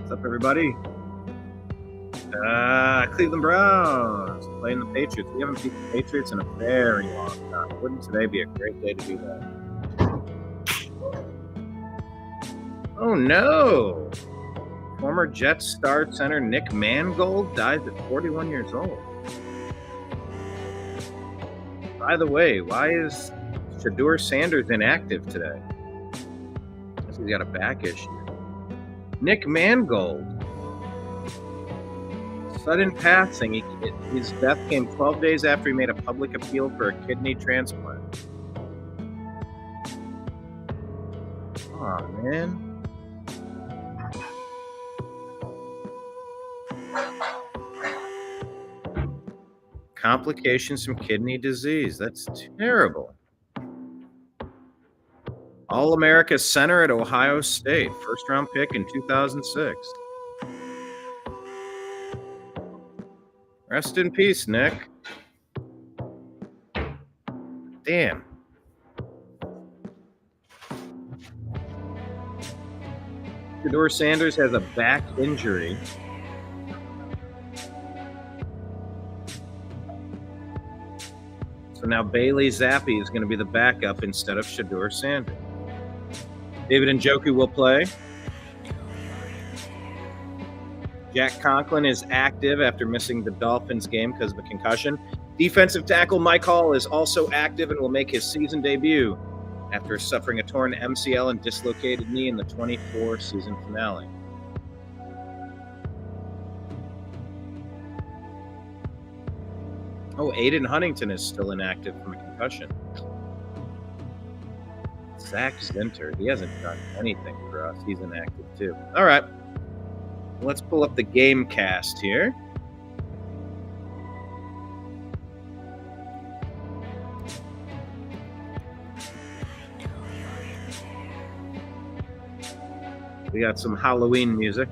What's up, everybody? Cleveland Browns playing the Patriots. We haven't beat the Patriots in a very long time. Wouldn't today be a great day to do that? Oh, no. Former Jets star center Nick Mangold dies at 41 years old. By the way, why is Shedeur Sanders inactive today? I guess he's got a back issue. Nick Mangold. Sudden passing. His death came 12 days after he made a public appeal for a kidney transplant. Aw, man. Complications from kidney disease. That's terrible. All-America center at Ohio State. First-round pick in 2006. Rest in peace, Nick. Damn. Shedeur Sanders has a back injury. So now Bailey Zappi is going to be the backup instead of Shedeur Sanders. David Njoku will play. Jack Conklin is active after missing the Dolphins game because of a concussion. Defensive tackle Mike Hall is also active and will make his season debut after suffering a torn MCL and dislocated knee in the 24 season finale. Oh, Aiden Huntington is still inactive from a concussion. Zach Zinter, he hasn't done anything for us. He's inactive too. All right. Let's pull up the game cast here. We got some Halloween music.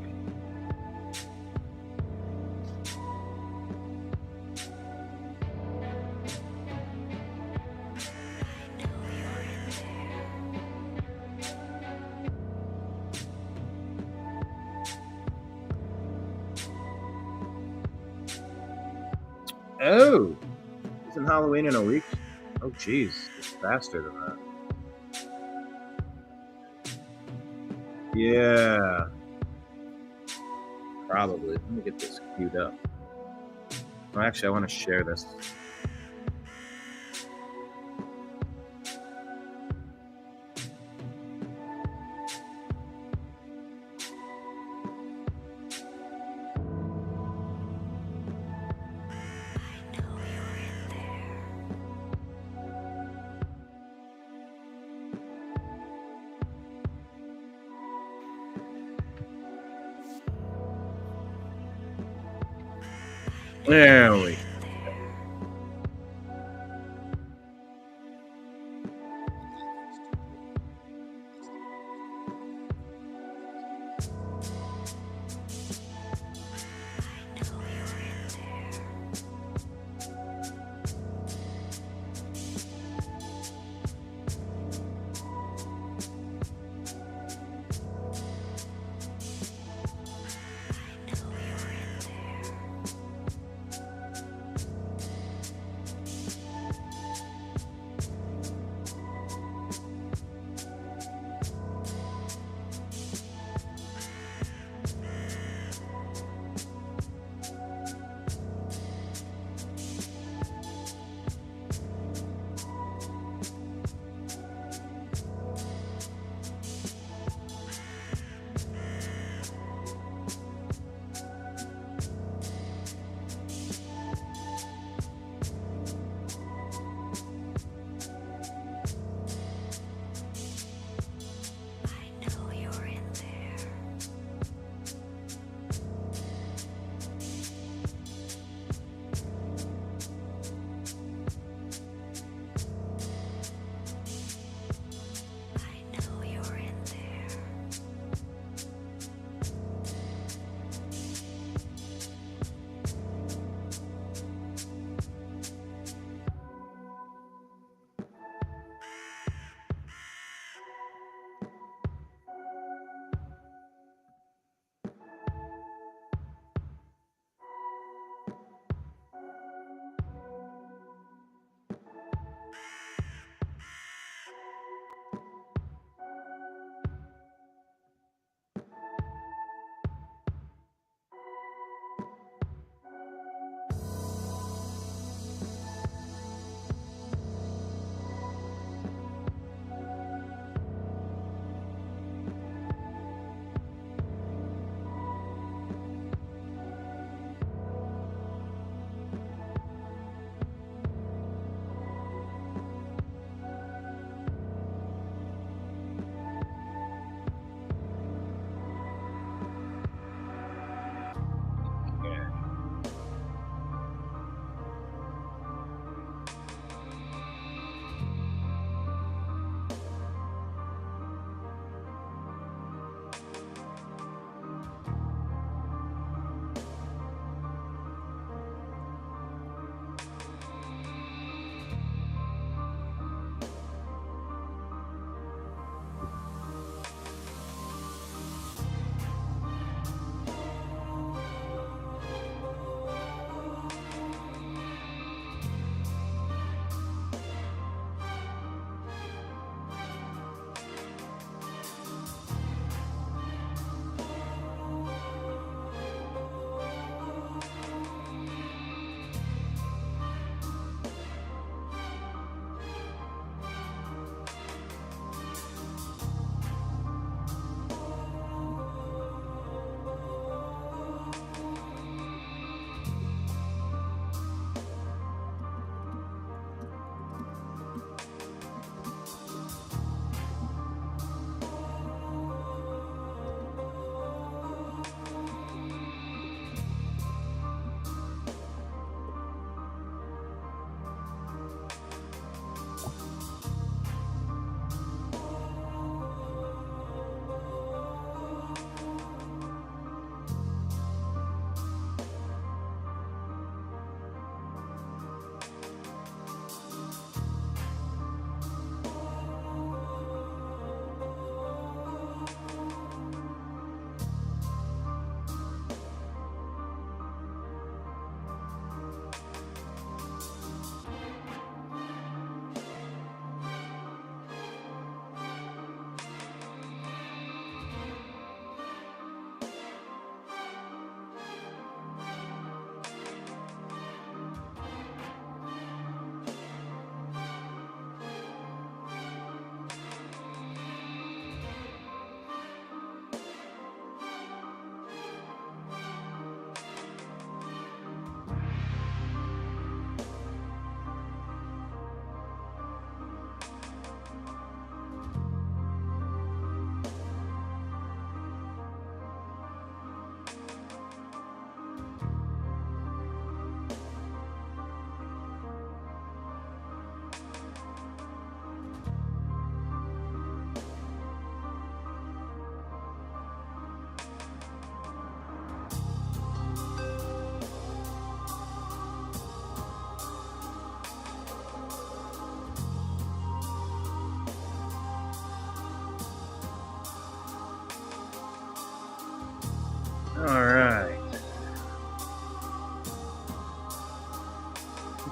Oh, isn't Halloween in a week? Oh, geez, it's faster than that. Yeah, probably. Let me get this queued up. Oh, actually, I want to share this. There we go.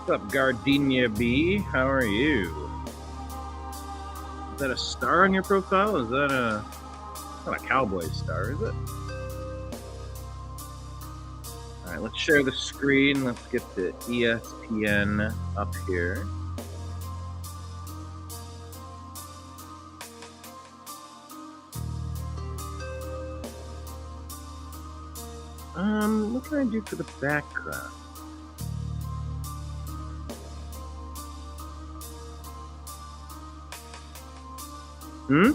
What's up, Gardenia B? How are you? Is that a star on your profile? Is that not a cowboy star, is it? All right, let's share the screen. Let's get the ESPN up here. What can I do for the background? Hmm?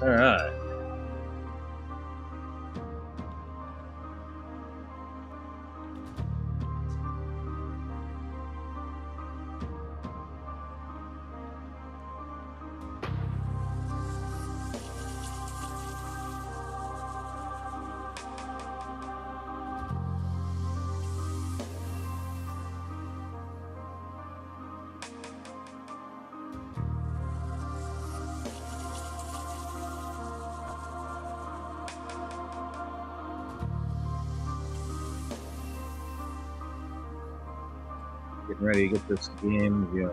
All right. Getting ready to get this game going.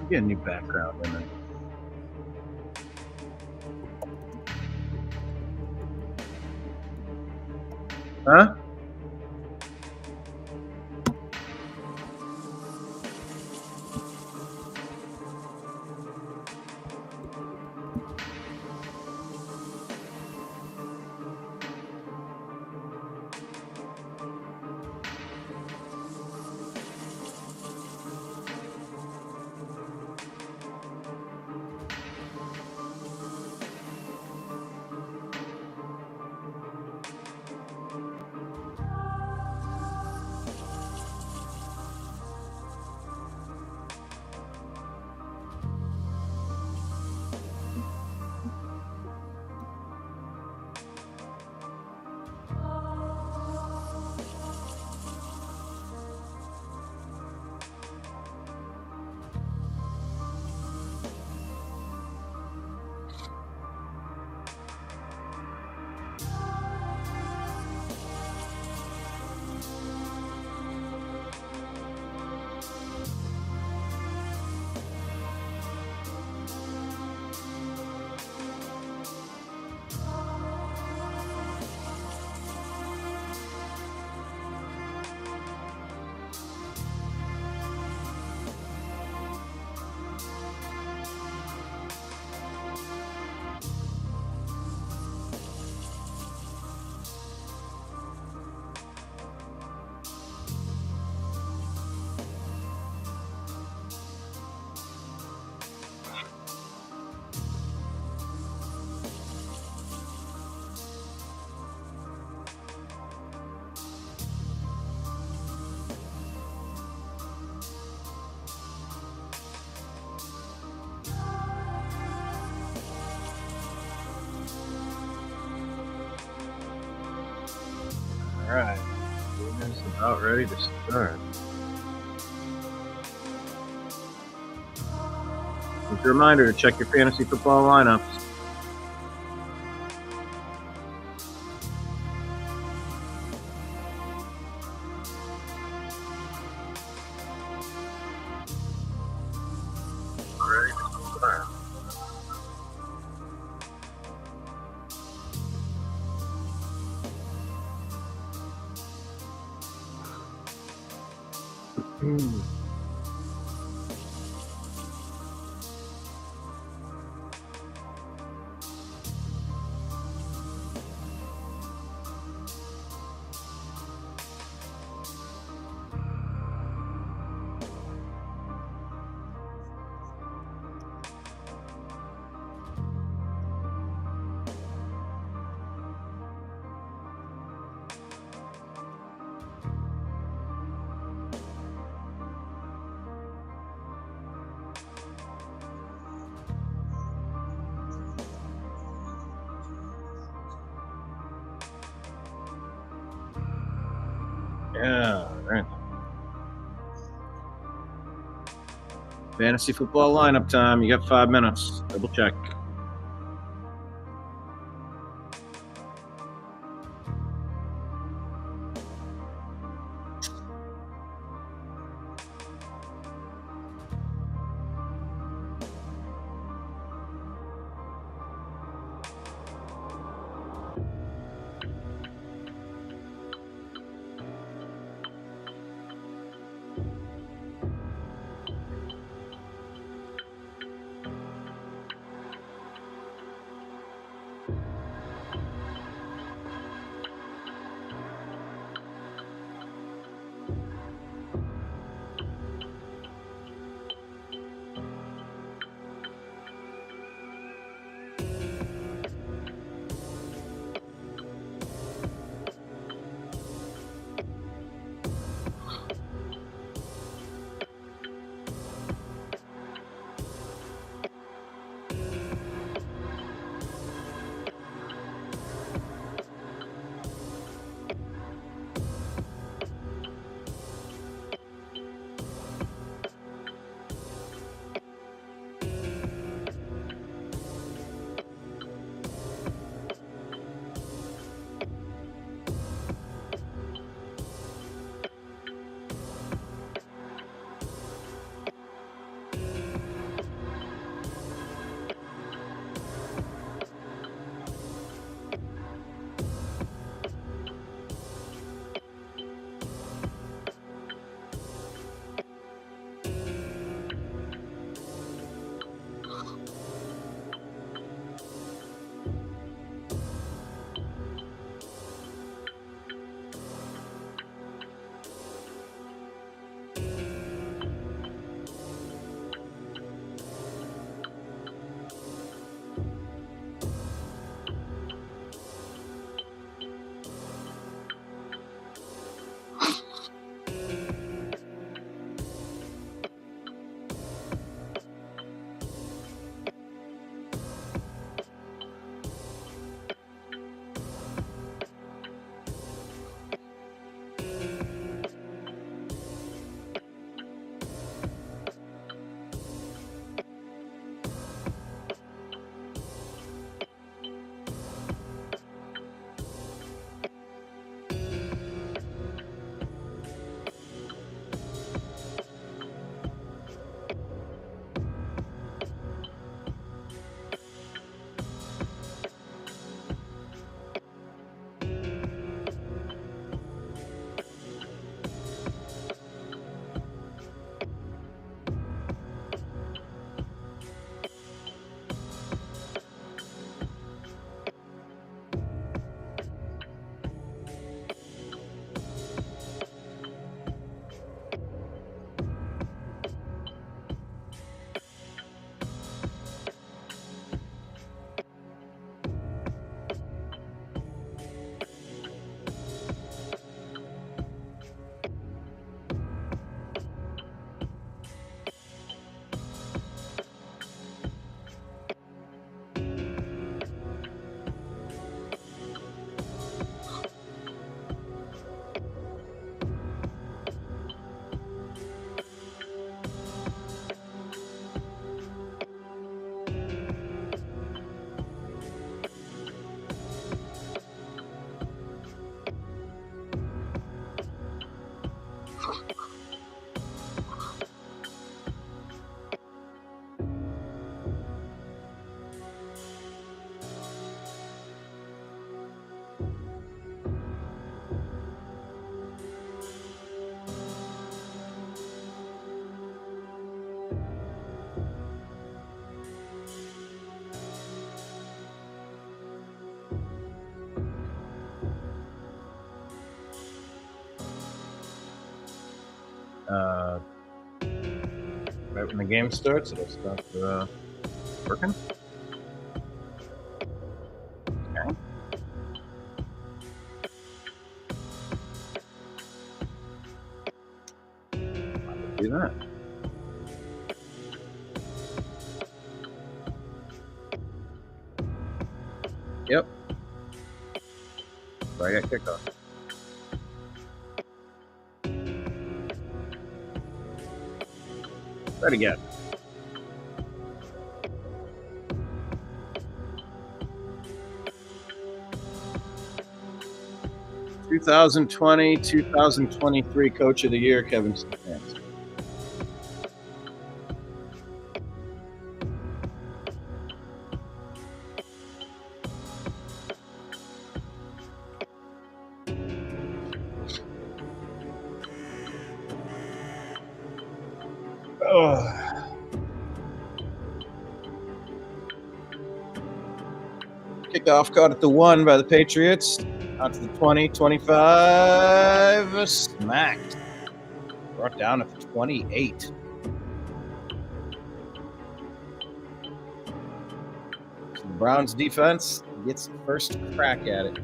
Get a new background in it. Huh? All right. Game is about ready to start. Just a reminder to check your fantasy football lineups. Ready to start. Yeah, all right. Fantasy football lineup time. You got 5 minutes. Double check. Right when the game starts, it'll stop working. Okay. Do that. Yep. Right at kickoff. Try it again. "2020, 2023 Coach of the Year, Kevin Stefanski." Kickoff caught at the 1 by the Patriots. Out to the 20, 25. Smacked. Brought down at the 28. So the Browns defense gets first crack at it.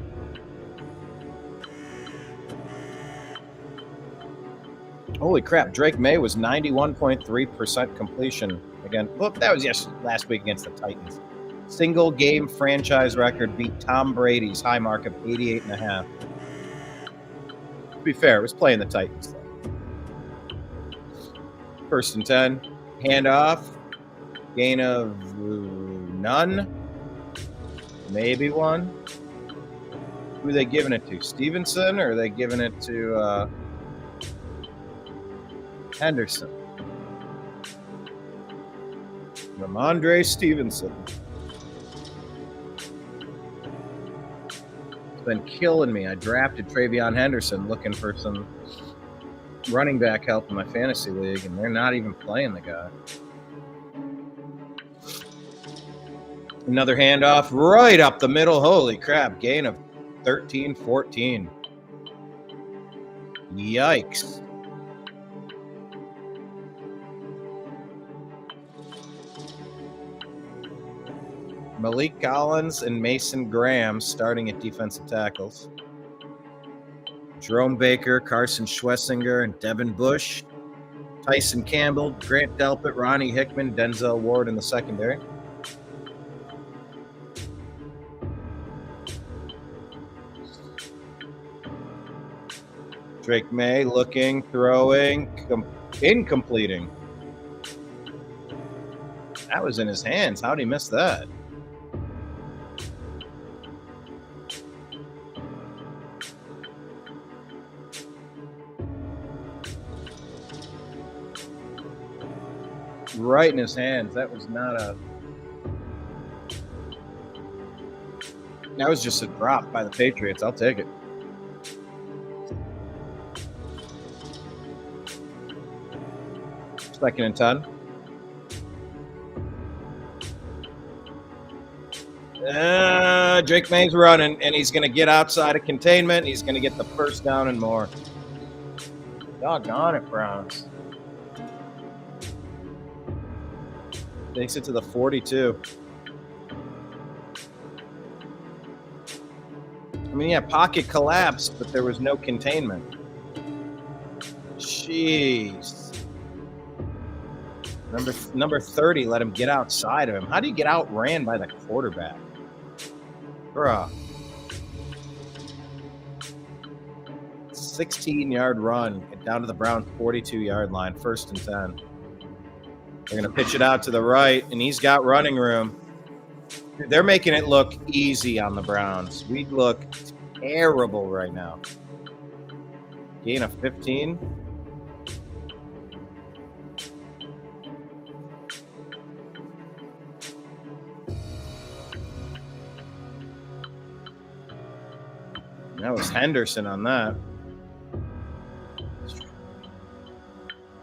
Holy crap. Drake May was 91.3% completion. Again, look, that was last week against the Titans. Single game franchise record beat Tom Brady's high mark of 88.5. To be fair, it was playing the Titans, though. 1st and 10. Handoff. Gain of none. Maybe one. Who are they giving it to? Stevenson, or are they giving it to Henderson? Ramondre Stevenson. It's been killing me. I drafted Travion Henderson looking for some running back help in my fantasy league, and they're not even playing the guy. Another handoff right up the middle. Holy crap. Gain of 13-14. Yikes. Malik Collins and Mason Graham starting at defensive tackles. Jerome Baker, Carson Schwessinger, and Devin Bush. Tyson Campbell, Grant Delpit, Ronnie Hickman, Denzel Ward in the secondary. Drake May looking, throwing, incompleting. That was in his hands. How'd he miss that? Right in his hands. That was not a... That was just a drop by the Patriots. I'll take it. Second and 10. Drake May's running, and he's going to get outside of containment. He's going to get the first down and more. Doggone it, Browns. Takes it to the 42. I mean, yeah, pocket collapsed, but there was no containment. Jeez. Number 30 let him get outside of him. How do you get outran by the quarterback? Bruh. 16-yard run down to the Browns' 42-yard line, 1st and 10. They're going to pitch it out to the right, and he's got running room. They're making it look easy on the Browns. We look terrible right now. Gain of 15. That was Henderson on that.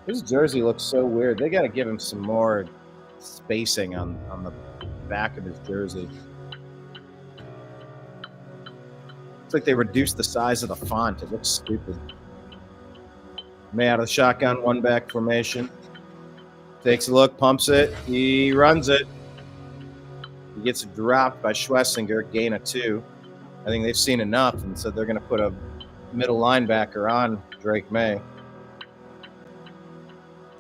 His jersey looks so weird. They got to give him some more spacing on the back of his jersey. It's like they reduced the size of the font. It looks stupid. May out of the shotgun, one back formation. Takes a look, pumps it. He runs it. He gets dropped by Schlesinger, gain of 2. I think they've seen enough, and so they're going to put a middle linebacker on Drake May.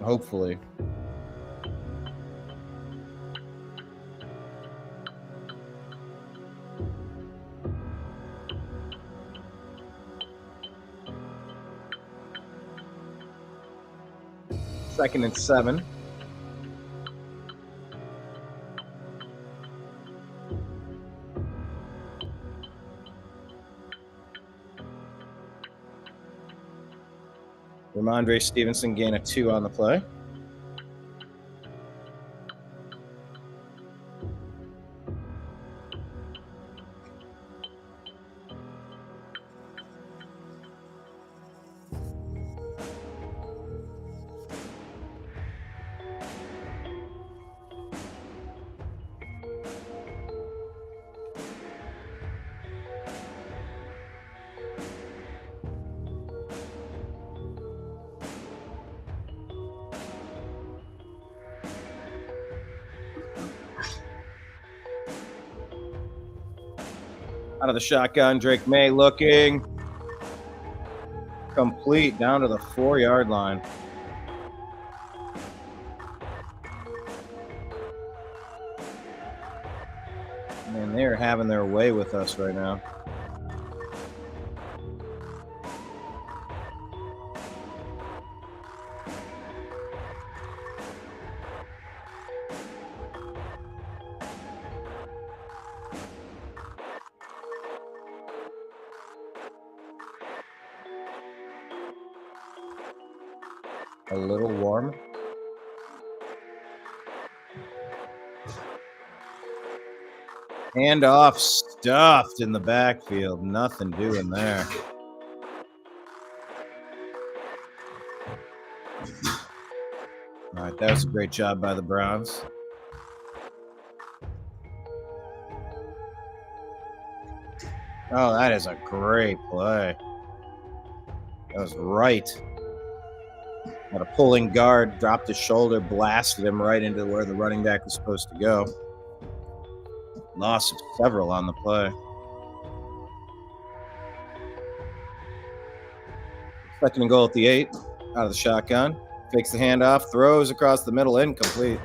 Hopefully. Second and 7. Ramondre Stevenson, gain of 2 on the play. Out of the shotgun, Drake May looking. Complete down to the 4-yard line. Man, they're having their way with us right now. A little warm. Handoff stuffed in the backfield. Nothing doing there. All right, that was a great job by the Browns. Oh, that is a great play. That was right. Got a pulling guard, dropped his shoulder, blasted him right into where the running back was supposed to go. Loss of several on the play. Second and goal at the 8. Out of the shotgun. Takes the handoff, throws across the middle, incomplete.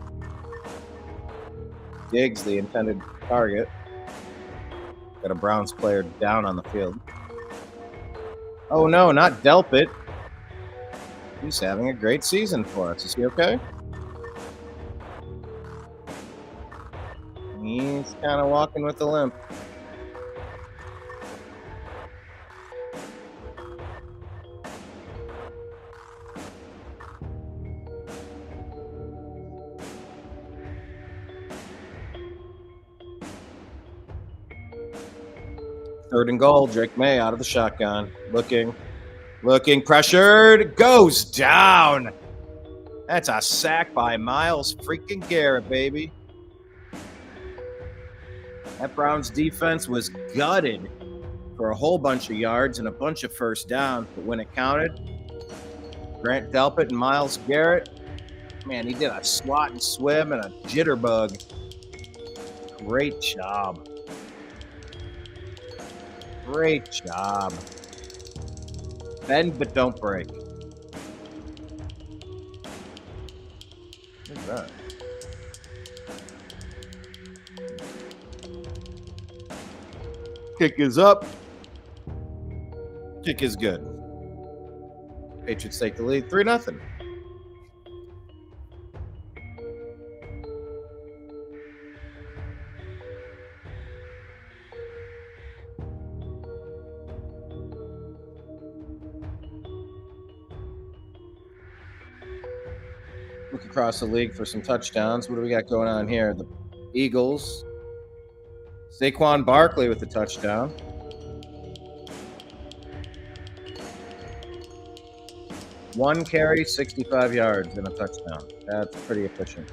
Diggs the intended target. Got a Browns player down on the field. Oh no, not Delpit. He's having a great season for us. Is he okay? He's kind of walking with a limp. Third and goal, Drake May out of the shotgun. Looking, pressured, goes down. That's a sack by Myles freaking Garrett, baby. That Browns defense was gutted for a whole bunch of yards and a bunch of first downs, but when it counted, Grant Delpit and Myles Garrett, man, he did a swat and swim and a jitterbug. Great job. Great job. Bend but don't break. Look at that. Kick is up. Kick is good. Patriots take the lead 3-0. Look across the league for some touchdowns. What do we got going on here? The Eagles. Saquon Barkley with the touchdown. One carry, 65 yards, and a touchdown. That's pretty efficient.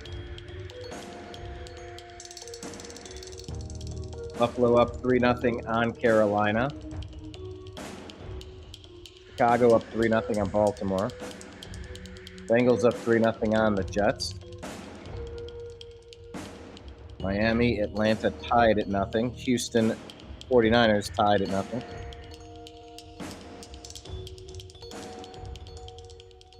Buffalo up 3-0 on Carolina. Chicago up 3-0 on Baltimore. Bengals up 3-0 on the Jets. Miami, Atlanta tied at nothing. Houston 49ers tied at nothing.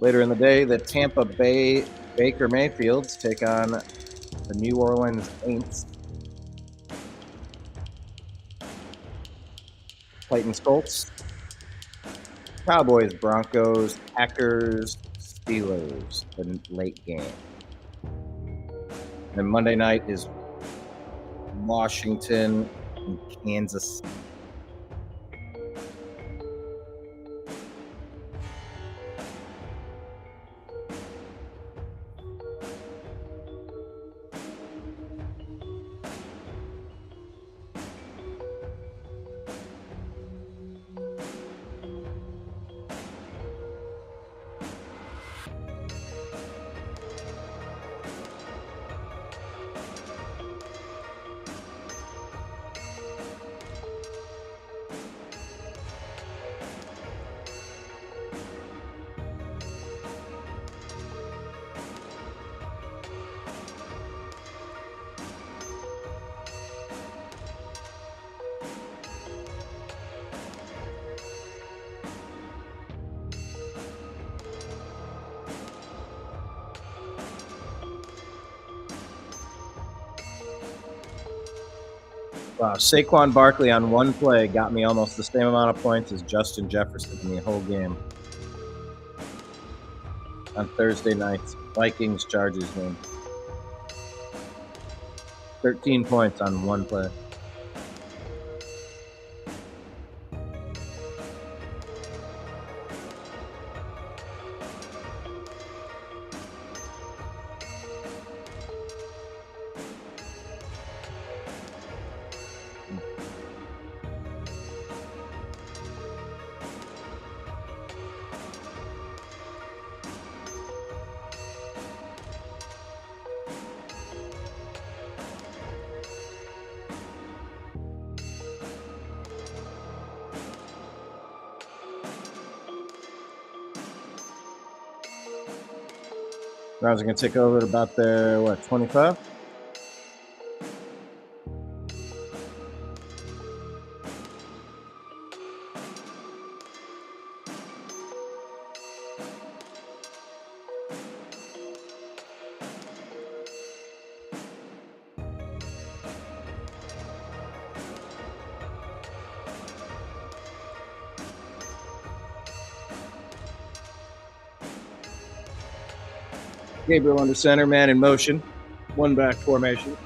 Later in the day, the Tampa Bay Baker Mayfields take on the New Orleans Saints. Titans Colts. Cowboys, Broncos, Packers, Steelers, the late game. And Monday night is Washington and Kansas City. Wow, Saquon Barkley on one play got me almost the same amount of points as Justin Jefferson in the whole game. On Thursday night's Vikings-Chargers game. 13 points on one play. Browns are going to take over at about their, 25? Gabriel under center, man in motion. One back formation.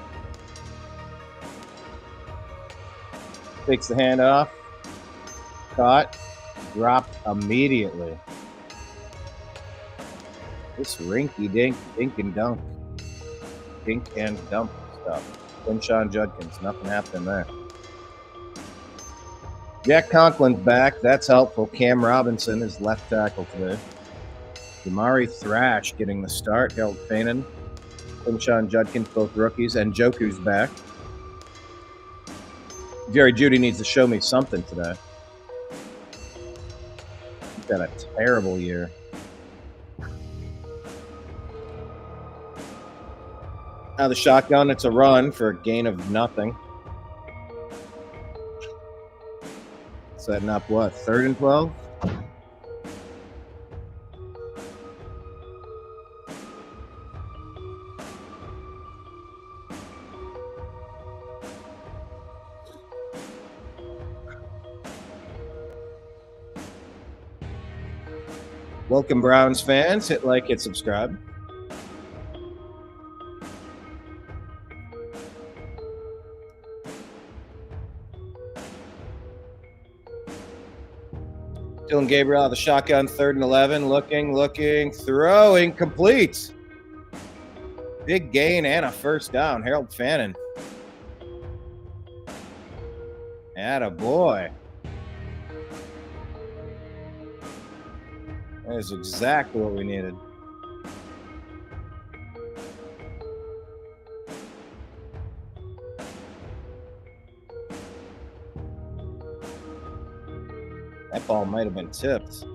Takes the hand off. Caught. Dropped immediately. This rinky dink and dunk. Dink and dump stuff. Quinshon Judkins. Nothing happened there. Jack Conklin's back. That's helpful. Cam Robinson is left tackle today. Damari Thrash getting the start. Harold Fanon, Quinshon Judkins, both rookies, and Joku's back. Jerry Jeudy needs to show me something today. He's had a terrible year. Now the shotgun, it's a run for a gain of nothing. Setting up what, 3rd and 12? Welcome, Browns fans. Hit like, hit subscribe. Dylan Gabriel out of the shotgun, 3rd and 11. Looking, throwing, complete. Big gain and a first down. Harold Fanon. Attaboy. That is exactly what we needed. That ball might have been tipped.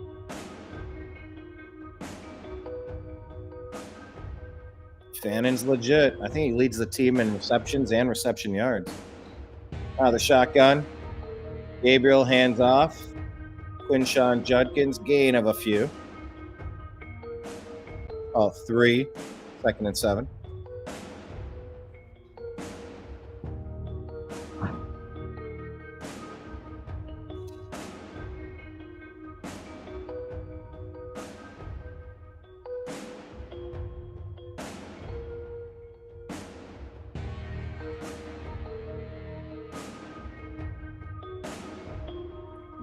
Fannon's legit. I think he leads the team in receptions and reception yards. The shotgun. Gabriel hands off. Quinshawn Judkins, gain of a few. 3. 2nd and 7.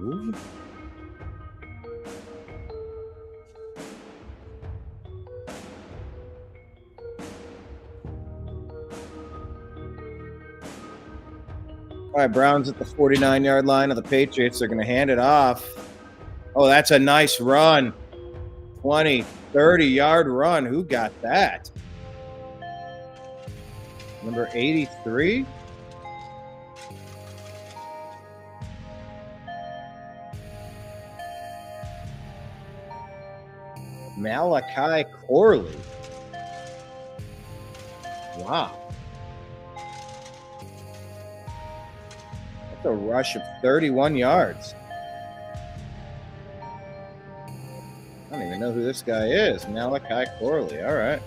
Ooh. All right, Browns at the 49-yard line of the Patriots. They're going to hand it off. Oh, that's a nice run. 20, 30-yard run. Who got that? Number 83? Malachi Corley. Wow. That's a rush of 31 yards. I don't even know who this guy is. Malachi Corley. All right.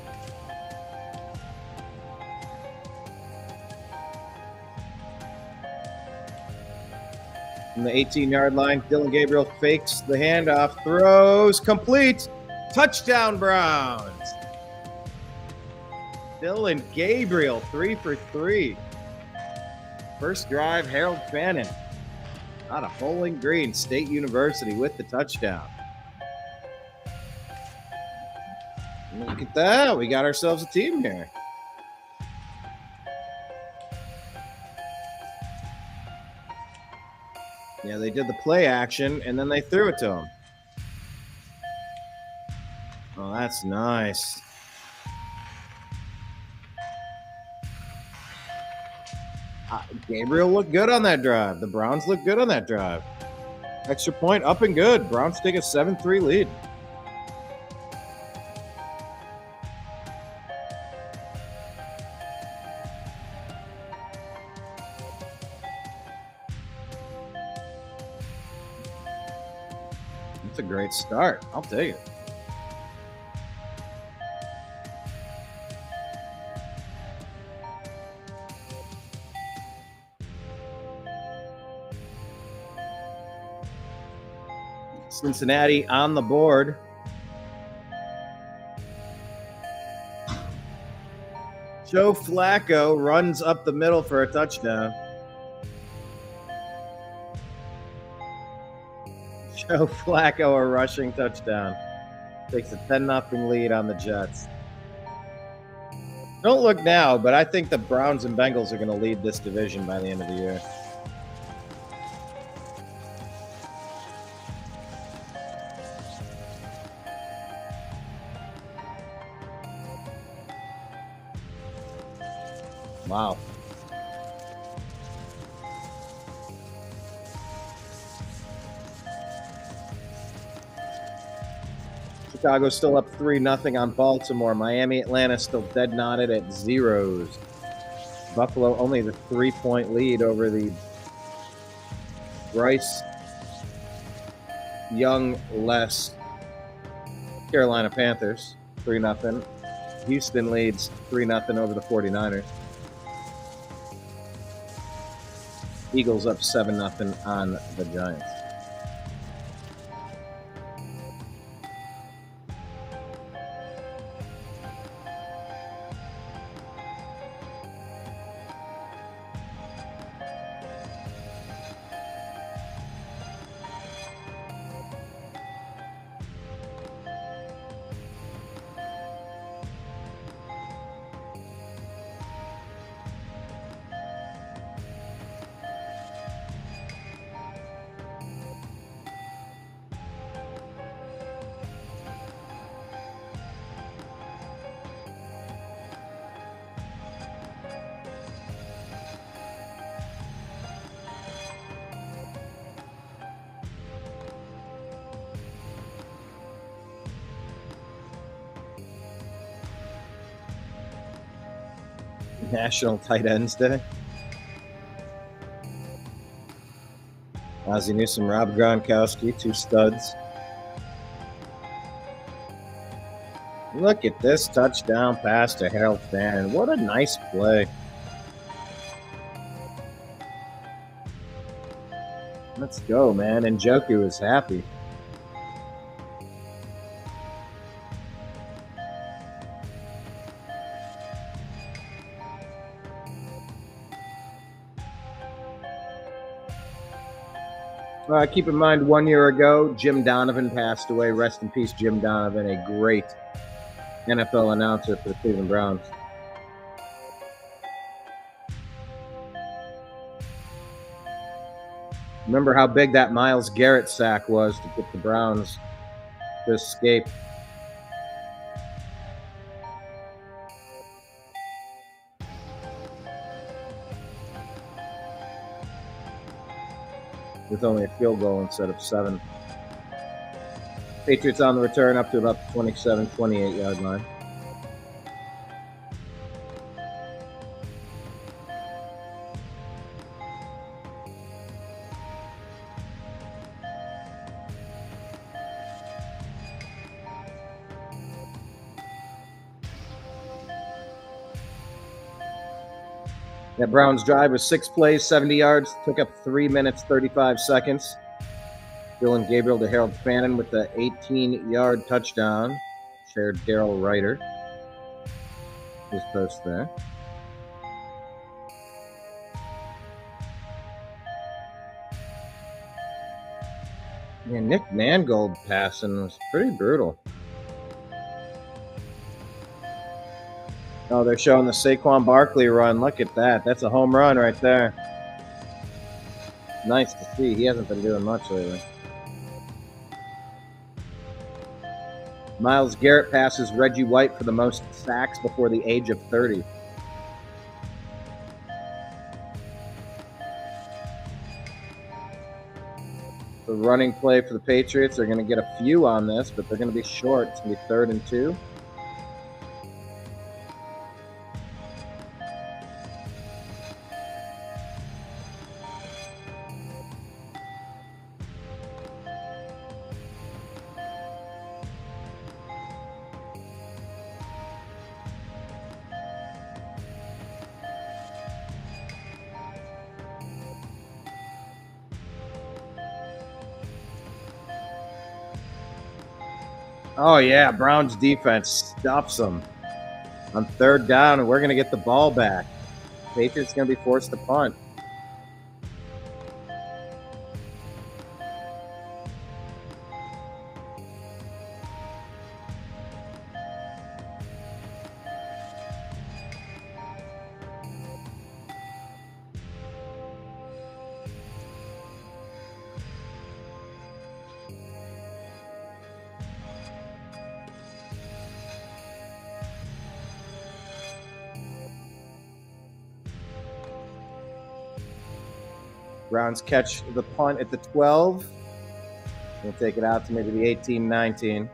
From the 18-yard line, Dylan Gabriel fakes the handoff, throws, complete. Touchdown, Browns. Dylan Gabriel, 3 for 3. First drive, Harold Fannin out of Bowling Green State University with the touchdown. Look at that. We got ourselves a team here. Yeah, they did the play action, and then they threw it to him. Oh, that's nice. Gabriel looked good on that drive. The Browns looked good on that drive. Extra point up and good. Browns take a 7-3 lead. That's a great start. I'll take it. Cincinnati on the board. Joe Flacco runs up the middle for a touchdown. Joe Flacco, a rushing touchdown. Takes a 10-0 lead on the Jets. Don't look now, but I think the Browns and Bengals are going to lead this division by the end of the year. Wow. Chicago's still up 3-0 on Baltimore. Miami, Atlanta still dead knotted at 0s. Buffalo only the 3-point lead over the Bryce Young-less Carolina Panthers, 3-0. Houston leads 3-0 over the 49ers. Eagles up 7-0 on the Giants. National Tight Ends Day. Ozzie Newsome, Rob Gronkowski, 2 studs. Look at this touchdown pass to Harold Fannin. What a nice play. Let's go, man. And Njoku is happy. Keep in mind, 1 year ago, Jim Donovan passed away. Rest in peace, Jim Donovan, a great NFL announcer for the Cleveland Browns. Remember how big that Myles Garrett sack was to get the Browns to escape. With only a field goal instead of 7. Patriots on the return up to about the 27, 28-yard line. That Browns drive was 6 plays, 70 yards, took up 3 minutes, 35 seconds. Dylan Gabriel to Harold Fannin with the 18-yard touchdown. Shared Darrell Ryder. His post there. Yeah, Nick Mangold passing was pretty brutal. Oh, they're showing the Saquon Barkley run. Look at that. That's a home run right there. Nice to see. He hasn't been doing much lately. Myles Garrett passes Reggie White for the most sacks before the age of 30. The running play for the Patriots, they're going to get a few on this, but they're going to be short. It's going to be 3rd and 2. Oh, yeah, Browns defense stops them on 3rd down, and we're going to get the ball back. Patriots going to be forced to punt. Browns catch the punt at the 12. We'll take it out to maybe the 18, 19.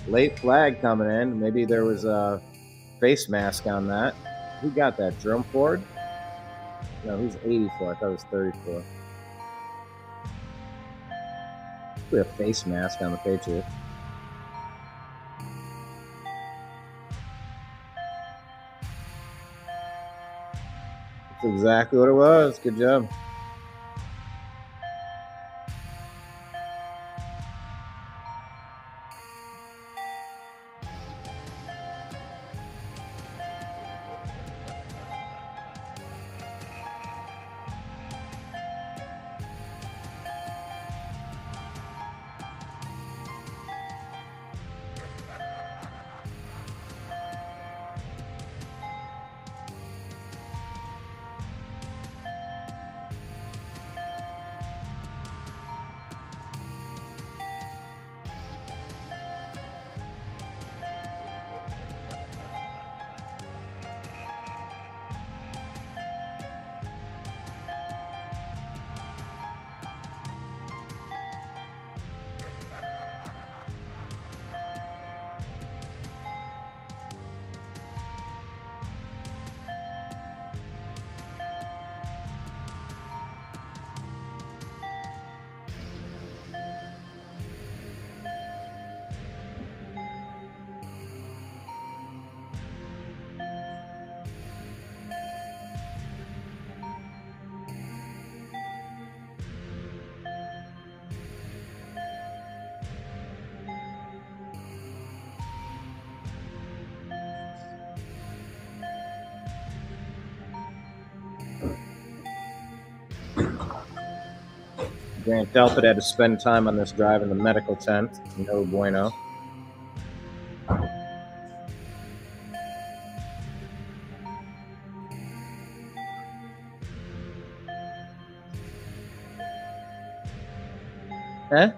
Late flag coming in. Maybe there was a face mask on that. Who got that? Jerome Ford? No, he's 84. I thought it was 34. Put a face mask on the Patriots. That's exactly what it was. Good job. Grant Delpit had to spend time on this drive in the medical tent. No bueno. Huh?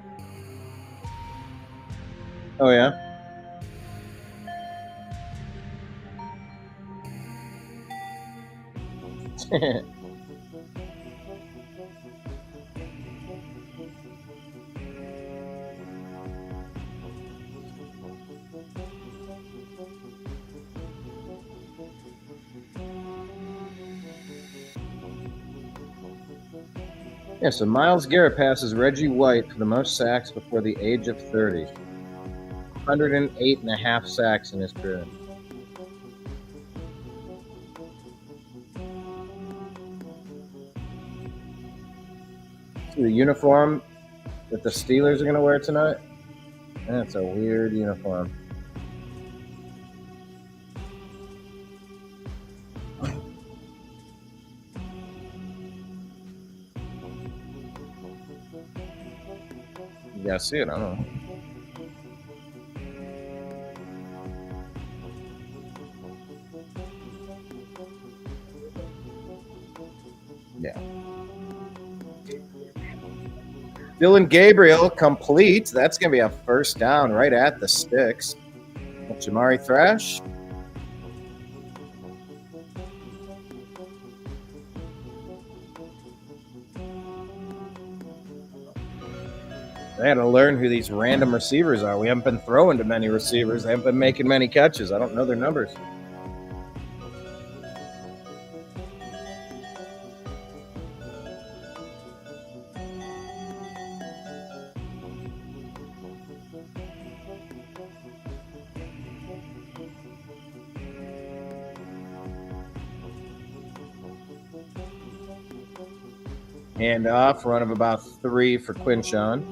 Oh, yeah? Yeah, so Myles Garrett passes Reggie White for the most sacks before the age of 30. 108 and a half sacks in his career. See the uniform that the Steelers are going to wear tonight? That's a weird uniform. You gotta see it, I don't know. Yeah. Dylan Gabriel complete. That's going to be a first down right at the sticks. Jamari Thrash. They had to learn who these random receivers are. We haven't been throwing to many receivers. They haven't been making many catches. I don't know their numbers. Hand off, run of about 3 for Quinshon.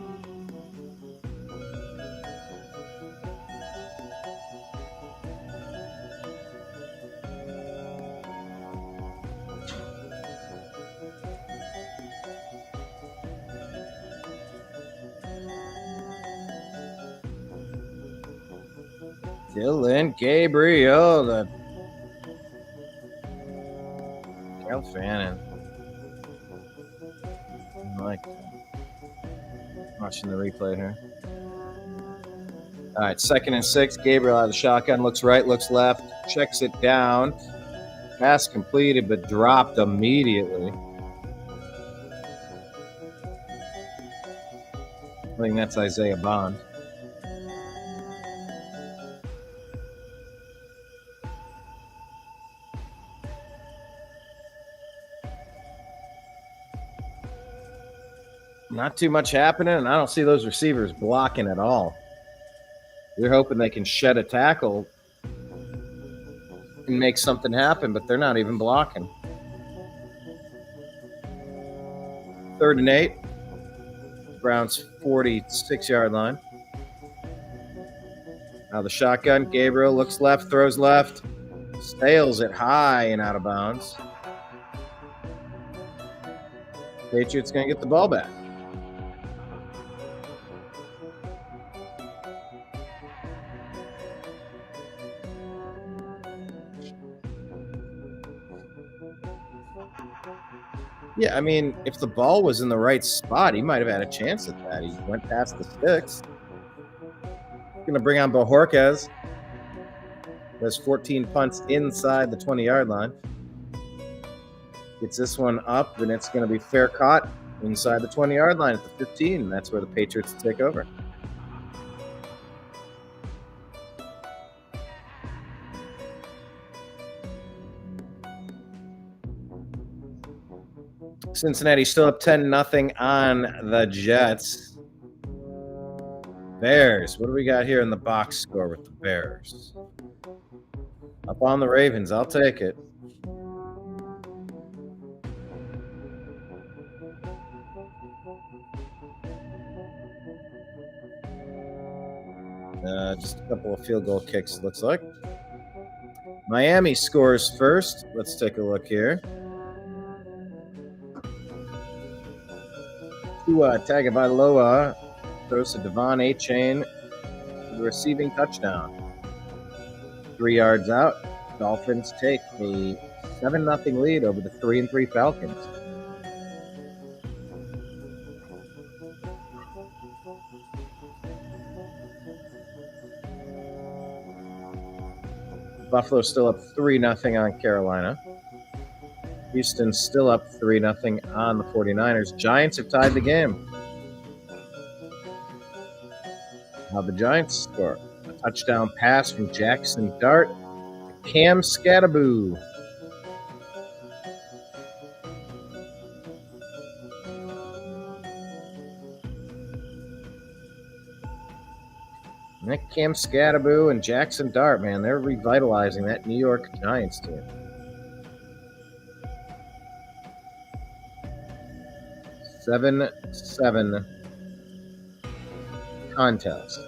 Dylan Gabriel, the Cal Fannin. I like watching the replay here. All right, 2nd and 6. Gabriel out of the shotgun, looks right, looks left, checks it down. Pass completed, but dropped immediately. I think that's Isaiah Bond. Not too much happening, and I don't see those receivers blocking at all. We're hoping they can shed a tackle and make something happen, but they're not even blocking. 3rd and 8. Browns 46-yard line. Now the shotgun. Gabriel looks left, throws left, sails it high and out of bounds. Patriots going to get the ball back. Yeah, I mean, if the ball was in the right spot, he might have had a chance at that. He went past the sticks. Going to bring on Bojorquez. There's 14 punts inside the 20-yard line. Gets this one up, and it's going to be fair caught inside the 20-yard line at the 15. That's where the Patriots take over. Cincinnati still up 10-0 on the Jets. Bears. What do we got here in the box score with the Bears? Up on the Ravens. I'll take it. Just a couple of field goal kicks, it looks like. Miami scores first. Let's take a look here. Tua Tagovailoa throws to Devon A-Chain for the receiving touchdown. 3 yards out, Dolphins take a 7-0 lead over the 3-3 Falcons. Buffalo still up 3-0 on Carolina. Houston still up 3-0 on the 49ers. Giants have tied the game. How the Giants score? A touchdown pass from Jackson Dart to Cam Scattaboo. Cam Scattaboo and Jackson Dart, man, they're revitalizing that New York Giants team. 7-7 contest.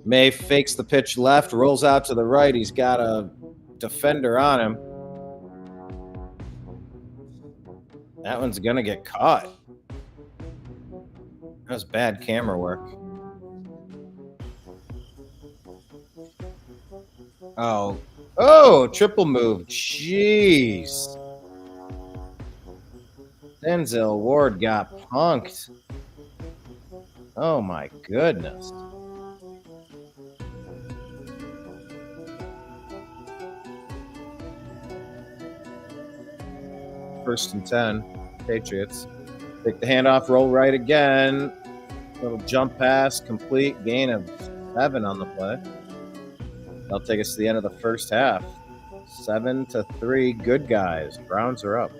May fakes the pitch left, rolls out to the right. He's got a defender on him. That one's going to get caught. That was bad camera work. Oh, triple move. Jeez. Denzel Ward got punked. Oh, my goodness. First and 10, Patriots. Take the handoff, roll right again. Little jump pass, complete, gain of 7 on the play. That'll take us to the end of the first half. 7-3, good guys. Browns are up.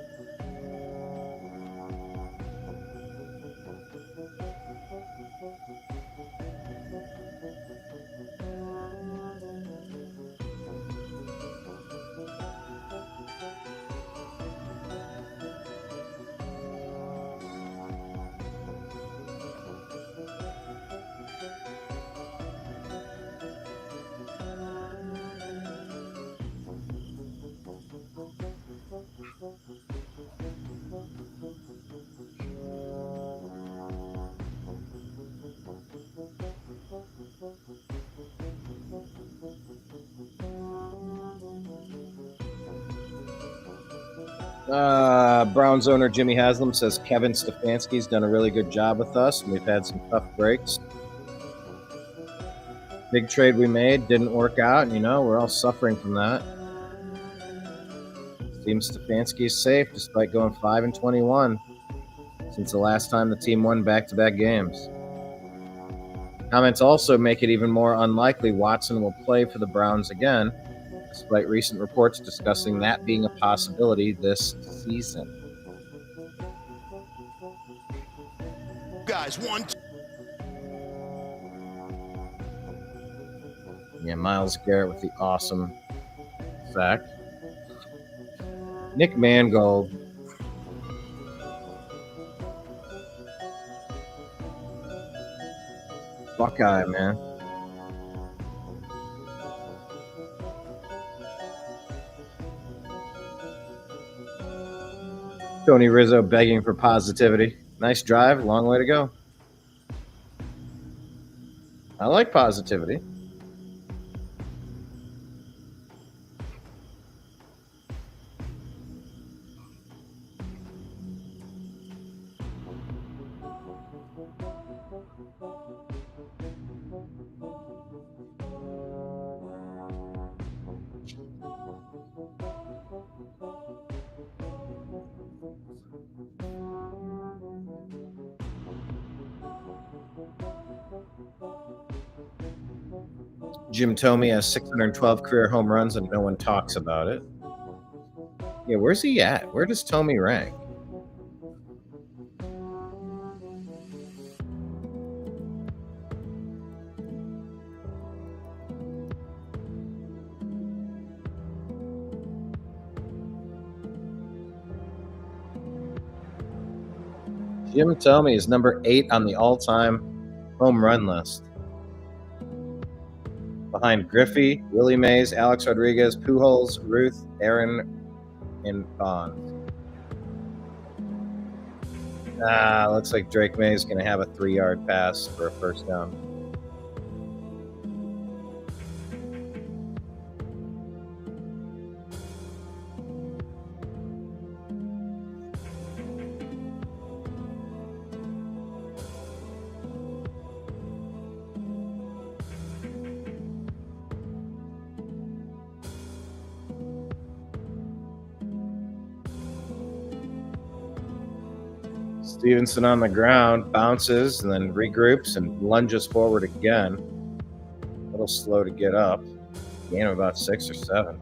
Browns owner Jimmy Haslam says Kevin Stefanski's done a really good job with us, and we've had some tough breaks. Big trade we made didn't work out, and we're all suffering from that. Team Stefanski is safe despite going 5-21 since the last time the team won back-to-back games. Comments also make it even more unlikely Watson will play for the Browns again, despite recent reports discussing that being a possibility this season. Guys, Myles Garrett with the awesome sack. Nick Mangold. Buckeye, man. Tony Rizzo begging for positivity. Nice drive, long way to go. I like positivity. Jim Thome has 612 career home runs and no one talks about it. Yeah, where's he at? Where does Thome rank? Jim Thome is number 8 on the all-time home run list. Behind Griffey, Willie Mays, Alex Rodriguez, Pujols, Ruth, Aaron, and Bonds. Looks like Drake May is going to have a 3-yard pass for a first down. Stevenson on the ground, bounces, and then regroups and lunges forward again. A little slow to get up. Gain of about 6 or 7.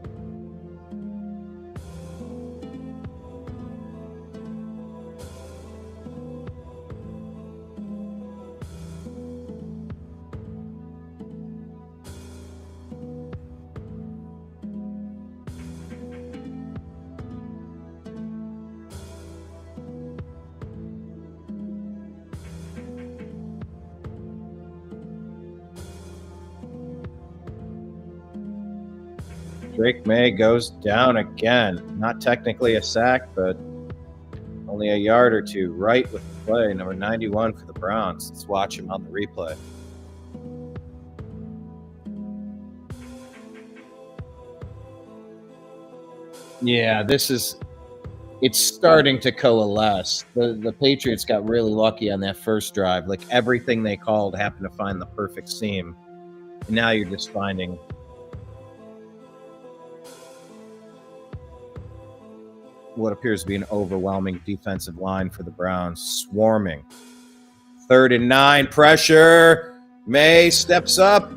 Drake May goes down again. Not technically a sack, but only a yard or 2 right with the play. Number 91 for the Browns. Let's watch him on the replay. Yeah, it's starting to coalesce. The Patriots got really lucky on that first drive. Like everything they called happened to find the perfect seam. And now you're just finding what appears to be an overwhelming defensive line for the Browns, swarming. 3rd and 9, pressure. May steps up.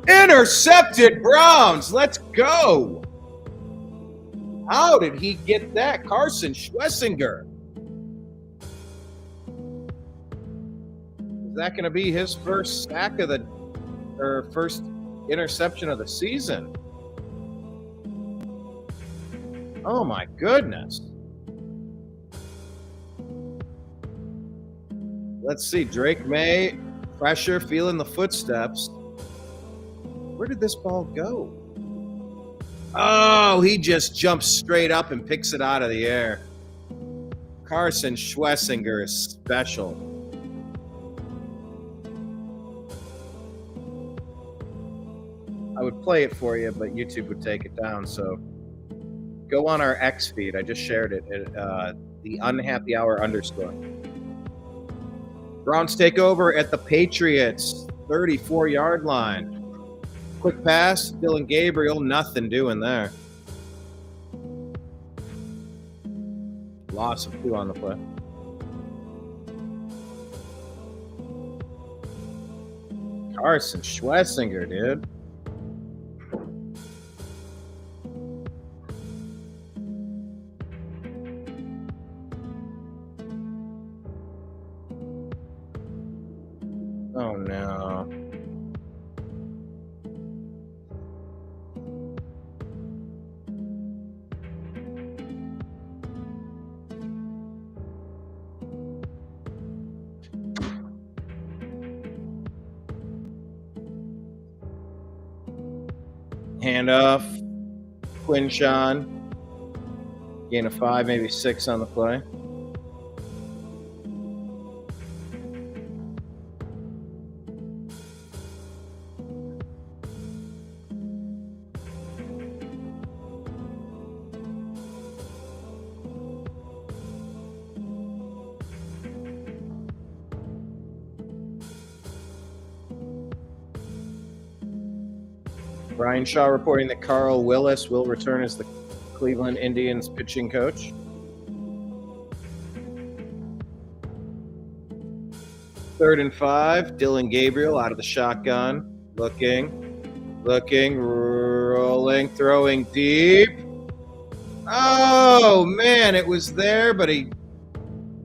Intercepted, Browns. Let's go. How did he get that? Carson Schlesinger. Is that going to be his first sack of the, or first interception of the season? Oh my goodness. Let's see. Drake May, pressure, feeling the footsteps. Where did this ball go? Oh, he just jumps straight up and picks it out of the air. Carson Schlesinger is special. I would play it for you, but YouTube would take it down, so go on our X feed. I just shared it at the Unhappy Hour _ Browns take over at the Patriots 34-yard line. Quick pass, Dylan Gabriel, nothing doing there. Loss of 2 on the play. Carson Schlesinger, dude. Oh no. Handoff. Quinshawn. Gain of 5, maybe 6 on the play. Brian Shaw reporting that Carl Willis will return as the Cleveland Indians pitching coach. Third and 5, Dylan Gabriel out of the shotgun, looking. Looking, rolling, throwing deep. Oh, man, it was there, but he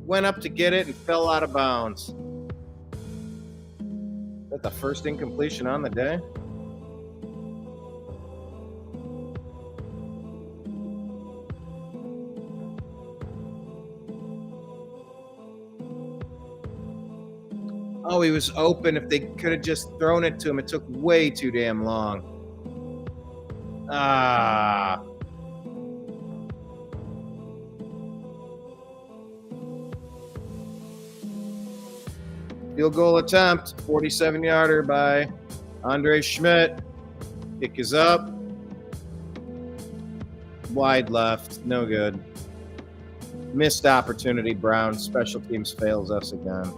went up to get it and fell out of bounds. Is that the first incompletion on the day? Oh, he was open. If they could have just thrown it to him, it took way too damn long. Ah. Field goal attempt, 47-yarder by Andre Schmidt. Kick is up. Wide left, no good. Missed opportunity, Brown. Special teams fails us again.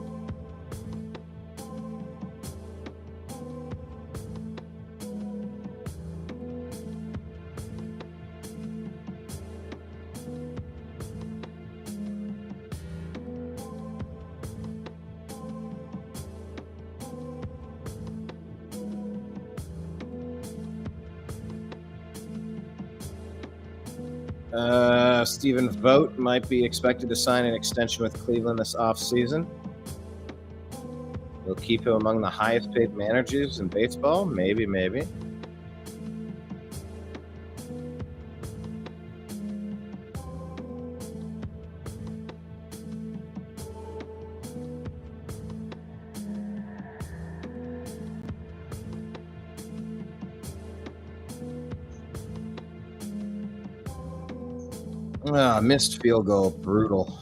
Stephen Vogt might be expected to sign an extension with Cleveland this offseason. We'll keep him among the highest paid managers in baseball. Maybe. Missed field goal. Brutal.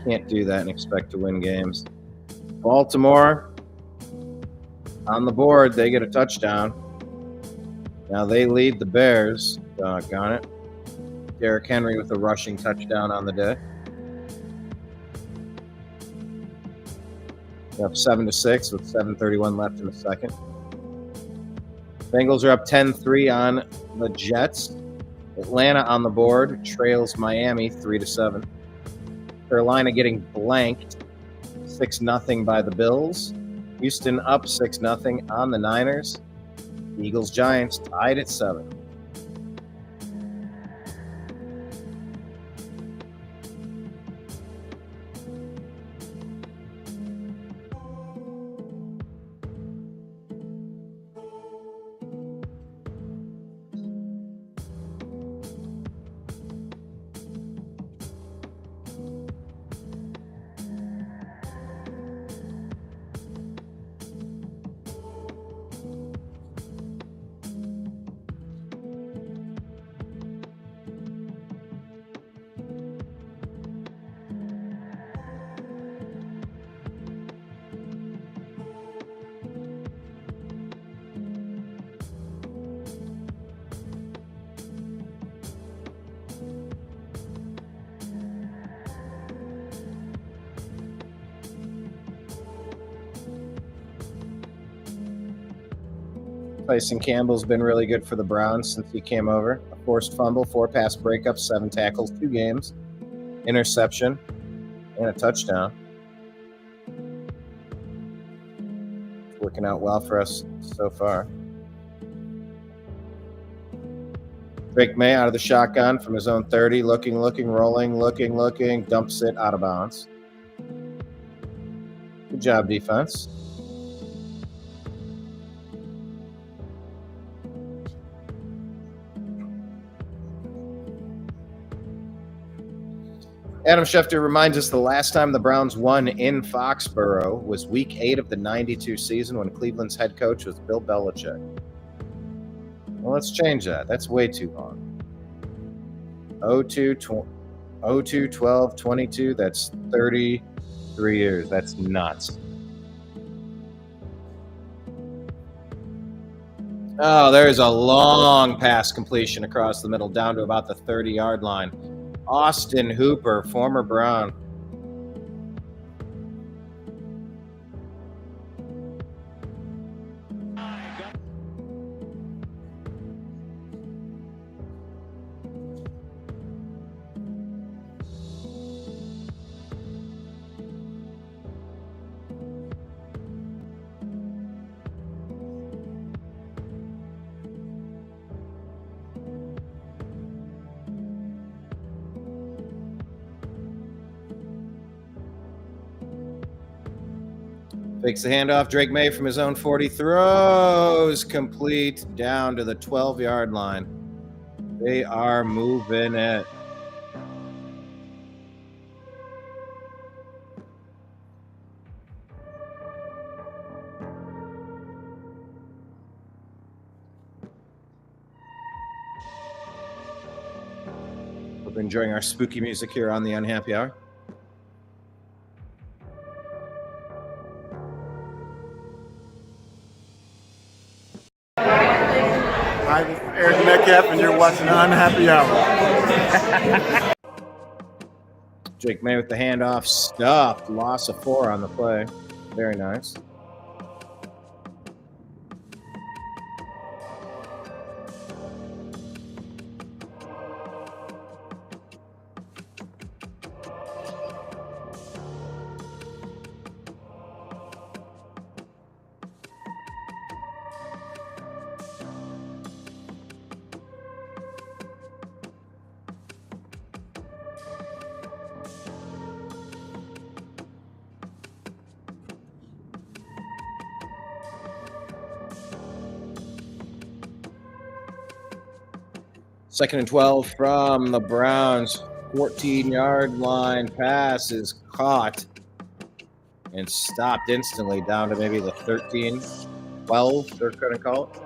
Can't do that and expect to win games. Baltimore on the board. They get a touchdown. Now they lead the Bears. Doggone it. Derrick Henry with a rushing touchdown on the day. They're up 7-6 with 7:31 left in the second. Bengals are up 10-3 on the Jets. Atlanta on the board trails Miami 3-7. Carolina getting blanked 6-0 by the Bills. Houston up 6-0 on the Niners. Eagles Giants tied at 7. Tyson Campbell's been really good for the Browns since he came over. A forced fumble, 4 pass breakups, 7 tackles, 2 games, interception, and a touchdown. It's working out well for us so far. Drake May out of the shotgun from his own 30, looking, rolling, dumps it out of bounds. Good job, defense. Adam Schefter reminds us the last time the Browns won in Foxborough was Week 8 of the '92 season when Cleveland's head coach was Bill Belichick. Well, let's change that. That's way too long. 02, 12, 22, that's 33 years. That's nuts. Oh, there's a long pass completion across the middle down to about the 30-yard line. Austin Hooper, former Brown. Takes the handoff. Drake May from his own 40 throws complete down to the 12-yard line. They are moving it. Hope you're enjoying our spooky music here on the Unhappy Hour. Hi, this is Eric Metcalf, and you're watching the Unhappy Hour. Drake May with the handoff, stuffed. Loss of 4 on the play. Very nice. Second and 12 from the Browns. 14-yard line pass is caught and stopped instantly down to maybe the 13, 12, they're going to call it.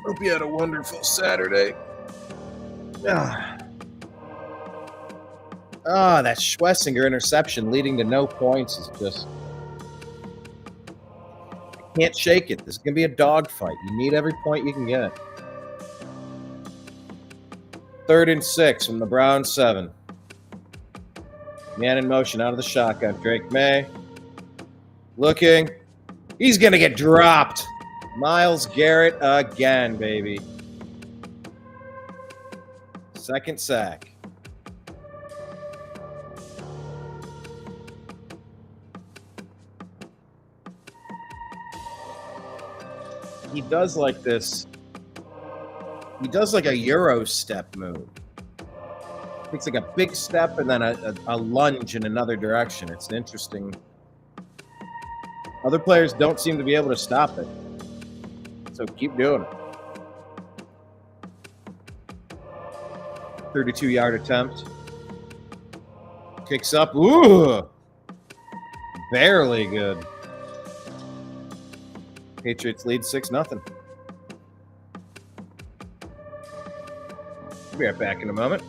Hope you had a wonderful Saturday. That Schlesinger interception leading to no points is just... I can't shake it. This is going to be a dogfight. You need every point you can get. 3rd and 6 from the Browns 7. Man in motion out of the shotgun. Drake May. Looking. He's going to get dropped. Myles Garrett again, baby. Second sack. He does like this. He does like a Euro step move. It's like a big step and then a lunge in another direction. It's interesting. Other players don't seem to be able to stop it. So keep doing it. 32-yard attempt. Kicks up. Ooh! Barely good. Patriots lead 6-0. We'll be right back in a moment.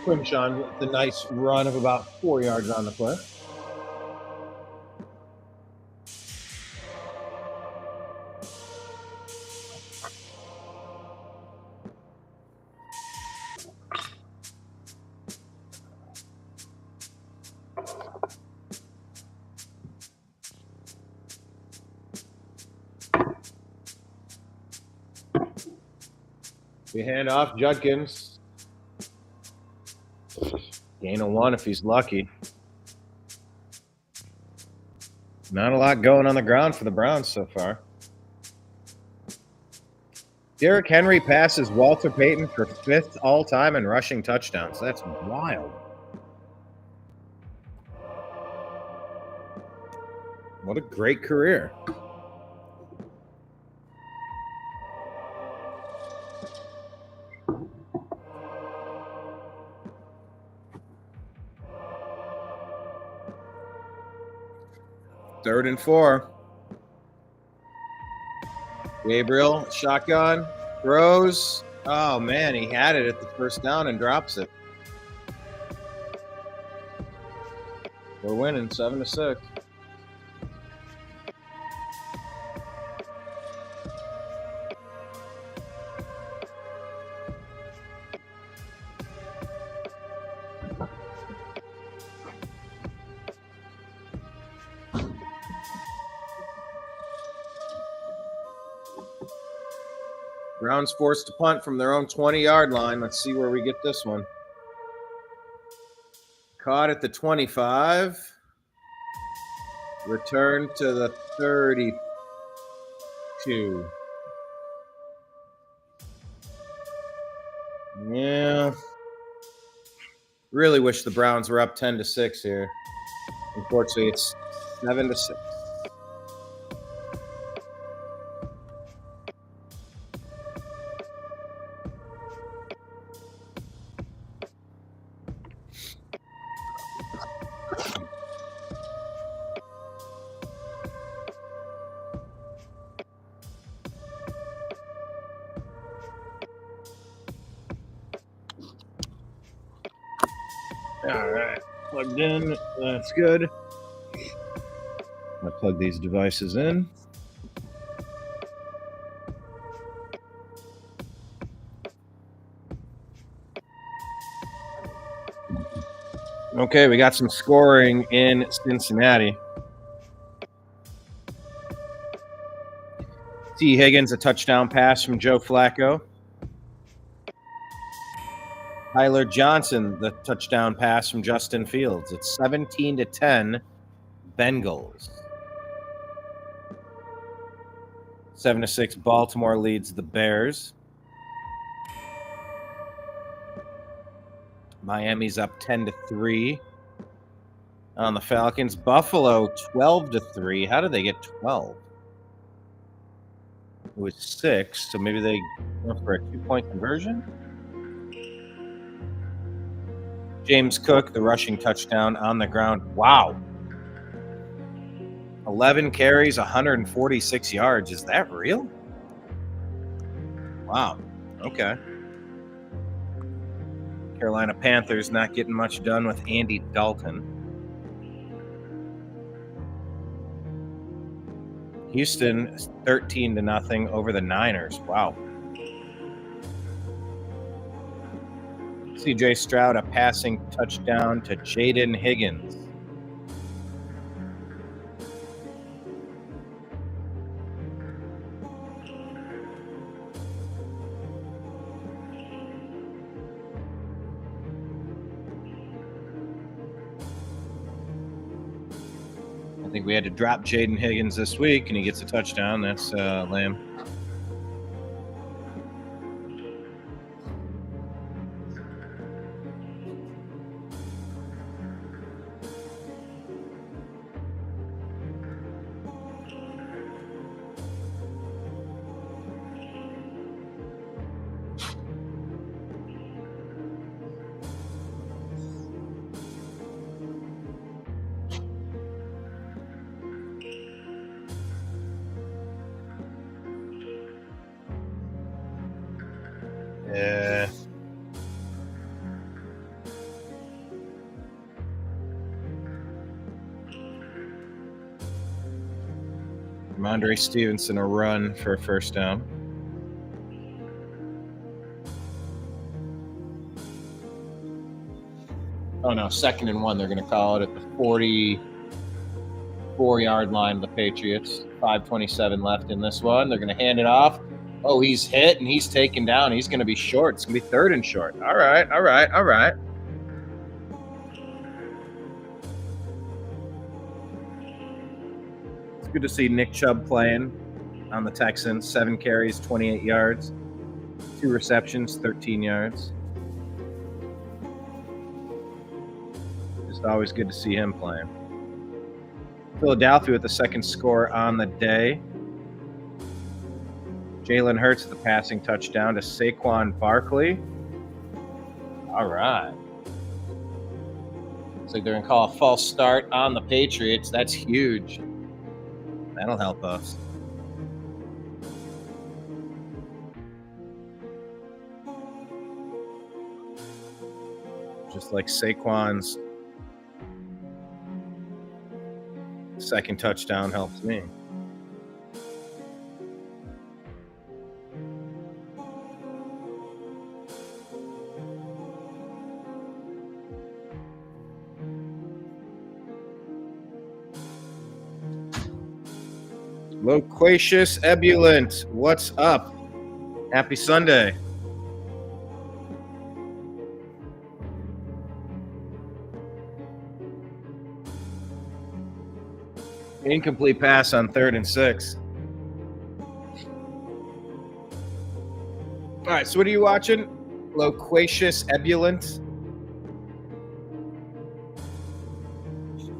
Quinshon with the nice run of about 4 yards on the play. We hand off Judkins. Gain of 1 if he's lucky. Not a lot going on the ground for the Browns so far. Derrick Henry passes Walter Payton for 5th all-time in rushing touchdowns. That's wild. What a great career. Third and 4. Gabriel, shotgun, throws. Oh, man, he had it at the first down and drops it. We're winning 7-6. Browns forced to punt from their own 20-yard line. Let's see where we get this one. Caught at the 25. Returned to the 32. Yeah. Really wish the Browns were up 10-6 here. Unfortunately, it's 7-6. All right, plugged in. That's good. I'll plug these devices in. Okay, we got some scoring in Cincinnati. T. Higgins, a touchdown pass from Joe Flacco. Tyler Johnson, the touchdown pass from Justin Fields. It's 17-10, Bengals. 7-6, Baltimore leads the Bears. Miami's up 10-3 on the Falcons. Buffalo 12-3. How did they get 12? It was 6, so maybe they went for a 2-point conversion. James Cook, the rushing touchdown on the ground. Wow. 11 carries, 146 yards. Is that real? Wow. Okay. Carolina Panthers not getting much done with Andy Dalton. Houston 13-0 over the Niners. Wow. C.J. Stroud, a passing touchdown to Jaden Higgins. I think we had to drop Jaden Higgins this week, and he gets a touchdown. That's lame. Ramondre Stevenson a run for a first down. Oh, no, 2nd and 1. They're going to call it at the 44-yard line of the Patriots. 5:27 left in this one. They're going to hand it off. Oh, he's hit and he's taken down. He's going to be short. It's going to be 3rd and short. All right. It's good to see Nick Chubb playing on the Texans. 7 carries, 28 yards. 2 receptions, 13 yards. Just always good to see him playing. Philadelphia with the 2nd score on the day. Jalen Hurts with the passing touchdown to Saquon Barkley. All right. Looks like they're going to call a false start on the Patriots. That's huge. That'll help us. Just like Saquon's 2nd touchdown helps me. Loquacious Ebullient, what's up? Happy Sunday. Incomplete pass on 3rd and 6. All right, so what are you watching? Loquacious Ebullient.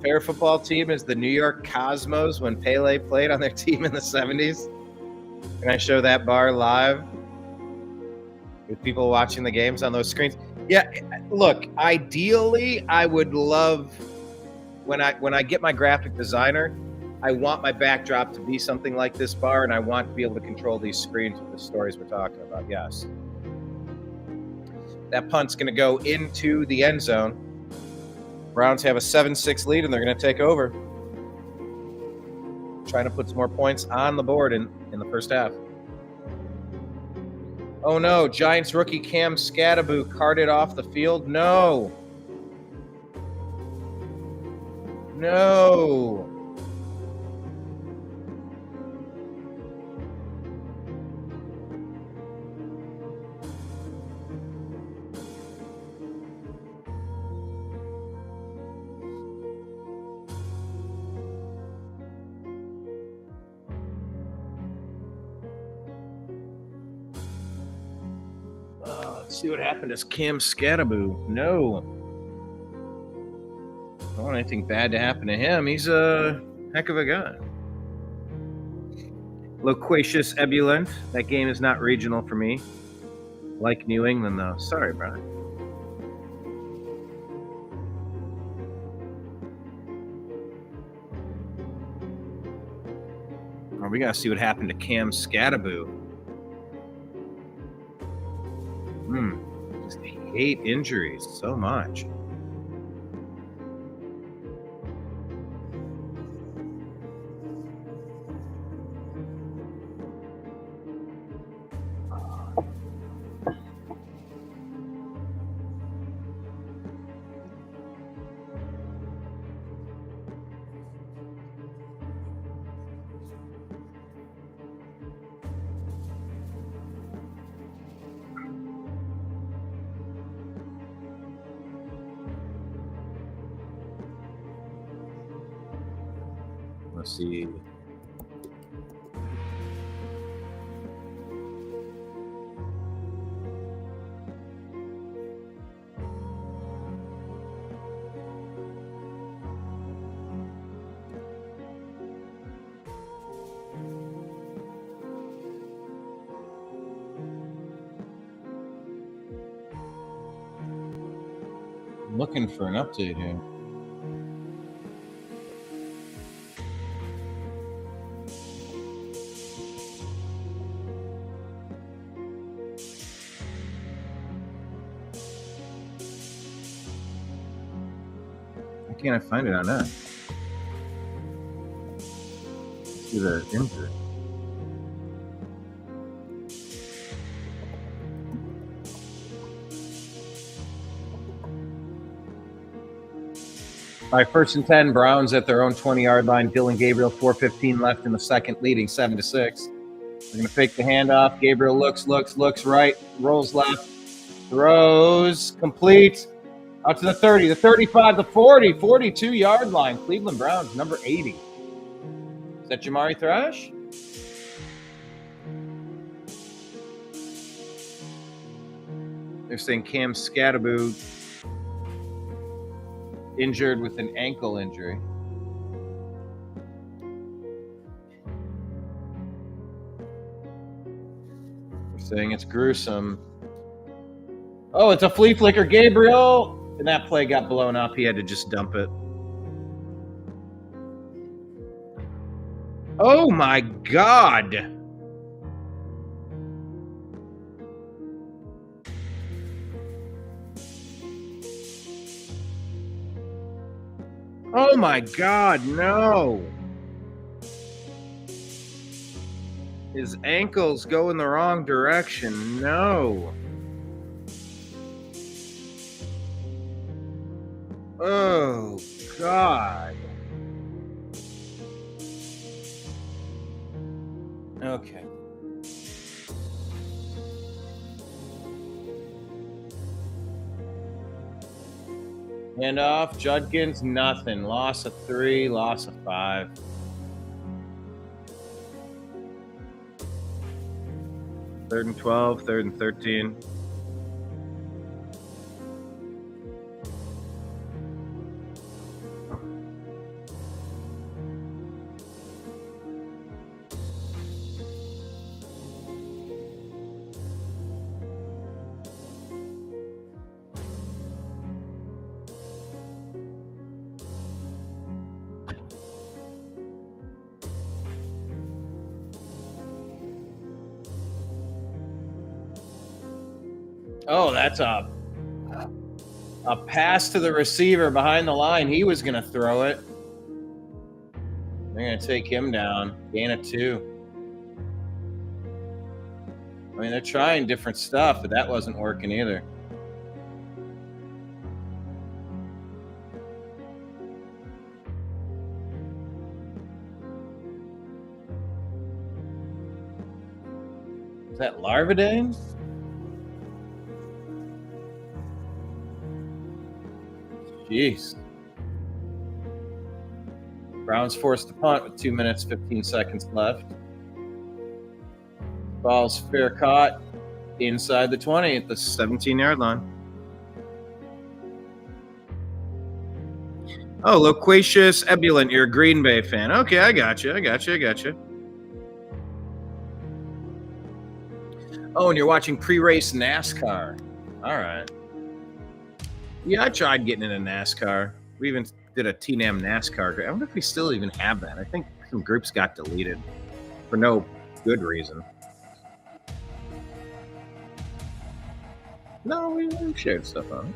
Favorite football team is the New York Cosmos when Pele played on their team in the 70s. Can I show that bar live with people watching the games on those screens? Yeah, look, ideally, I would love when I get my graphic designer, I want my backdrop to be something like this bar, and I want to be able to control these screens with the stories we're talking about. Yes. That punt's going to go into the end zone. Browns have a 7-6 lead, and they're going to take over. Trying to put some more points on the board in the first half. Oh, no. Giants rookie Cam Scattaboo carted off the field. No. No. Let's see what happened to Cam Scattaboo. No. I don't want anything bad to happen to him. He's a heck of a guy. Loquacious Ebullient. That game is not regional for me. Like New England, though. Sorry, Brian. Oh, we got to see what happened to Cam Scattaboo. Just hate injuries so much. Let's see. I'm looking for an update here. Can't I find it on that? see the injury. All right, 1st and 10. Browns at their own 20-yard line. Dylan Gabriel, 4:15 left in the second, leading 7-6. They're going to fake the handoff. Gabriel looks right, rolls left, throws, complete. Out to the 30, the 35, the 40, 42-yard line. Cleveland Browns, number 80. Is that Jamari Thrash? They're saying Cam Scattaboo injured with an ankle injury. They're saying it's gruesome. Oh, it's a flea flicker. Gabriel. And that play got blown up. He had to just dump it. Oh, my God. Oh, my God, no. His ankles go in the wrong direction. No. Oh, God. Okay. Handoff, Judkins, nothing. Loss of 3, loss of 5. Third and 12, 3rd and 13. Oh, that's a pass to the receiver behind the line. He was going to throw it. They're going to take him down. Gain of 2. I mean, they're trying different stuff, but that wasn't working either. Is that Larvadane? Jeez. Browns forced to punt with 2 minutes, 15 seconds left. Ball's fair caught inside the 20 at the 17-yard line. Oh, Loquacious Ebulant, you're a Green Bay fan. Okay, I got you. Oh, and you're watching pre-race NASCAR. All right. Yeah, I tried getting into NASCAR. We even did a TNAM NASCAR. I wonder if we still even have that. I think some groups got deleted for no good reason. No, we shared stuff on it.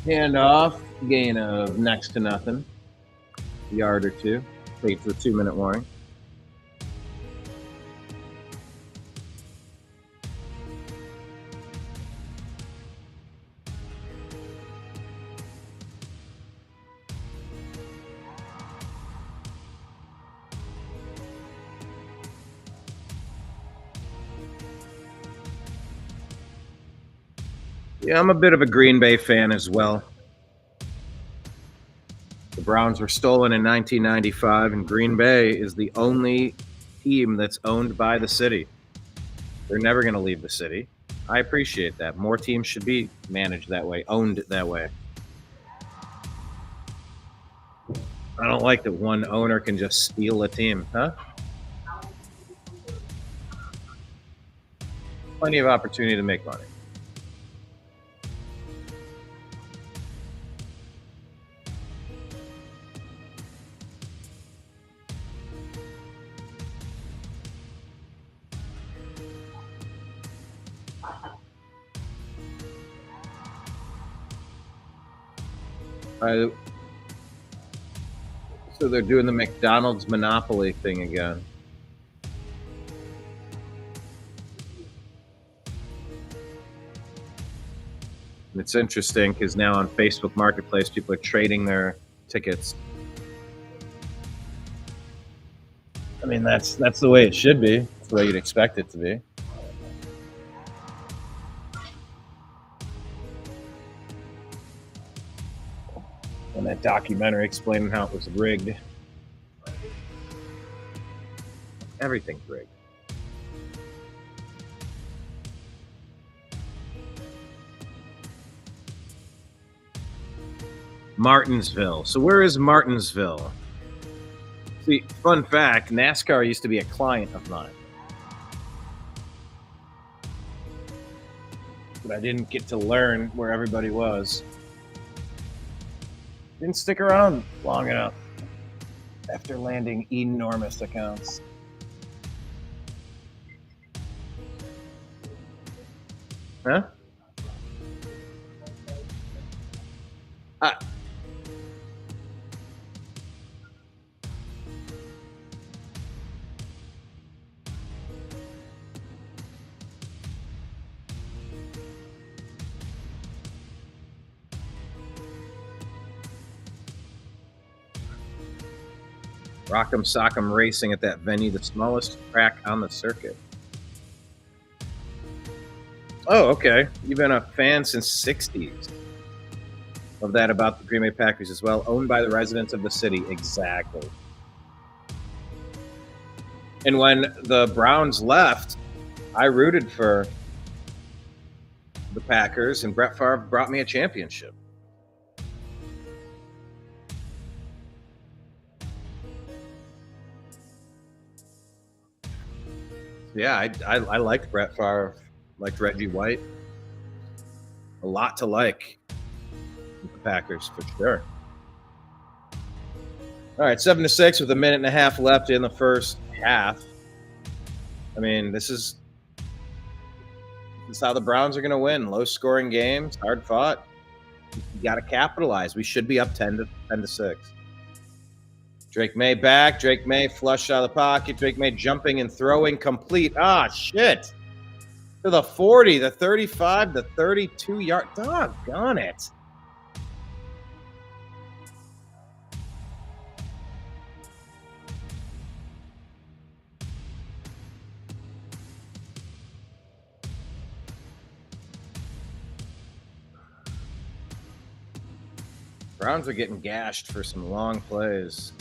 Handoff, gain of next to nothing. Yard or 2. Wait for the 2-minute warning. Yeah, I'm a bit of a Green Bay fan as well. The Browns were stolen in 1995, and Green Bay is the only team that's owned by the city. They're never going to leave the city. I appreciate that. More teams should be managed that way, owned that way. I don't like that one owner can just steal a team, huh? Plenty of opportunity to make money. So they're doing the McDonald's Monopoly thing again. And it's interesting because now on Facebook Marketplace, people are trading their tickets. I mean, that's the way it should be. That's the way you'd expect it to be. And that documentary explaining how it was rigged. Everything's rigged. Martinsville. So where is Martinsville? See, fun fact, NASCAR used to be a client of mine. But I didn't get to learn where everybody was. Didn't stick around long enough after landing enormous accounts. Huh? Rock'em Sock'em Racing at that venue, the smallest track on the circuit. Oh, okay. You've been a fan since '60s. Love that about the Green Bay Packers as well. Owned by the residents of the city. Exactly. And when the Browns left, I rooted for the Packers, and Brett Favre brought me a championship. Yeah, I liked Brett Favre, liked Reggie White. A lot to like with the Packers, for sure. All right, 7-6 with a minute and a half left in the first half. I mean, this is how the Browns are going to win. Low-scoring games, hard fought. You got to capitalize. We should be up 10-6. Drake May back. Drake May flush out of the pocket. Drake May jumping and throwing complete. Ah, shit. To the 40, the 35, the 32-yard. Doggone it. Browns are getting gashed for some long plays.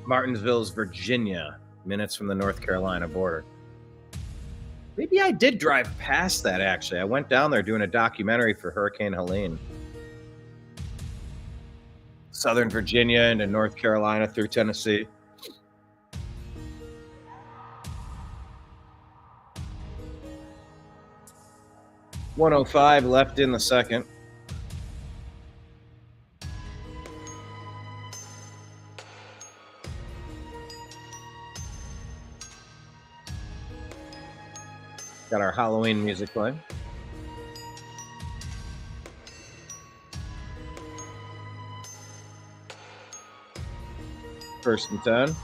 Martinsville's Virginia, minutes from the North Carolina border. Maybe I did drive past that, actually. I went down there doing a documentary for Hurricane Helene. Southern Virginia into North Carolina through Tennessee. .105 left in the second. Got our Halloween music playing. First and 10.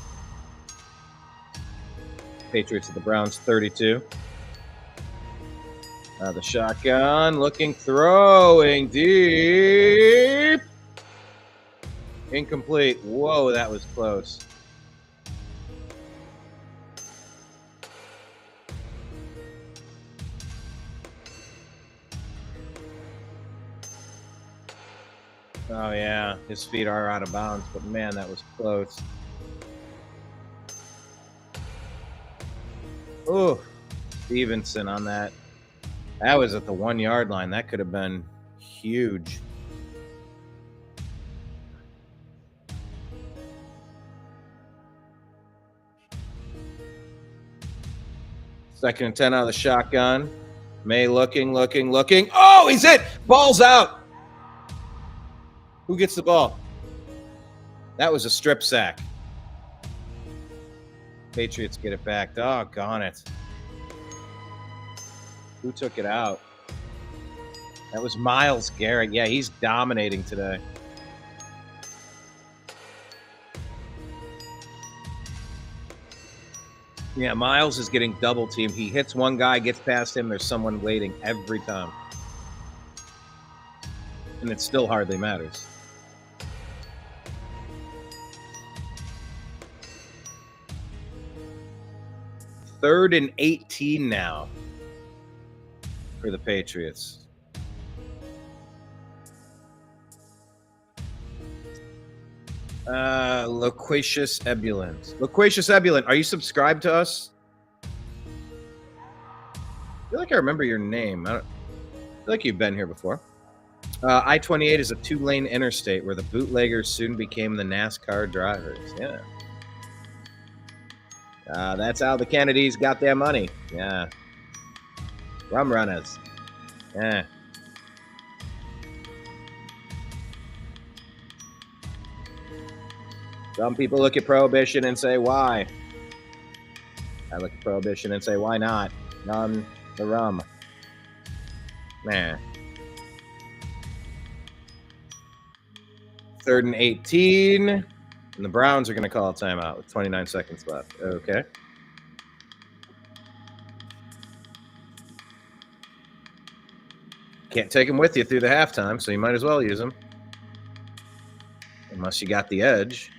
Patriots at the Browns 32. The shotgun, looking, throwing deep. Incomplete. Whoa, that was close. Oh, yeah. His feet are out of bounds, but man, that was close. Oh, Stevenson on that. That was at the 1 yard line. That could have been huge. Second and 10 out of the shotgun. May looking. Oh, he's hit. Ball's out. Who gets the ball? That was a strip sack. Patriots get it back. Doggone it. Who took it out? That was Myles Garrett. Yeah, he's dominating today. Yeah, Myles is getting double teamed. He hits one guy, gets past him. There's someone waiting every time. And it still hardly matters. Third and 18 now for the Patriots. Loquacious Ebulant. Loquacious Ebulant, are you subscribed to us? I feel like I remember your name. I feel like you've been here before. I-28 is a 2-lane interstate where the bootleggers soon became the NASCAR drivers. Yeah. That's how the Kennedys got their money. Yeah. Rum runners. Yeah. Some people look at Prohibition and say, why? I look at Prohibition and say, why not? None the rum. Nah. 3rd and 18. And the Browns are going to call a timeout with 29 seconds left. Okay. Can't take them with you through the halftime, so you might as well use them. Unless you got the edge.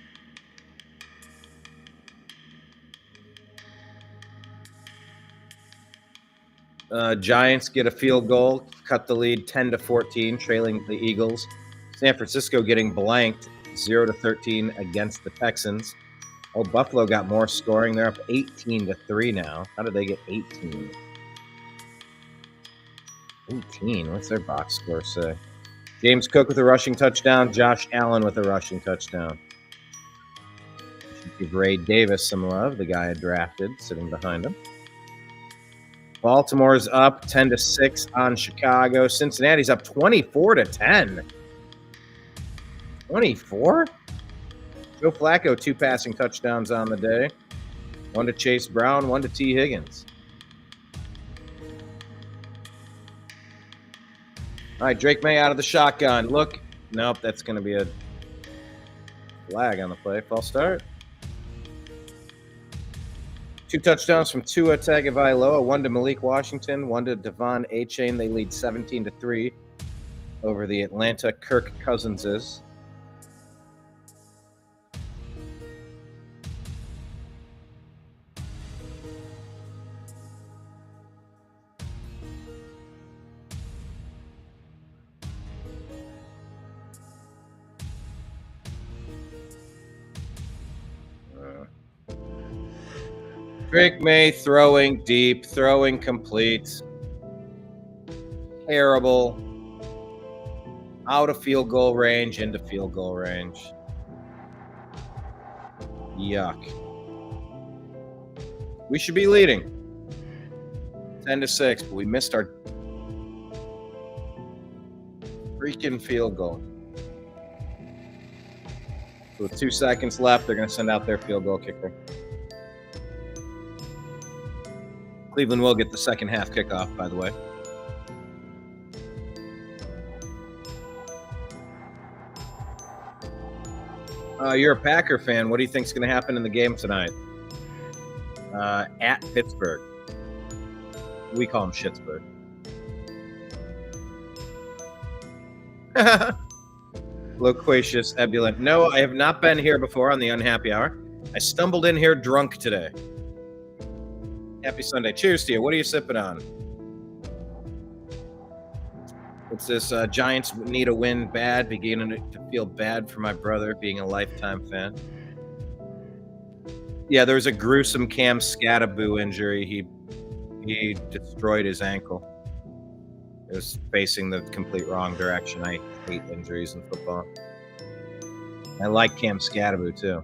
Giants get a field goal, cut the lead 10-14, trailing the Eagles. San Francisco getting blanked 0-13 against the Texans. Oh, Buffalo got more scoring. They're up 18-3 now. How did they get 18? 18? What's their box score say? James Cook with a rushing touchdown. Josh Allen with a rushing touchdown. Should give Ray Davis some love, the guy I drafted, sitting behind him. Baltimore's up 10-6 on Chicago. Cincinnati's up 24-10. 24? Joe Flacco, 2 passing touchdowns on the day. 1 to Chase Brown, 1 to T. Higgins. All right, Drake May out of the shotgun. Look. Nope, that's going to be a flag on the play. False start. 2 touchdowns from Tua Tagovailoa, 1 to Malik Washington, 1 to Devon Achane. They lead 17-3 over the Atlanta Kirk Cousinses. Drake May throwing deep, throwing complete. Terrible. Out of field goal range, into field goal range. Yuck. We should be leading 10-6, but we missed our freaking field goal. So with 2 seconds left, they're going to send out their field goal kicker. Cleveland will get the second half kickoff, by the way. You're a Packer fan. What do you think is going to happen in the game tonight? At Pittsburgh. We call them Schittsburg. Loquacious Ebulant. No, I have not been here before on the Unhappy Hour. I stumbled in here drunk today. Happy Sunday. Cheers to you. What are you sipping on? It's this Giants need a win bad, beginning to feel bad for my brother being a lifetime fan. Yeah, there was a gruesome Cam Scattaboo injury. He destroyed his ankle. It was facing the complete wrong direction. I hate injuries in football. I like Cam Scattaboo too.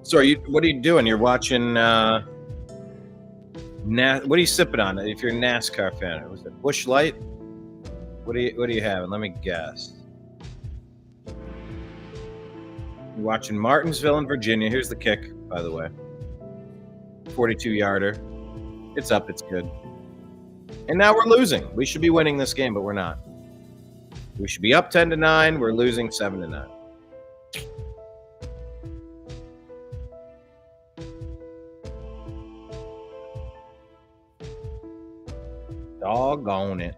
So, what are you doing? You're watching. What are you sipping on? If you're a NASCAR fan, was it Busch Light? What are you having? Let me guess. You're watching Martinsville in Virginia. Here's the kick, by the way. 42-yarder. It's up. It's good. And now we're losing. We should be winning this game, but we're not. We should be up 10-9. We're losing 7-9. Doggone it.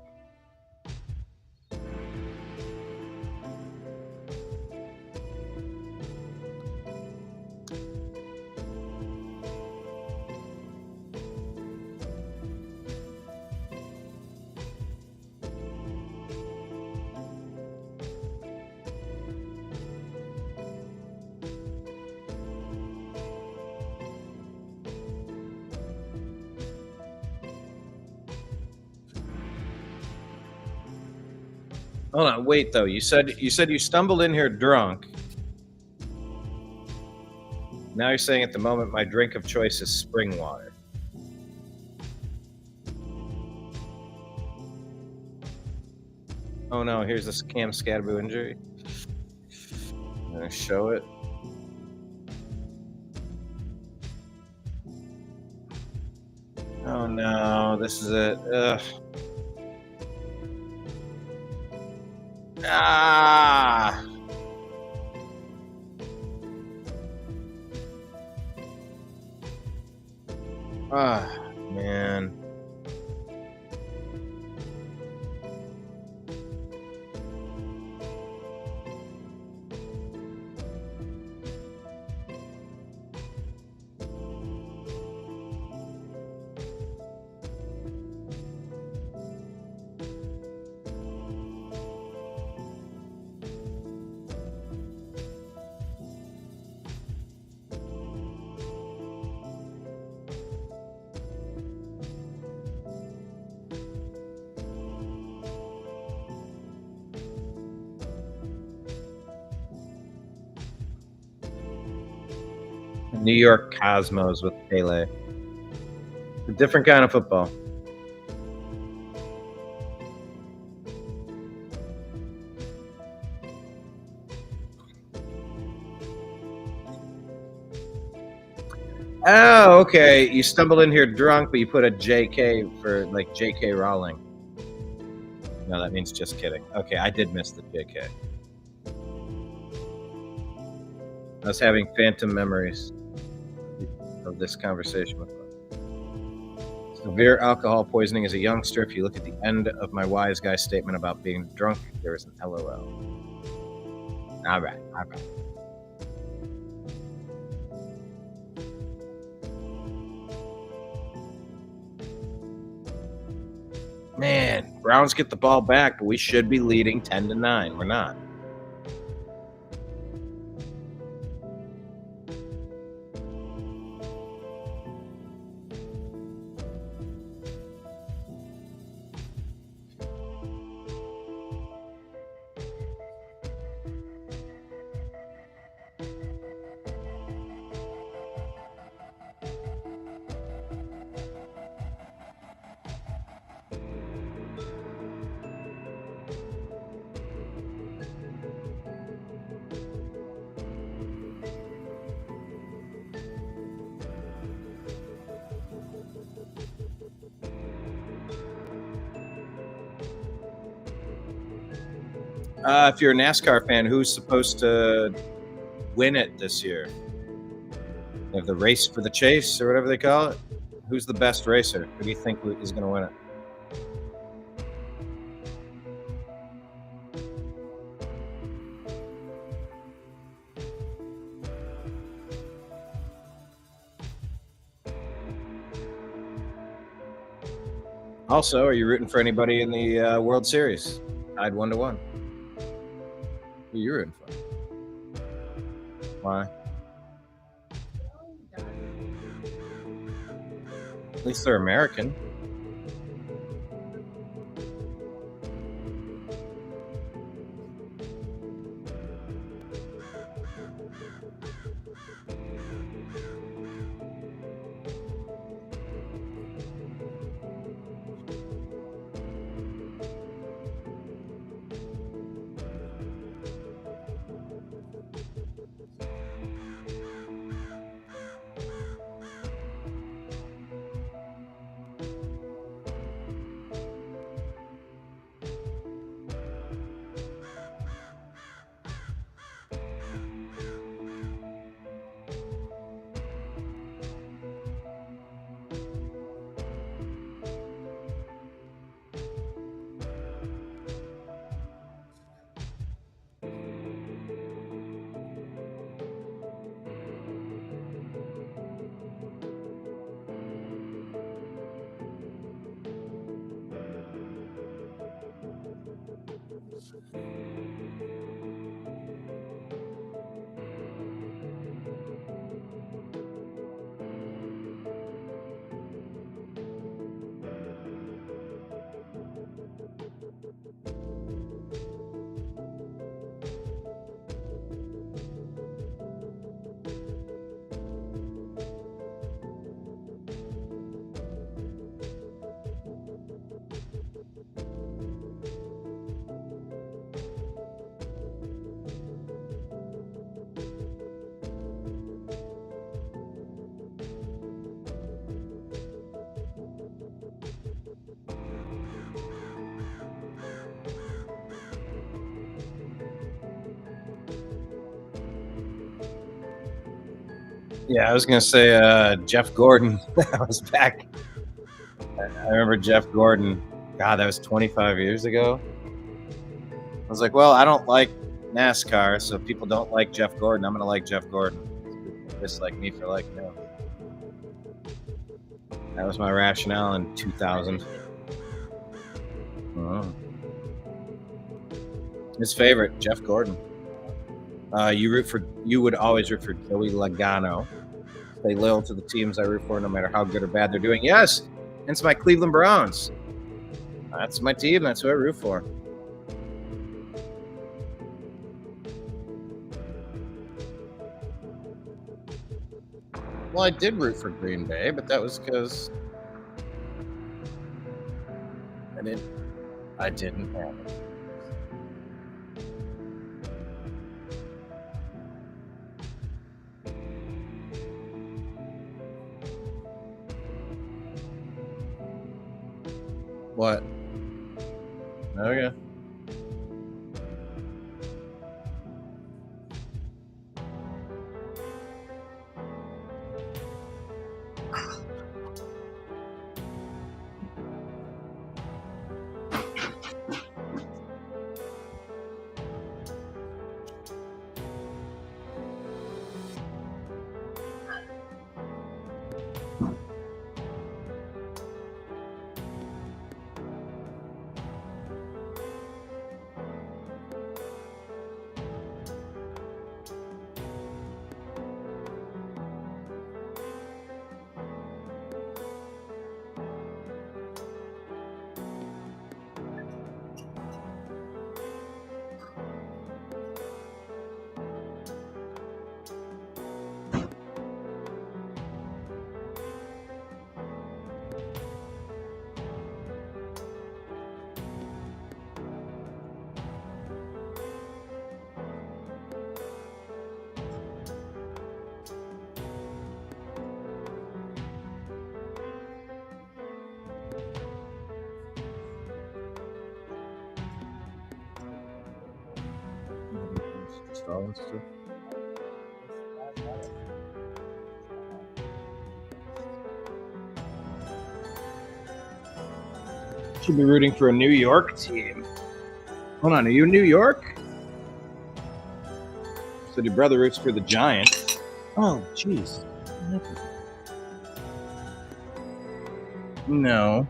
Hold on, wait though. You said you stumbled in here drunk. Now you're saying at the moment my drink of choice is spring water. Oh no, here's this Cam Scadaboo injury. I'm gonna show it. Oh no, this is it. Ugh. Ah. Ah, man. New York Cosmos with Pele. A different kind of football. Oh, okay. You stumbled in here drunk, but you put a JK for like JK Rowling. No, that means just kidding. Okay, I did miss the JK. I was having phantom memories of this conversation with them. Severe alcohol poisoning as a youngster. If you look at the end of my wise guy statement about being drunk, there is an LOL. All right. Man, Browns get the ball back, but we should be leading 10-9. We're not. If you're a NASCAR fan, who's supposed to win it this year? They have the race for the chase or whatever they call it. Who's the best racer? Who do you think is going to win it? Also, are you rooting for anybody in the World Series? Tied 1-1. Who are you rooting for? Why? At least they're American. Yeah, I was gonna say Jeff Gordon. That was back. I remember Jeff Gordon. God, that was 25 years ago. I was like, well, I don't like NASCAR, so if people don't like Jeff Gordon, I'm gonna like Jeff Gordon. Just like me for liking him. That was my rationale in 2000. Oh. His favorite, Jeff Gordon. You would always root for Joey Logano. Stay loyal to the teams I root for, no matter how good or bad they're doing. Yes, hence my Cleveland Browns. That's my team. That's who I root for. Well, I did root for Green Bay, but that was because I didn't have it. What? Okay. Should be rooting for a New York team. Hold on, are you in New York? So your brother roots for the Giants. Oh, jeez. No.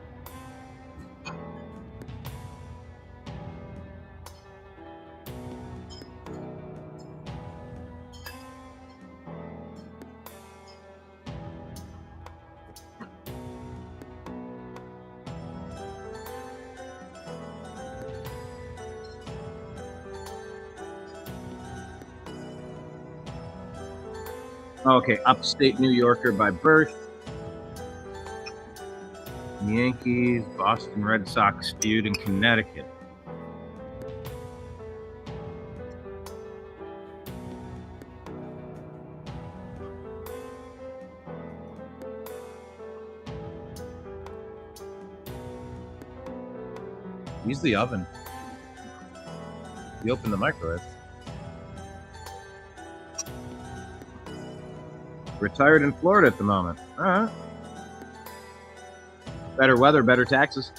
Okay, upstate New Yorker by birth. Yankees, Boston Red Sox feud in Connecticut. Use the oven. You open the microwave. Retired in Florida at the moment. All right. Better weather, better taxes.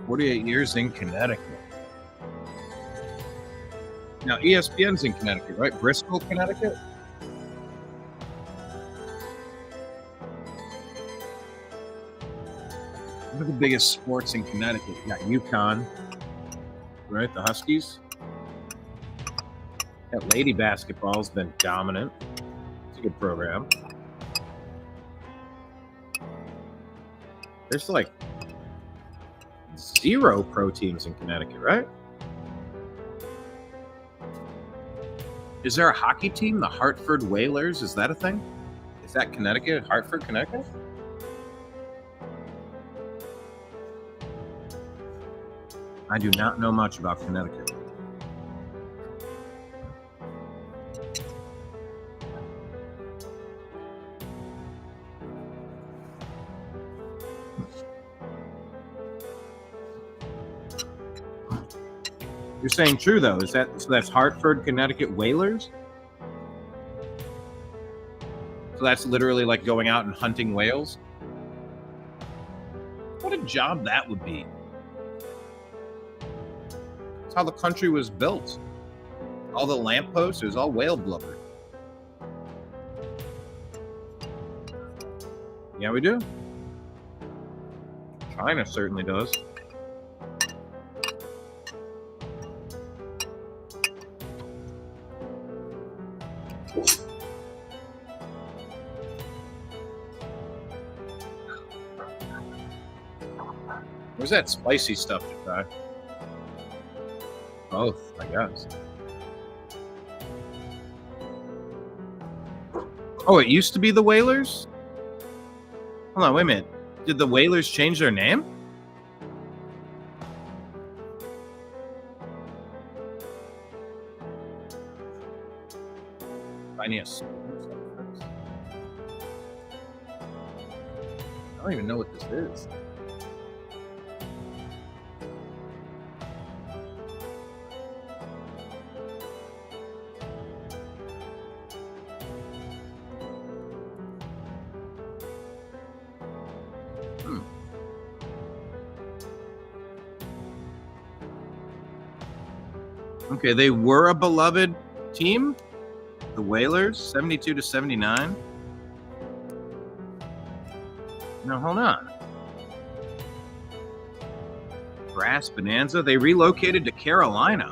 48 years in Connecticut. Now, ESPN's in Connecticut, right? Bristol, Connecticut? What are the biggest sports in Connecticut? You got UConn, right? The Huskies. That lady basketball's been dominant. It's a good program. There's like 0 pro teams in Connecticut, right? Is there a hockey team? The Hartford Whalers? Is that a thing? Is that Connecticut? Hartford, Connecticut? I do not know much about Connecticut. You're saying true though. Is that so? That's Hartford, Connecticut Whalers. So that's literally like going out and hunting whales. What a job that would be. That's how the country was built. All the lampposts, it was all whale blubber. Yeah, we do. China certainly does. Where's that spicy stuff to try? Both, I guess. Oh, it used to be the Whalers? Hold on, wait a minute. Did the Whalers change their name? I need a... I don't even know what this is. Okay, they were a beloved team, the Whalers, 72-79. Now, hold on. Brass Bonanza, they relocated to Carolina.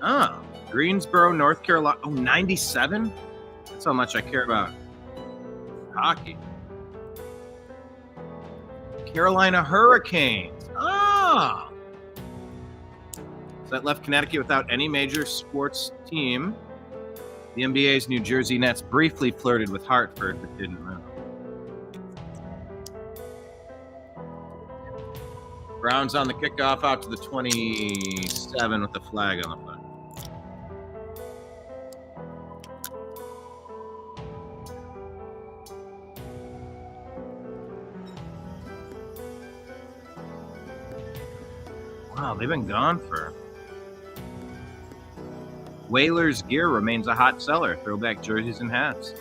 Oh, Greensboro, North Carolina. Oh, 97? That's how much I care about hockey. Carolina Hurricanes. Ah! That left Connecticut without any major sports team. The NBA's New Jersey Nets briefly flirted with Hartford, but didn't move. Browns on the kickoff out to the 27 with the flag on the flag. Wow, they've been gone for... Whalers gear remains a hot seller. Throwback jerseys and hats.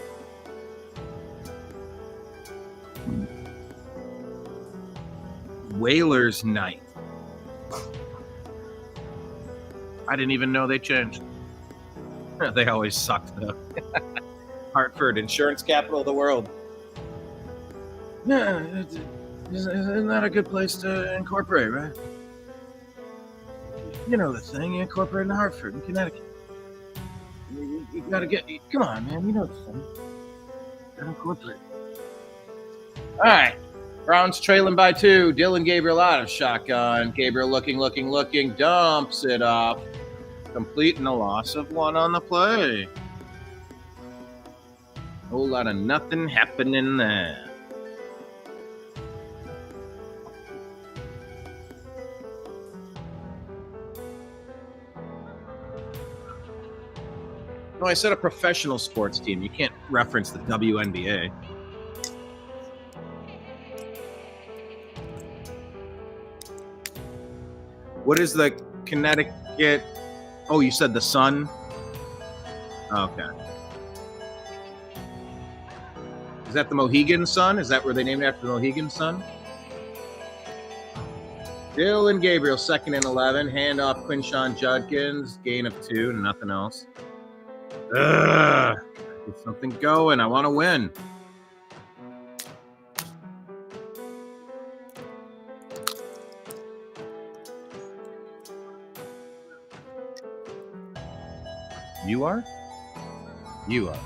Whalers night. I didn't even know they changed. They always sucked though. Hartford, insurance capital of the world. Yeah, isn't that a good place to incorporate, right? You know the thing, you incorporate in Hartford, in Connecticut. You gotta get, come on, man, you know the thing. Gotta incorporate. All right, Browns trailing by 2. Dylan Gabriel out of shotgun. Gabriel looking, dumps it off. Completing a loss of 1 on the play. Whole lot of nothing happening there. No, I said a professional sports team. You can't reference the WNBA. What is the Connecticut? Oh, you said the Sun? Okay. Is that the Mohegan Sun? Is that where they named it after the Mohegan Sun? Dylan Gabriel, 2nd and 11. Handoff Quinshawn Judkins. Gain of 2, nothing else. Ugh. Get something going. I want to win. You are? You are.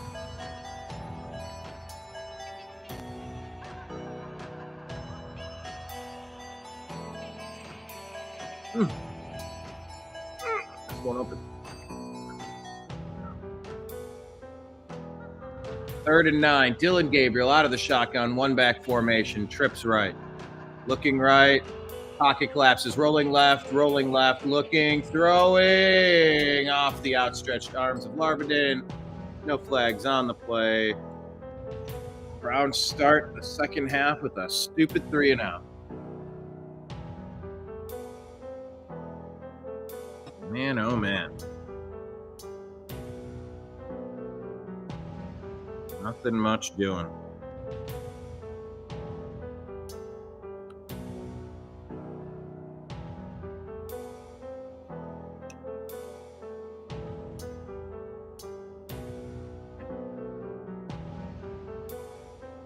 This won't open. 3rd and 9. Dylan Gabriel out of the shotgun. 1-back formation. Trips right. Looking right. Pocket collapses. Rolling left. Looking. Throwing off the outstretched arms of Larvadin. No flags on the play. Browns start the second half with a stupid 3-and-out. Man, oh man. Nothing much doing.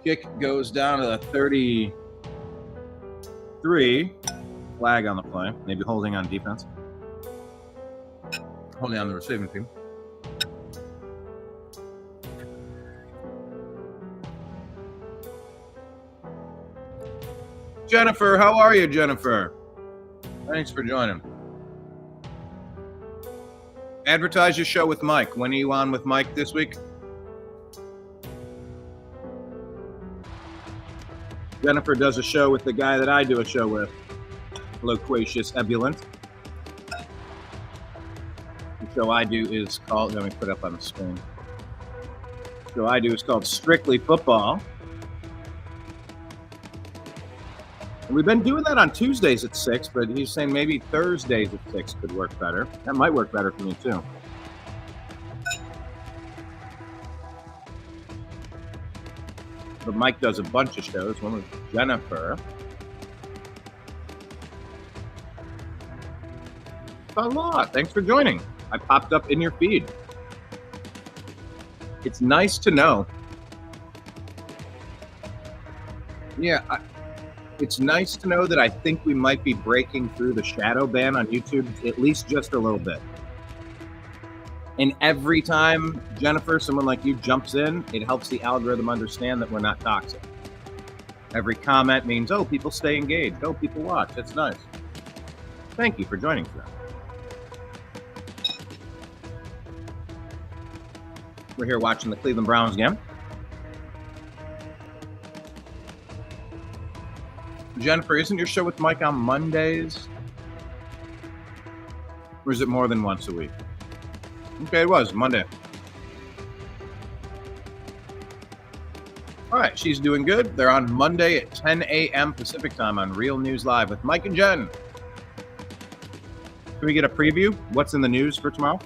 Kick goes down to the 33. Flag on the play. Maybe holding on defense. Holding on the receiving team. Jennifer, how are you, Jennifer? Thanks for joining. Advertise your show with Mike. When are you on with Mike this week? Jennifer does a show with the guy that I do a show with, Loquacious Ebullient. The show I do is called, let me put it up on the screen. The show I do is called Strictly Football. And we've been doing that on Tuesdays at 6, but he's saying maybe Thursdays at 6 could work better. That might work better for me too. But Mike does a bunch of shows. One with Jennifer. Hello, thanks for joining. I popped up in your feed. It's nice to know. Yeah, it's nice to know that I think we might be breaking through the shadow ban on YouTube, at least just a little bit. And every time, Jennifer, someone like you jumps in, it helps the algorithm understand that we're not toxic. Every comment means, oh, people stay engaged. Oh, people watch. That's nice. Thank you for joining today. We're here watching the Cleveland Browns game. Jennifer, isn't your show with Mike on Mondays? Or is it more than once a week? Okay, it was Monday. All right, she's doing good. They're on Monday at 10 a.m. Pacific time on Real News Live with Mike and Jen. Can we get a preview? What's in the news for tomorrow?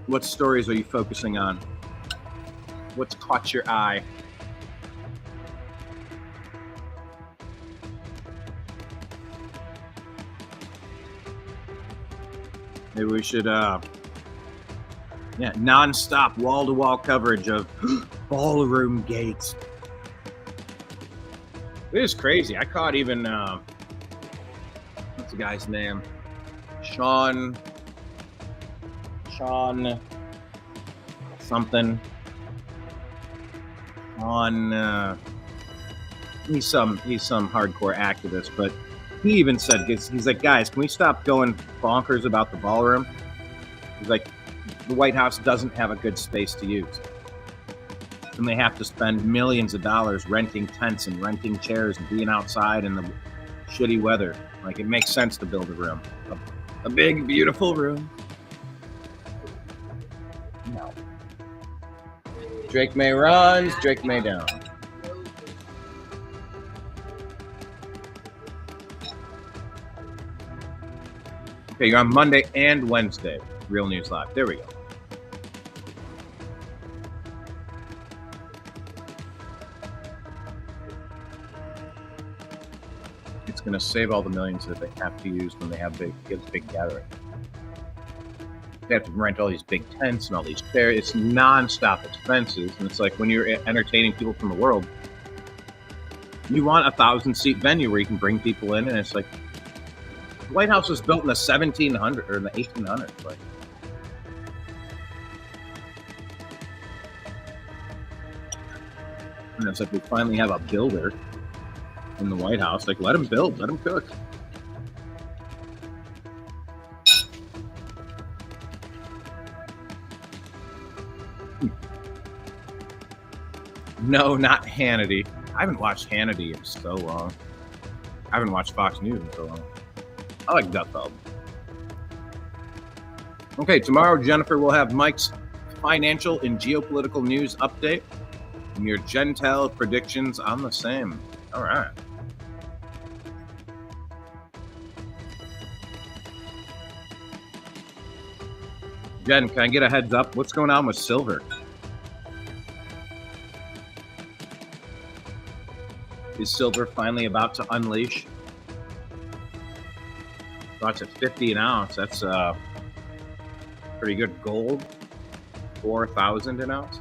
What stories are you focusing on? What's caught your eye? Maybe we should, nonstop wall-to-wall coverage of ballroom gates. It is crazy. I caught even, what's the guy's name? Sean something. He's some hardcore activist, but he even said, he's like, guys, can we stop going bonkers about the ballroom? He's like, the White House doesn't have a good space to use. And they have to spend millions of dollars renting tents and renting chairs and being outside in the shitty weather. Like, it makes sense to build a room. A big, beautiful room. No. Drake May runs, Drake May down. Okay, you're on Monday and Wednesday. Real News Live. There we go. it's going to save all the millions that they have to use when they have big gatherings. They have to rent all these big tents and all these chairs. It's nonstop expenses, and it's like when you're entertaining people from the world, you want a 1,000-seat venue where you can bring people in, and it's like the White House was built in the 1700s or in the 1800s. Like, and it's like we finally have a builder in the White House. Like, let him build, let him cook. No, not Hannity. I haven't watched Hannity in so long. I haven't watched Fox News in so long. I like Gutfeld. Okay, tomorrow, Jennifer will have Mike's financial and geopolitical news update and your Gentel predictions on the same. All right. Jen, can I get a heads up? What's going on with silver? Is silver finally about to unleash? So it's at 50 an ounce. That's pretty good. Gold, 4,000 an ounce.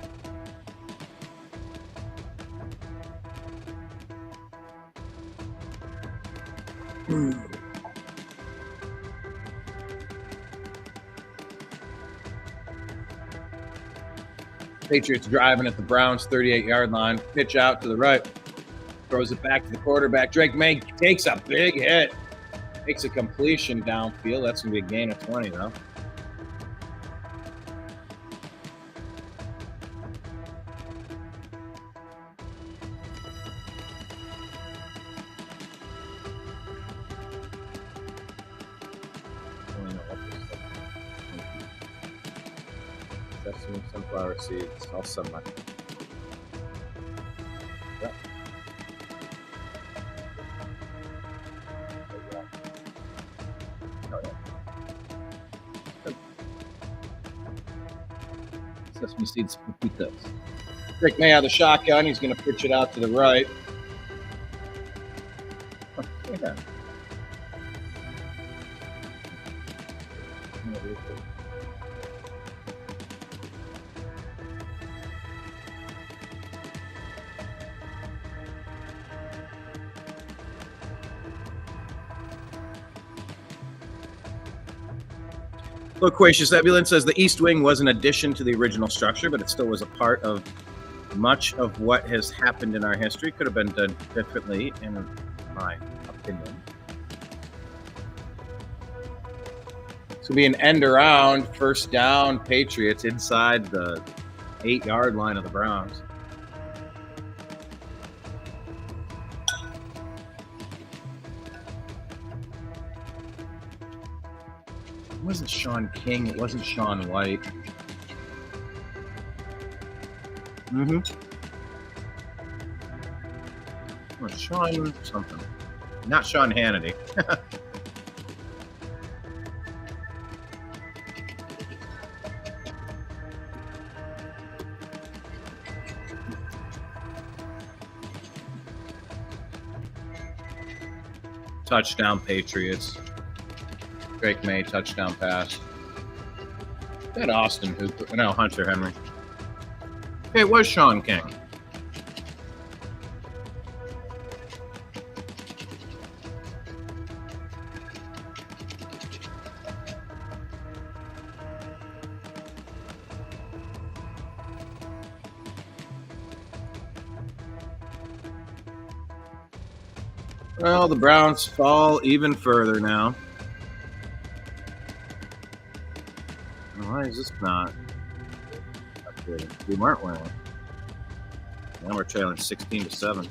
Patriots driving at the Browns 38-yard line. Pitch out to the right. Throws it back to the quarterback. Drake May takes a big hit. Makes a completion downfield. That's going to be a gain of 20, though. Sesame, sunflower seeds, all sunlight. Yep. Oh, yeah. Good. Sesame seeds, pepitas. Rick May out of the shotgun. He's going to pitch it out to the right. Oh, look at that. Loquacious Ebulin says the East Wing was an addition to the original structure, but it still was a part of much of what has happened in our history. Could have been done differently, in my opinion. It's going to be an end around, first down, Patriots inside the 8-yard line of the Browns. It wasn't Sean King. It wasn't Sean White. Or Sean something. Not Sean Hannity. Touchdown, Patriots. Drake May, touchdown pass. That Austin, no, Hunter Henry. Hey, it was Sean King. Well, the Browns fall even further now. Why is this not upgrading? We weren't winning. Now we're trailing 16-7.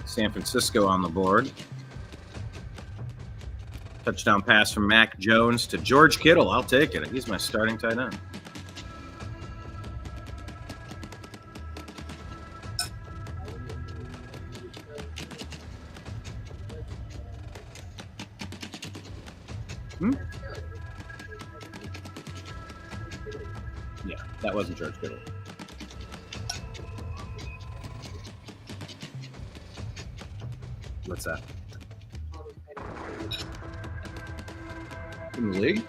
San Francisco on the board. Touchdown pass from Mac Jones to George Kittle. I'll take it. He's my starting tight end. Yeah. That wasn't George Kittle. What's that? In the league?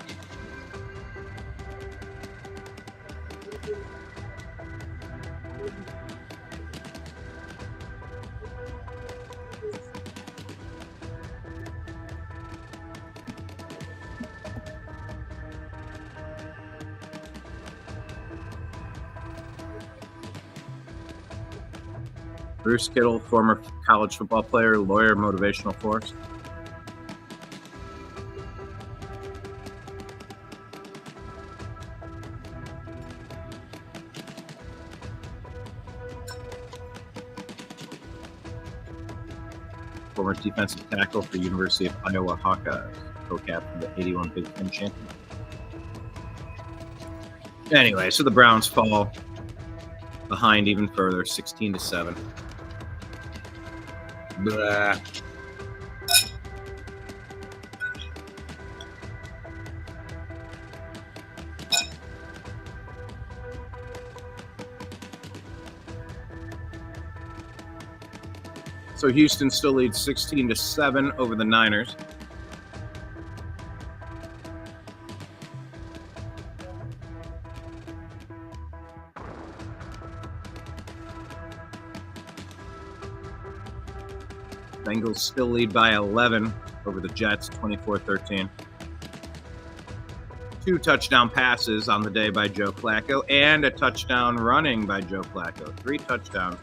Bruce Kittle, former college football player, lawyer, motivational force. Former defensive tackle for University of Iowa Hawkeyes, co-captain of the 81 Big Ten championship. Anyway, so the Browns fall behind even further, 16-7. Blah. So Houston still leads 16-7 over the Niners. Bengals still lead by 11 over the Jets, 24-13. 2 touchdown passes on the day by Joe Flacco and a touchdown running by Joe Flacco. 3 touchdowns.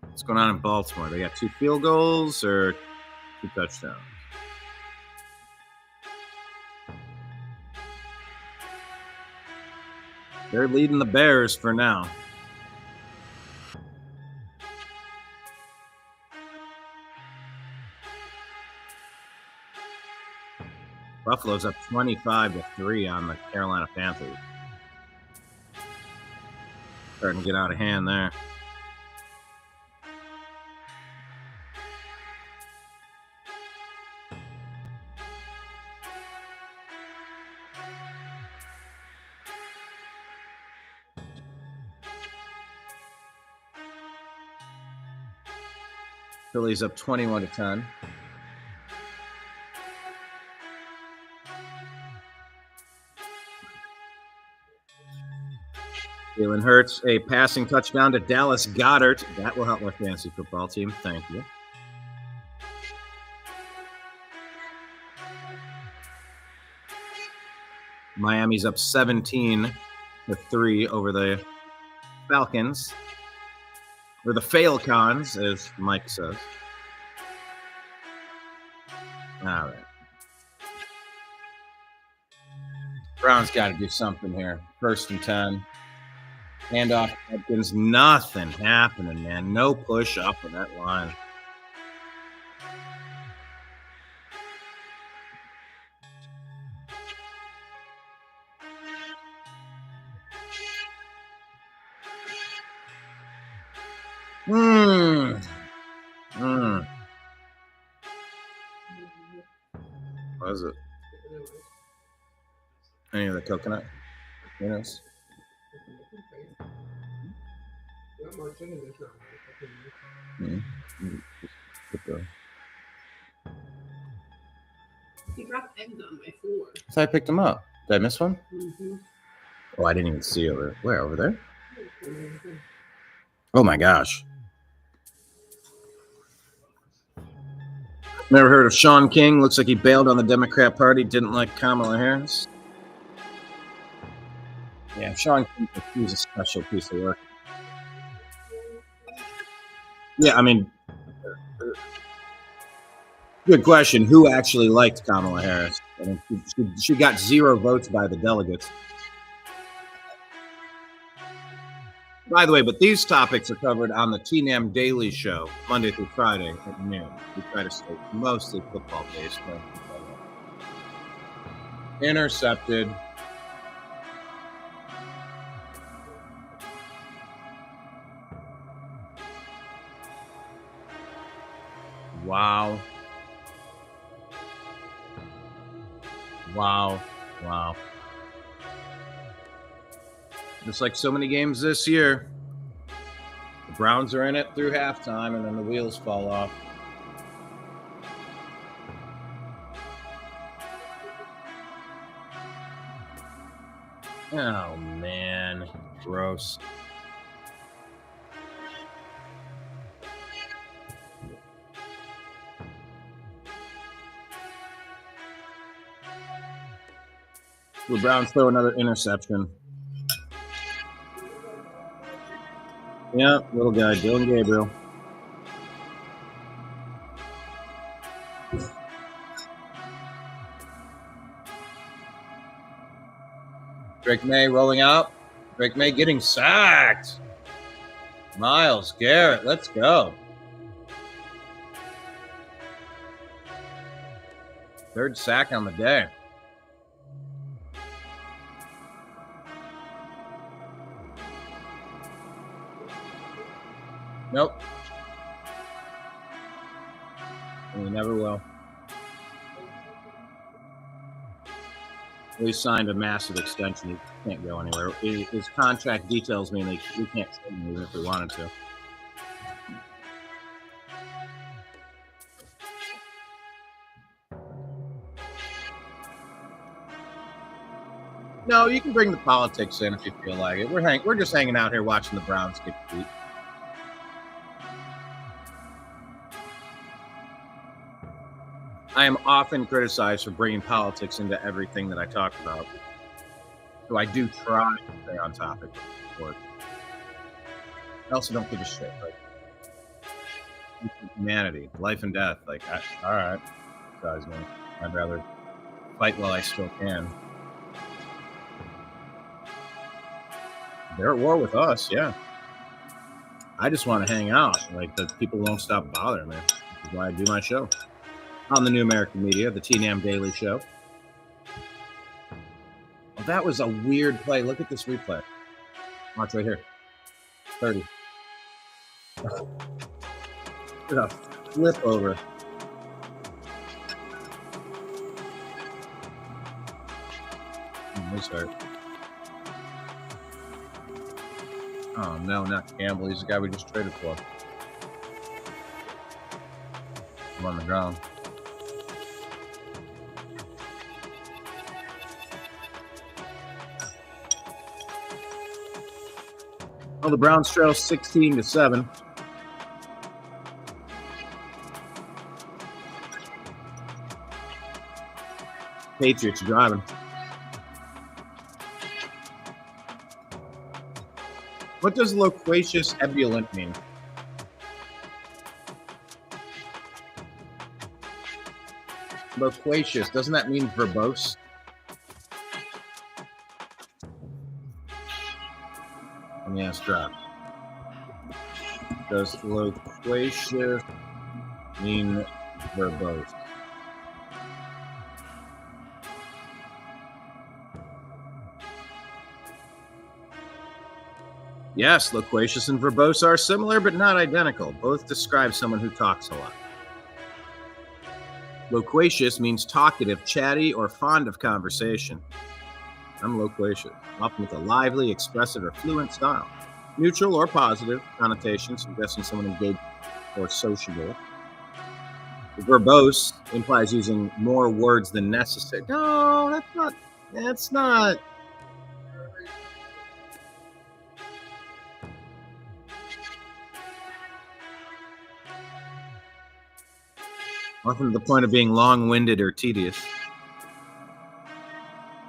What's going on in Baltimore? They got 2 field goals or 2 touchdowns? They're leading the Bears for now. Buffalo's up 25-3 on the Carolina Panthers. Starting to get out of hand there. Phillies up 21-10. Jalen Hurts, a passing touchdown to Dallas Goedert. That will help my fantasy football team. Thank you. Miami's up 17-3 over the Falcons. Or the Falcons, as Mike says. All right. Browns got to do something here. 1st and 10. Handoff to Hopkins. Nothing happening, man. No push up of that line. What is it? Any of the coconut? Who knows? He dropped eggs on my floor. I thought I picked them up. Did I miss one? Mm-hmm. Oh, I didn't even see over. Where? Over there? Oh my gosh. Never heard of Sean King. Looks like he bailed on the Democrat Party. Didn't like Kamala Harris. Yeah, Sean King, he's a special piece of work. Yeah, I mean, good question. Who actually liked Kamala Harris? I mean, she got 0 votes by the delegates. By the way, but these topics are covered on the TNAM Daily Show, Monday through Friday at noon. We try to stay mostly football-based. Intercepted. Wow. Wow. Wow. Just like so many games this year, the Browns are in it through halftime, and then the wheels fall off. Oh, man. Gross. The Browns throw another interception. Yeah, little guy, Dylan Gabriel. Drake May rolling out. Drake May getting sacked. Myles Garrett, let's go. Third sack on the day. Nope. And he never will. We signed a massive extension. He can't go anywhere. His contract details mean we can't send him even if we wanted to. No, you can bring the politics in if you feel like it. We're just hanging out here watching the Browns get beat. I am often criticized for bringing politics into everything that I talk about. So I do try to stay on topic with the sport. I also don't give a shit. Like, humanity, life and death. Like, all right, guys, man. I'd rather fight while I still can. They're at war with us, yeah. I just want to hang out. Like, the people won't stop bothering me. Which is why I do my show on the New American Media, the TNAM Daily Show. Well, that was a weird play. Look at this replay. Watch right here. 30. Look at a flip over. Restart. Oh, no, not Campbell. He's the guy we just traded for. I'm on the ground. Well, the Browns trail 16-7. Patriots driving. What does loquacious ebullient mean? Loquacious, doesn't that mean verbose? Let me ask drop. Does loquacious mean verbose? Yes, loquacious and verbose are similar but not identical. Both describe someone who talks a lot. Loquacious means talkative, chatty, or fond of conversation. I'm loquacious, often with a lively, expressive, or fluent style. Neutral or positive connotation, suggesting someone engaged or sociable. Verbose implies using more words than necessary. No, that's not. Often to the point of being long-winded or tedious.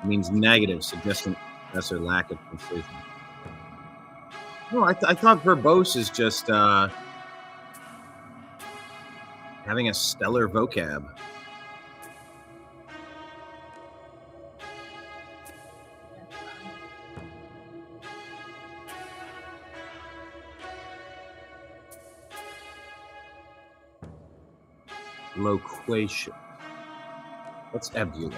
It means negative, suggesting less or lack of precision. No, I thought verbose is just having a stellar vocab. Loquacious. What's ebullient?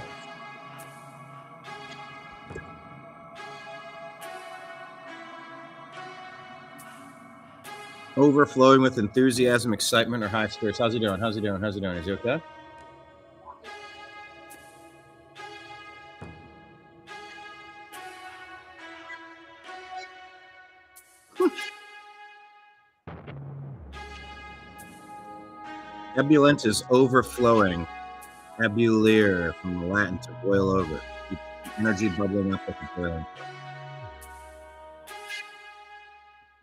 Overflowing with enthusiasm, excitement, or high spirits. How's he doing? Is he okay? Ebullient is overflowing. Ebulliere from the Latin to boil over. Energy bubbling up like a boiling.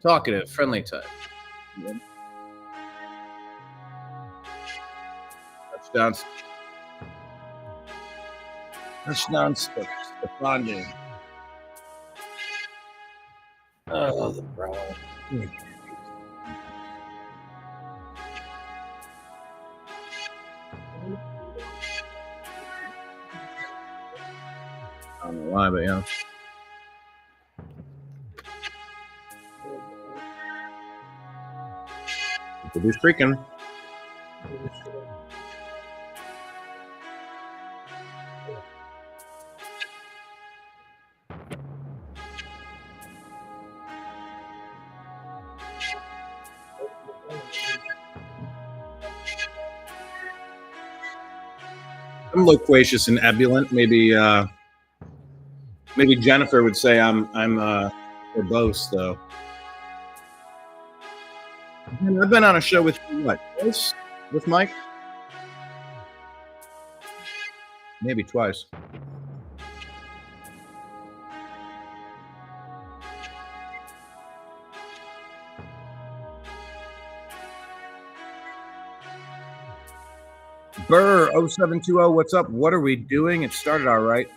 Talkative, friendly type. Touchdowns. Stephanie. Oh, the Browns. I don't know why, but yeah. People do streaking. I'm loquacious and ebullient. Maybe Jennifer would say I'm verbose though. And I've been on a show with what? Twice? With Mike? Maybe twice. Burr 0720, what's up? What are we doing? It started all right.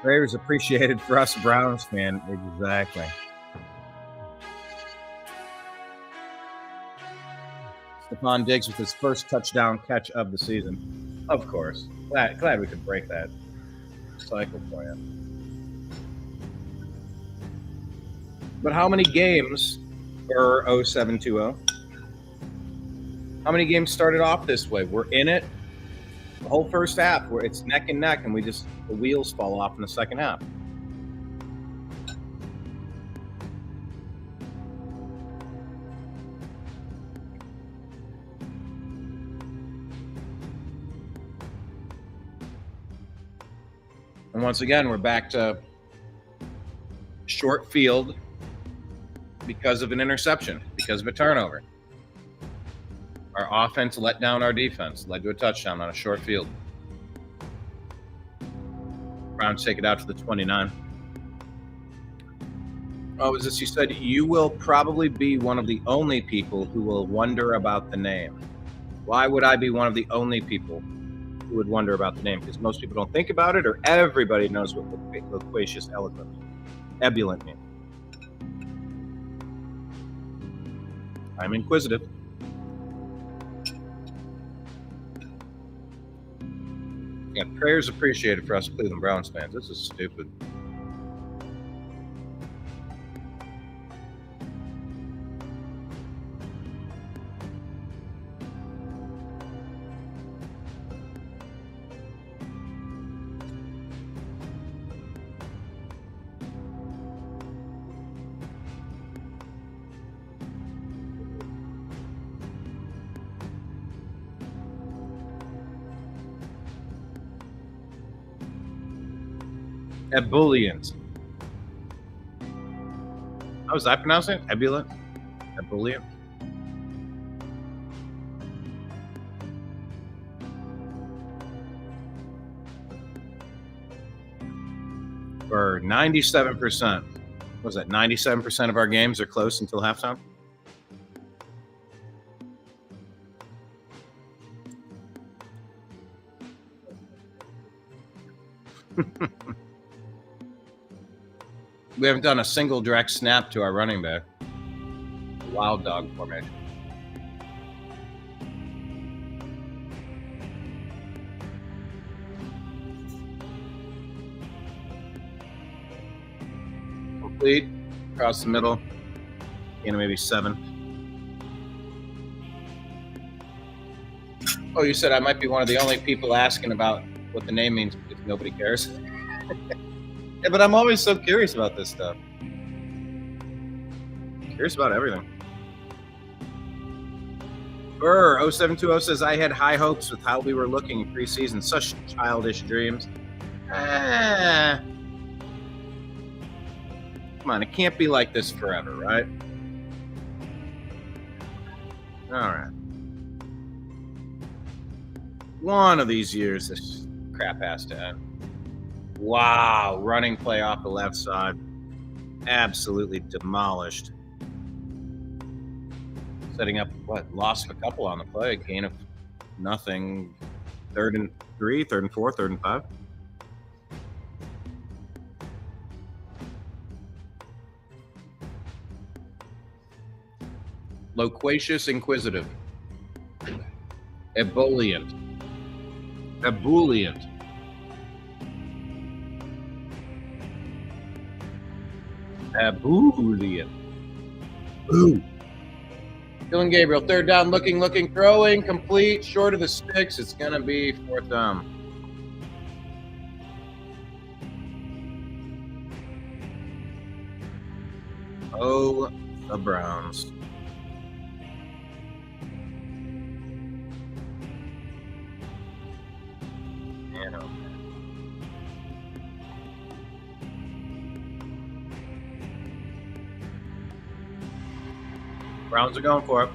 Prayers appreciated for us Browns fan. Exactly. Stephon Diggs with his first touchdown catch of the season. Of course. Glad we could break that cycle for you. But how many games Burr 0720? How many games started off this way? We're in it the whole first half where it's neck and neck and the wheels fall off in the second half. And once again, we're back to short field because of an interception, because of a turnover. Our offense let down our defense, led to a touchdown on a short field. Browns take it out to the 29. Oh, is this? You said you will probably be one of the only people who will wonder about the name. Why would I be one of the only people who would wonder about the name? Because most people don't think about it, or everybody knows what loquacious, eloquent, ebullient means. I'm inquisitive. Yeah, prayers appreciated for us Cleveland Browns fans. This is stupid. Ebullient. How was I pronouncing it? Ebullient? Ebullient? For 97%. What was that? 97% of our games are close until halftime? We haven't done a single direct snap to our running back. Wild dog formation. Complete. Across the middle. Maybe 7. Oh, you said I might be one of the only people asking about what the name means because nobody cares. Yeah, but I'm always so curious about this stuff. Curious about everything. Burr 0720 says, I had high hopes with how we were looking preseason. Such childish dreams. Come on, it can't be like this forever, right? All right. One of these years, this crap has to end. Wow, running play off the left side. Absolutely demolished. Setting up, loss of a couple on the play. Gain of nothing. 3rd and 3, 3rd and 4, 3rd and 5. Loquacious, inquisitive. Ebullient. Ebullient. Ebullient. Ooh. Dylan Gabriel, 3rd down, looking, throwing, complete, short of the sticks. It's going to be 4th down. Oh, the Browns. Man, oh man. Browns are going for it.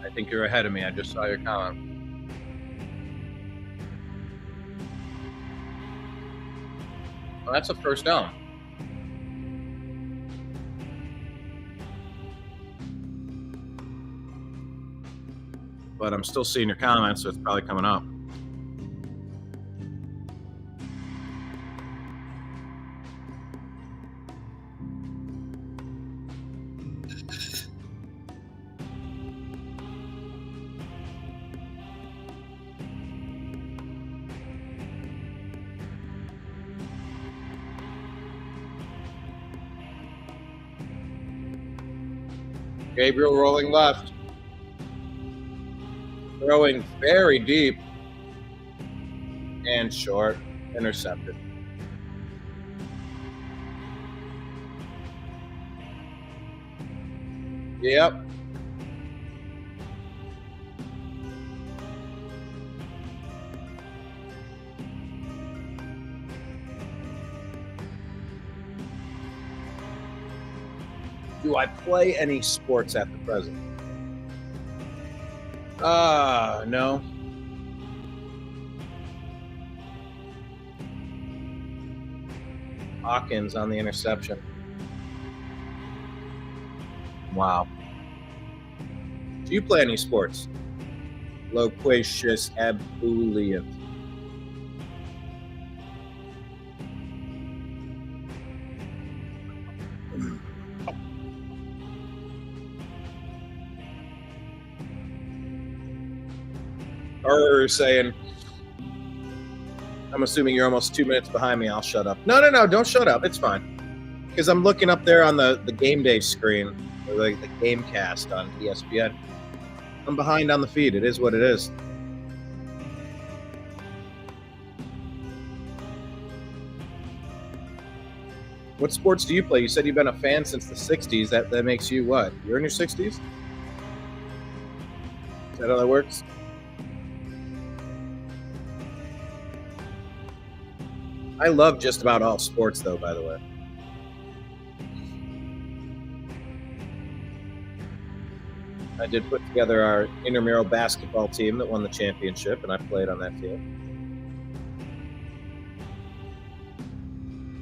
I think you're ahead of me. I just saw your comment. Well, that's a 1st down. But I'm still seeing your comments, so it's probably coming up. Gabriel rolling left. Throwing very deep. And short. Intercepted. Yep. Do I play any sports at the present? No. Hawkins on the interception. Wow. Do you play any sports? Loquacious, ebullient. Or saying, I'm assuming you're almost 2 minutes behind me. I'll shut up. No, don't shut up. It's fine. Because I'm looking up there on the game day screen, or like the game cast on ESPN. I'm behind on the feed. It is what it is. What sports do you play? You said you've been a fan since the 60s. That makes you what? You're in your 60s? Is that how that works? I love just about all sports, though, by the way. I did put together our intramural basketball team that won the championship, and I played on that team.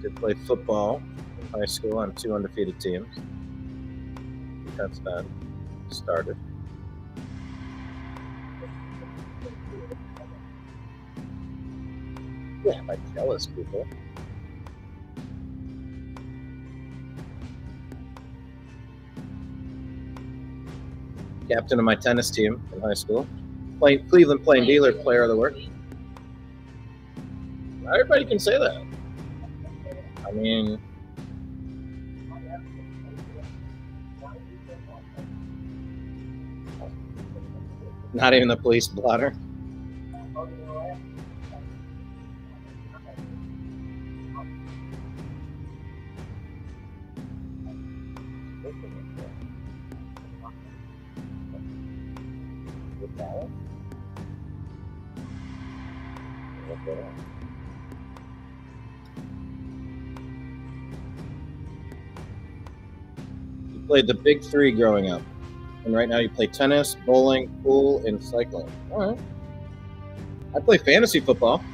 Did play football in high school on 2 undefeated teams. Defense end started. Yeah, my jealous people. Captain of my tennis team in high school. Cleveland Plain Dealer Player of the Week. Not everybody can say that. I mean, not even the police blotter. You played the big three growing up, and right now you play tennis, bowling, pool, and cycling. All right. I play fantasy football.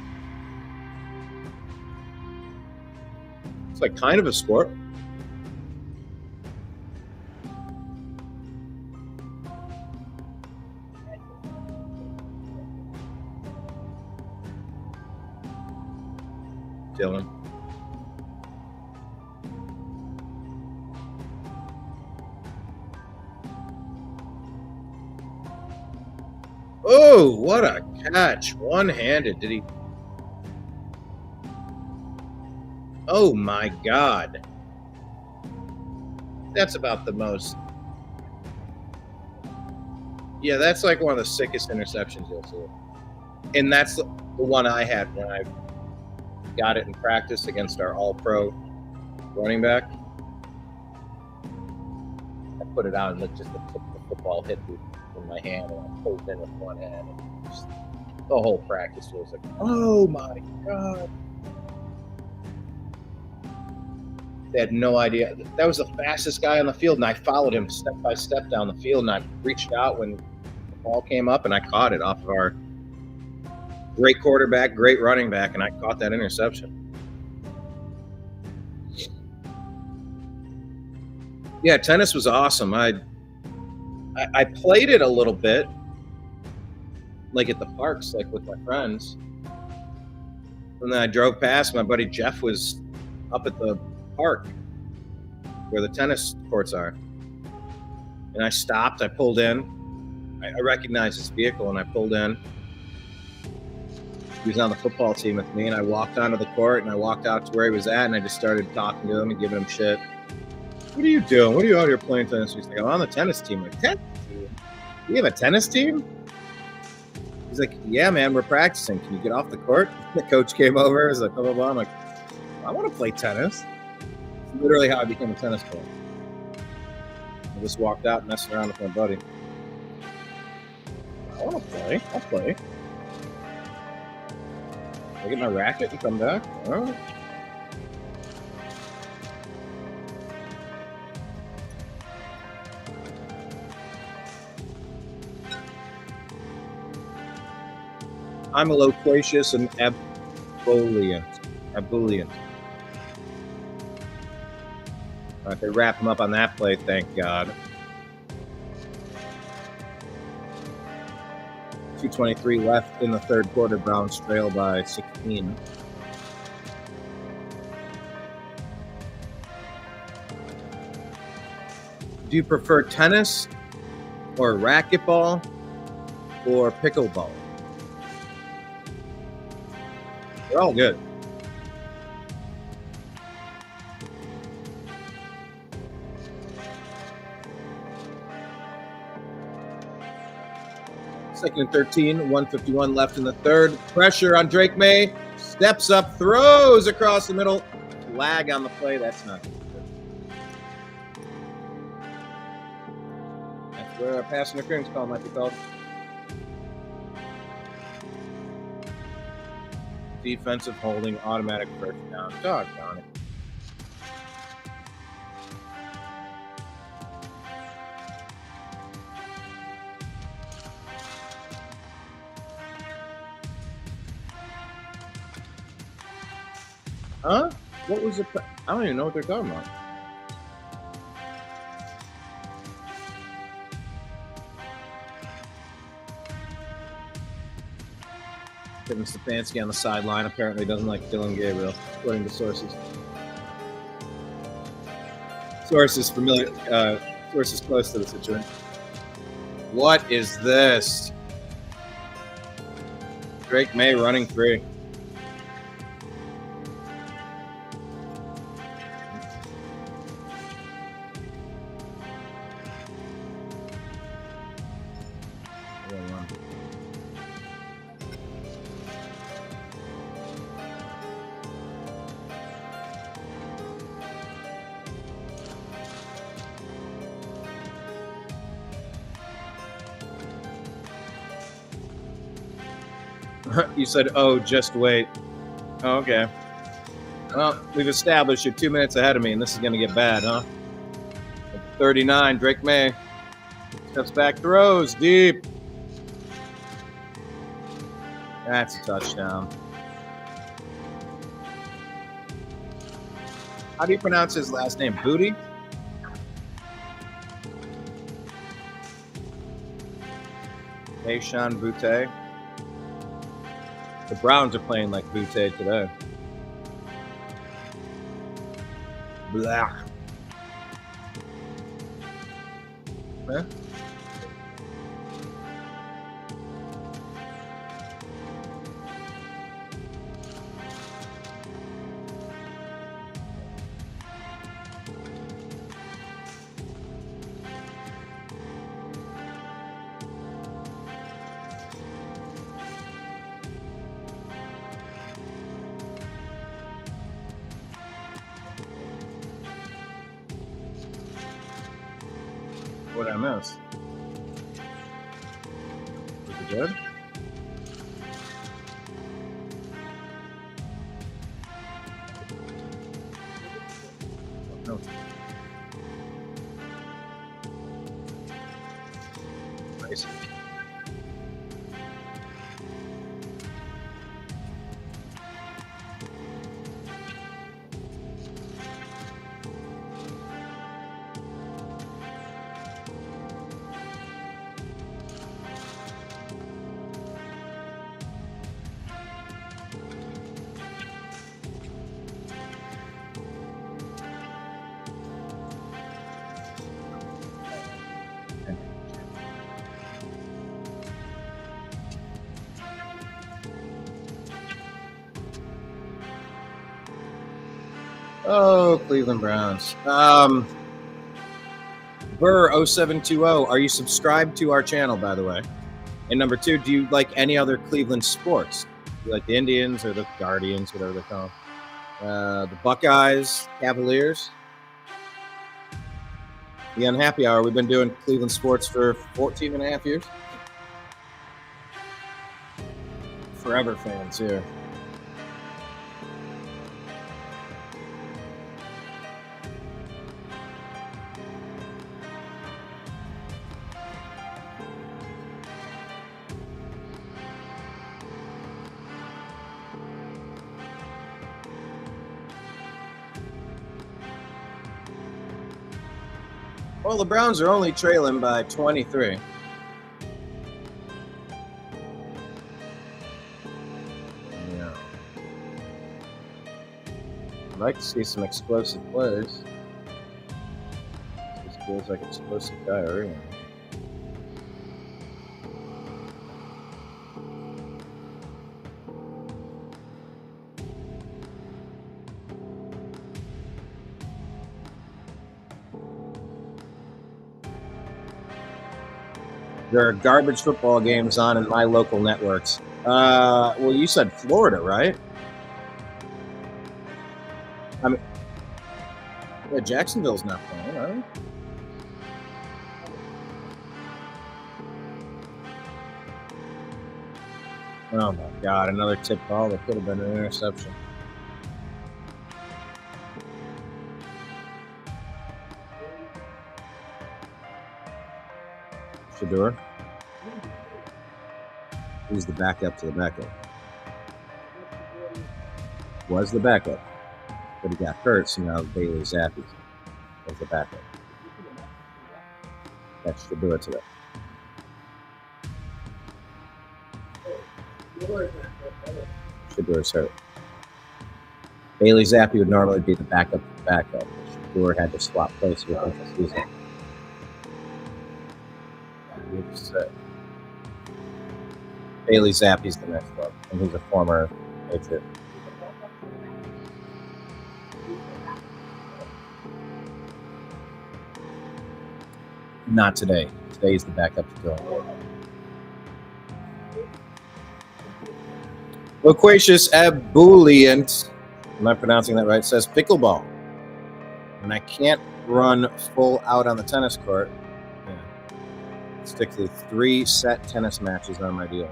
It's like kind of a sport. Dylan. Oh, what a catch. One-handed. Did he? Oh, my God. That's about the most. Yeah, that's like one of the sickest interceptions you'll see. And that's the one I had when I got it in practice against our all-pro running back. I put it out and just the football hit in my hand, and I pulled in with one hand. And just, the whole practice was like, oh my God. They had no idea. That was the fastest guy on the field, and I followed him step by step down the field, and I reached out when the ball came up, and I caught it off of our great quarterback, great running back, and I caught that interception. Yeah, tennis was awesome. I played it a little bit, like at the parks, like with my friends. And then I drove past. My buddy Jeff was up at the park where the tennis courts are. And I stopped. I pulled in. I recognized his vehicle, and I pulled in. He was on the football team with me, and I walked onto the court, and I walked out to where he was at, and I just started talking to him and giving him shit. What are you doing? What are you out here playing tennis? He's like, I'm on the tennis team. I'm like, tennis team? You have a tennis team? He's like, yeah, man, we're practicing. Can you get off the court? The coach came over. He's like, blah, blah, blah. I'm like, I want to play tennis. It's literally how I became a tennis player. I just walked out and messed around with my buddy. I want to play. I'll play. I get my racket and come back. All right. I'm a loquacious and ebullient. All right, they wrap him up on that play, thank God. 2:23 left in the third quarter. Browns trail by 16. Do you prefer tennis or racquetball or pickleball? They're all good. Second and 13, 1:51 left in the third. Pressure on Drake May. Steps up, throws across the middle. Flag on the play. That's not good. That's where a pass interference call might be called. Defensive holding, automatic first down. Doggone it. Huh? What was it? I don't even know what they're talking about. Kevin Stefanski on the sideline apparently doesn't like Dylan Gabriel, according to sources. Sources familiar, sources close to the situation. What is this? Drake May running free. You said, oh, just wait. Oh, okay. Well, we've established you're 2 minutes ahead of me, and this is going to get bad, huh? 39, Drake May. Steps back, throws deep. That's a touchdown. How do you pronounce his last name? Booty? Sean Butte. The Browns are playing like Butte today. Blah. Huh? What did I miss? Was it good? No. Nice. Oh, Cleveland Browns. Burr0720, are you subscribed to our channel, by the way? And number two, do you like any other Cleveland sports? Do you like the Indians or the Guardians, whatever they call them? The Buckeyes, Cavaliers? The Unhappy Hour, we've been doing Cleveland sports for 14 and a half years. Forever fans here. Well, the Browns are only trailing by 23. Yeah. I'd like to see some explosive plays. This feels like explosive diarrhea. There are garbage football games on in my local networks. Well, you said Florida, right? I mean, yeah, Jacksonville's not playing, right? Oh my God! Another tip ball that could have been an interception. Shador. He's the backup to the backup. Was the backup, but he got hurt, so now Bailey Zappi is the backup. That's Shador today. Shador's hurt. Bailey Zappi would normally be the backup to the backup. Shador had to swap places with him this season. Bailey Zappi's the next one, and he's a former Patriot. Not today. Today's the backup to Dylan. Loquacious Abuliant, am I pronouncing that right? Says pickleball. When I can't run full out on the tennis court, stick to 3 set tennis matches on my deal.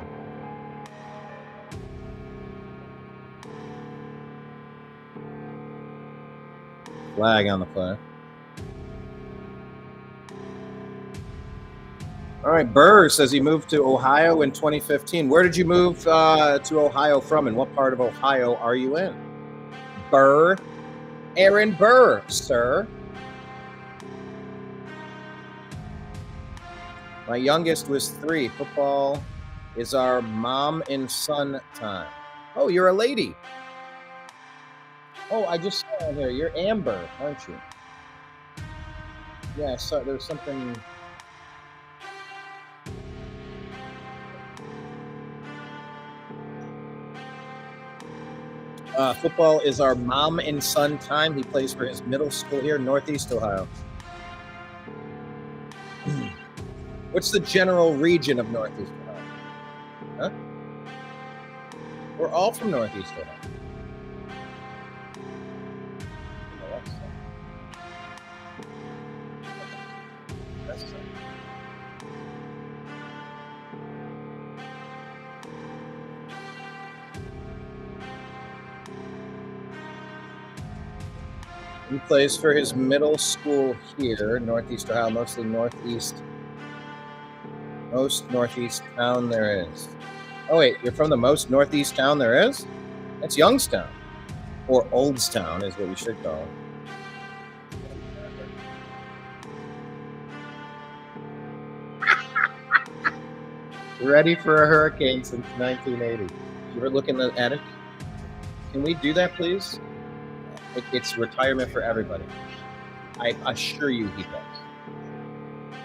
Flag on the play. All right, Burr says he moved to Ohio in 2015. Where did you move to Ohio from, and what part of Ohio are you in? Burr. Aaron Burr, sir. My youngest was 3. Football is our mom and son time. Oh, you're a lady. Oh, I just saw it here. You're Amber, aren't you? Yeah, so there's something. Football is our mom and son time. He plays for his middle school here in Northeast Ohio. What's the general region of Northeast Ohio? Huh? We're all from Northeast Ohio. That's He plays for his middle school here, Northeast Ohio, mostly Northeast. Most Northeast town there is. Oh, wait, you're from the most Northeast town there is? That's Youngstown. Or Oldstown is what we should call it. Ready for a hurricane since 1980. You ever look in the attic? Can we do that, please? It's retirement for everybody. I assure you he does.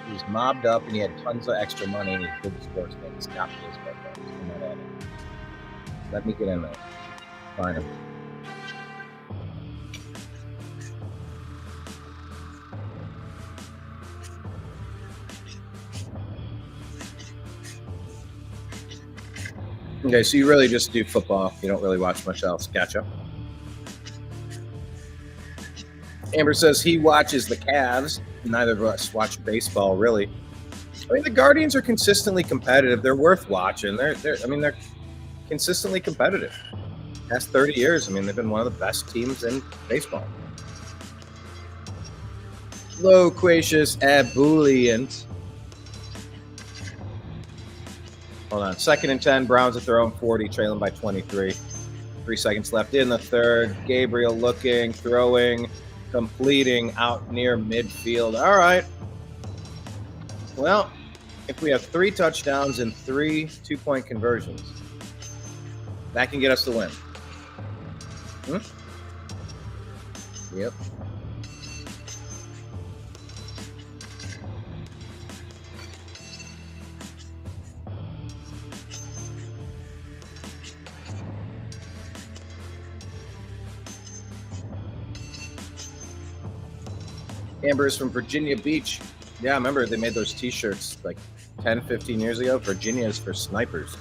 He was mobbed up and he had tons of extra money and he's a good sportsman. He's got his birthday. I'm not at it. Let me get in there. Find him. Okay, so you really just do football. You don't really watch much else. Gotcha. Amber says he watches the Cavs. Neither of us watch baseball, really. I mean, the Guardians are consistently competitive. They're worth watching. They're consistently competitive. Past 30 years, I mean, they've been one of the best teams in baseball. Loquacious ebullient. Hold on. 2nd and 10. Browns at their own 40, trailing by 23. 3 seconds left in the third. Gabriel looking, throwing, completing out near midfield. All right. Well, if we have 3 touchdowns and 3 2-point conversions, that can get us the win. Yep. Amber is from Virginia Beach. Yeah, I remember they made those t-shirts like 10, 15 years ago. Virginia is for snipers.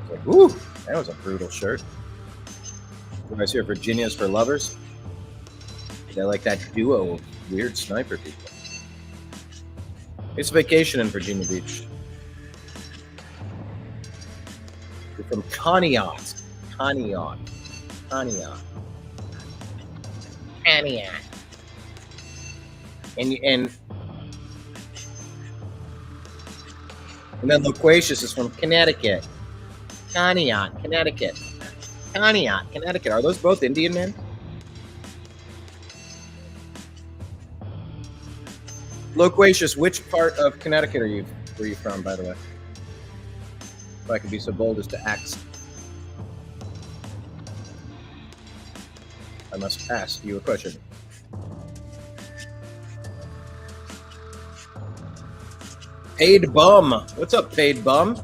It's like, woo, that was a brutal shirt. You guys hear Virginia is for lovers? They're like that duo of weird sniper people. It's vacation in Virginia Beach. You're from Conneaut. Conneaut. Conneaut. Conneaut. And then Loquacious is from Connecticut. Conneaut, Connecticut. Conneaut, Connecticut. Are those both Indian men? Loquacious, which part of Connecticut were you from, by the way? If I could be so bold as to ask. I must ask you a question. Paid Bum. What's up, Paid Bum?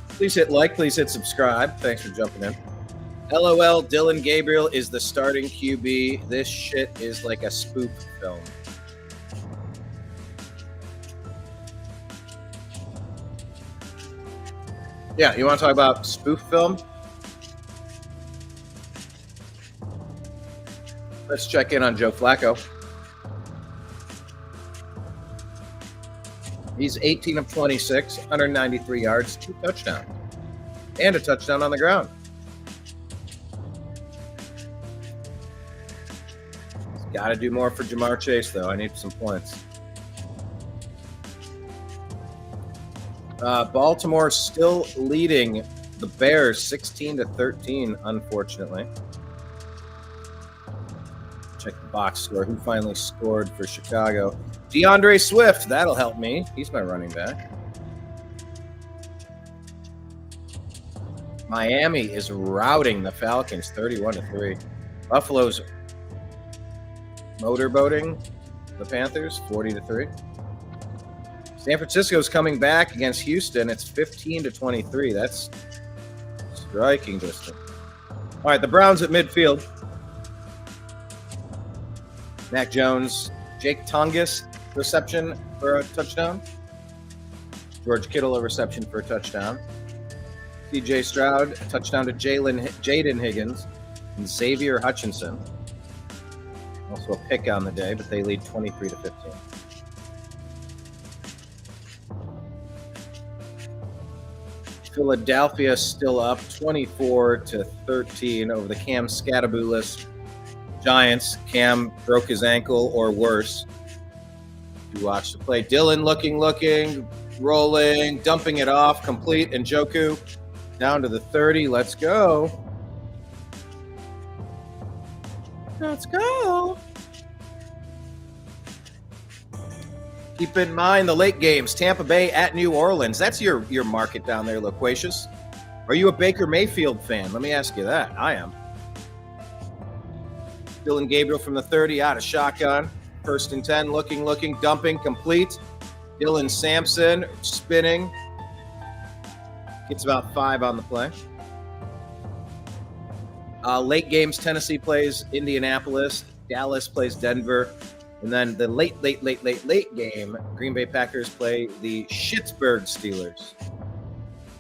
Please hit like, please hit subscribe. Thanks for jumping in. LOL, Dylan Gabriel is the starting QB. This shit is like a spoof film. Yeah, you want to talk about spoof film? Let's check in on Joe Flacco. He's 18 of 26, 193 yards, 2 touchdowns, and a touchdown on the ground. Got to do more for Jamar Chase, though. I need some points. Baltimore still leading the Bears 16-13, unfortunately. Check the box score. Who finally scored for Chicago? DeAndre Swift. That'll help me. He's my running back. Miami is routing the Falcons 31-3. Buffalo's motorboating the Panthers 40-3. San Francisco's coming back against Houston. It's 15-23. That's striking distance. All right, the Browns at midfield. Mac Jones, Jake Tongus, reception for a touchdown. George Kittle, a reception for a touchdown. C.J. Stroud, a touchdown to Jaden Higgins, and Xavier Hutchinson. Also a pick on the day, but they lead 23-15. Philadelphia still up 24-13 over the Cam Scattaboolis Giants. Cam broke his ankle or worse. You watch the play. Dylan looking, rolling, dumping it off, complete. Njoku down to the 30. Let's go. Let's go. Keep in mind the late games. Tampa Bay at New Orleans. That's your market down there, Loquacious. Are you a Baker Mayfield fan? Let me ask you that. I am. Dylan Gabriel from the 30 out of shotgun. First and 10, looking, dumping, complete. Dylan Sampson spinning. Gets about 5 on the play. Late games, Tennessee plays Indianapolis. Dallas plays Denver. And then the late game, Green Bay Packers play the Pittsburgh Steelers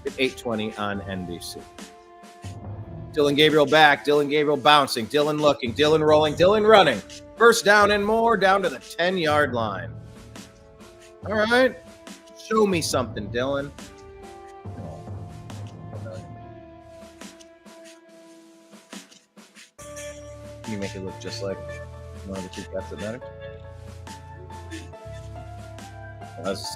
at 8:20 on NBC. Dylan Gabriel back. Dylan Gabriel bouncing. Dylan looking. Dylan rolling. Dylan running. First down and more, down to the 10-yard line. All right. Show me something, Dylan. Can you make it look just like one of the two cats that matter? That's...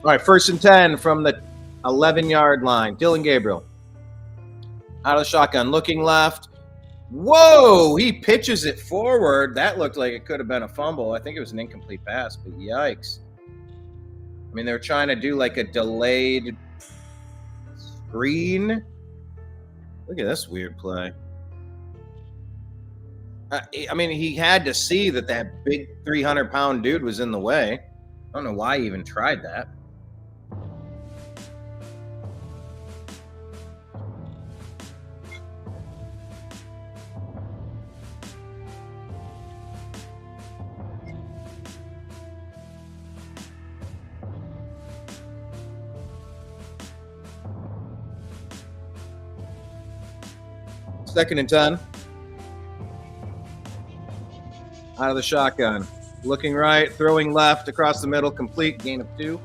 All right, first and 10 from the 11-yard line. Dylan Gabriel out of the shotgun, looking left. Whoa, he pitches it forward. That looked like it could have been a fumble. I think it was an incomplete pass, but yikes. I mean, they were trying to do like a delayed screen. Look at this weird play. I mean, he had to see that big 300-pound dude was in the way. I don't know why he even tried that. Second and 10. Out of the shotgun. Looking right, throwing left, across the middle, complete, gain of 2.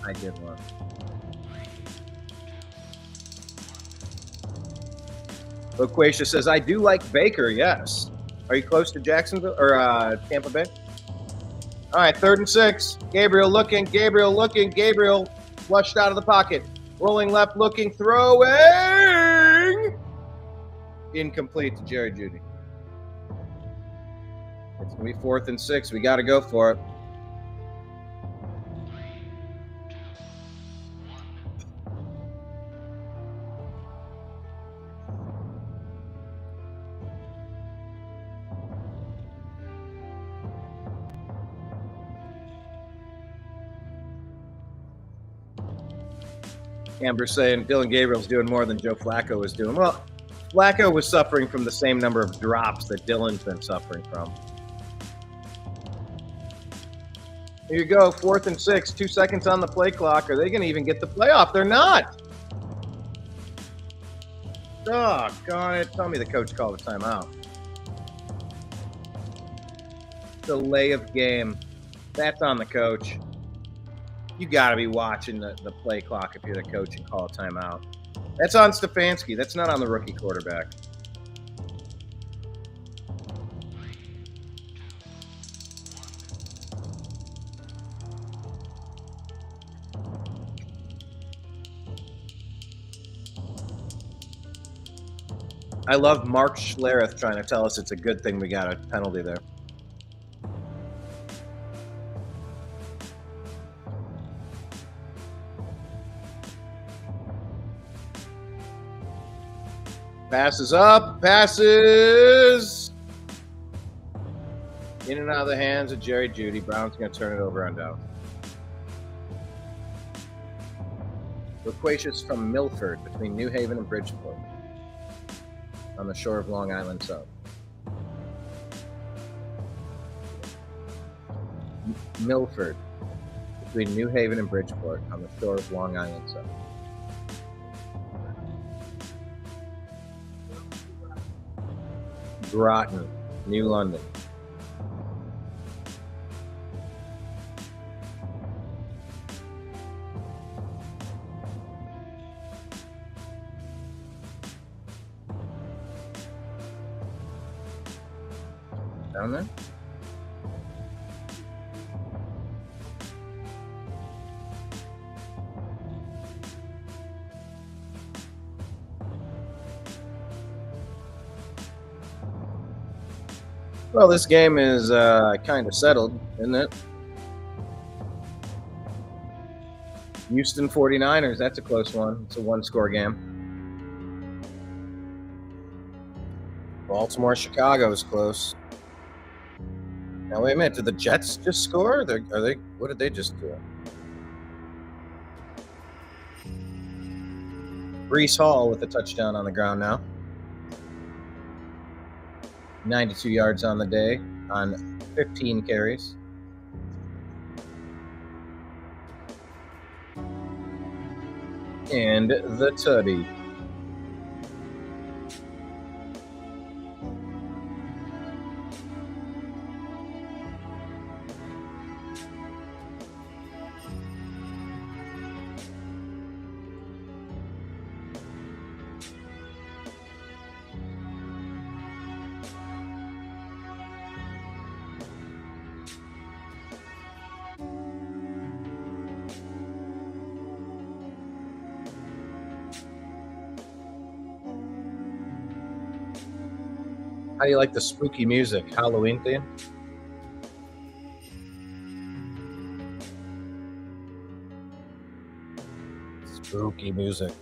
I did one. Loquacia says, I do like Baker, yes. Are you close to Jacksonville or Tampa Bay? All right, 3rd and 6. Gabriel looking, Gabriel flushed out of the pocket. Rolling left, looking, throwing. Incomplete to Jerry Jeudy. It's going to be 4th and 6. We got to go for it. Amber saying Dylan Gabriel's doing more than Joe Flacco was doing. Well, Flacco was suffering from the same number of drops that Dylan's been suffering from. Here you go, 4th and 6, 2 seconds on the play clock. Are they going to even get the playoff? They're not. Doggone it. Tell me the coach called a timeout. Delay of game. That's on the coach. You got to be watching the play clock if you're the coach and call a timeout. That's on Stefanski. That's not on the rookie quarterback. I love Mark Schlereth trying to tell us it's a good thing we got a penalty there. Passes up, passes in and out of the hands of Jerry Jeudy. Brown's going to turn it over on down. Loquacious from Milford between New Haven and Bridgeport on the shore of Long Island Sound. Milford between New Haven and Bridgeport on the shore of Long Island Sound. Groton, New London. Down there? Well, this game is kind of settled, isn't it? Houston 49ers, that's a close one. It's a one-score game. Baltimore, Chicago is close. Now, wait a minute. Did the Jets just score? Are they? What did they just do? Breece Hall with a touchdown on the ground now. 92 yards on the day on 15 carries. And the tutty. How do you like the spooky music? Halloween theme? Spooky music.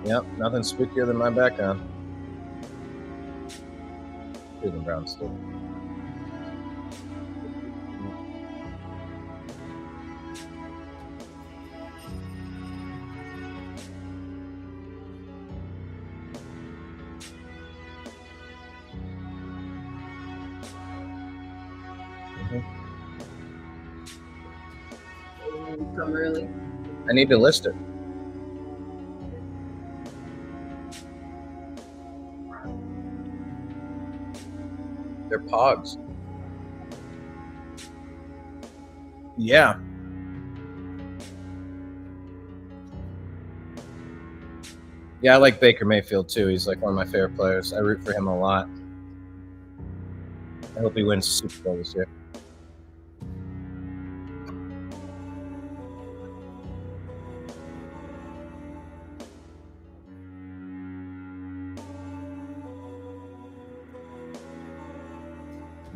Yep, nothing spookier than my background. Cleveland Browns still. Come early. I need to list it. They're pogs. Yeah. Yeah, I like Baker Mayfield too. He's like one of my favorite players. I root for him a lot. I hope he wins the Super Bowl this year.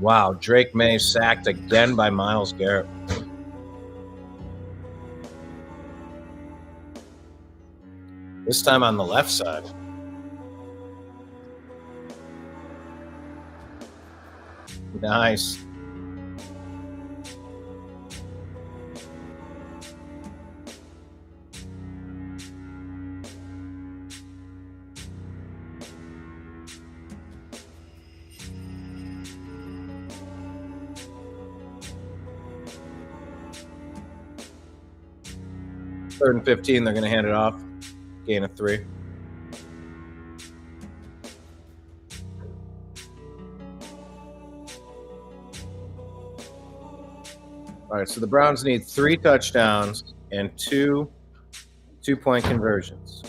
Wow, Drake May sacked again by Myles Garrett. This time on the left side. Nice. 3rd and 15, they're going to hand it off. Gain of 3. All right, so the Browns need 3 touchdowns and 2 2-point conversions.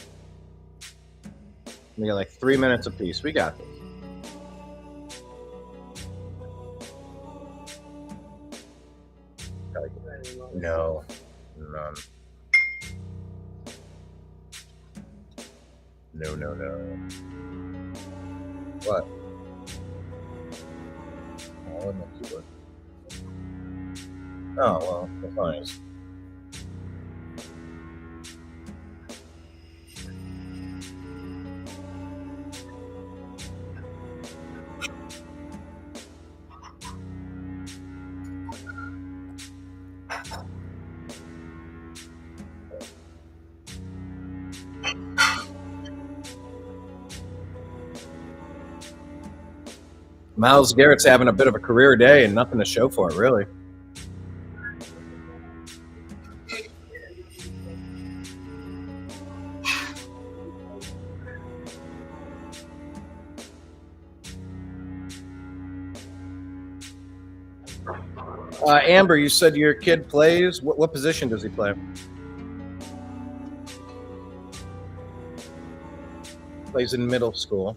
We got like 3 minutes apiece. We got this. No. None. No. What? Oh, on the keyboard. Oh, well, that's fine. Myles Garrett's having a bit of a career day and nothing to show for it, really. Amber, you said your kid plays. What position does he play? Plays in middle school.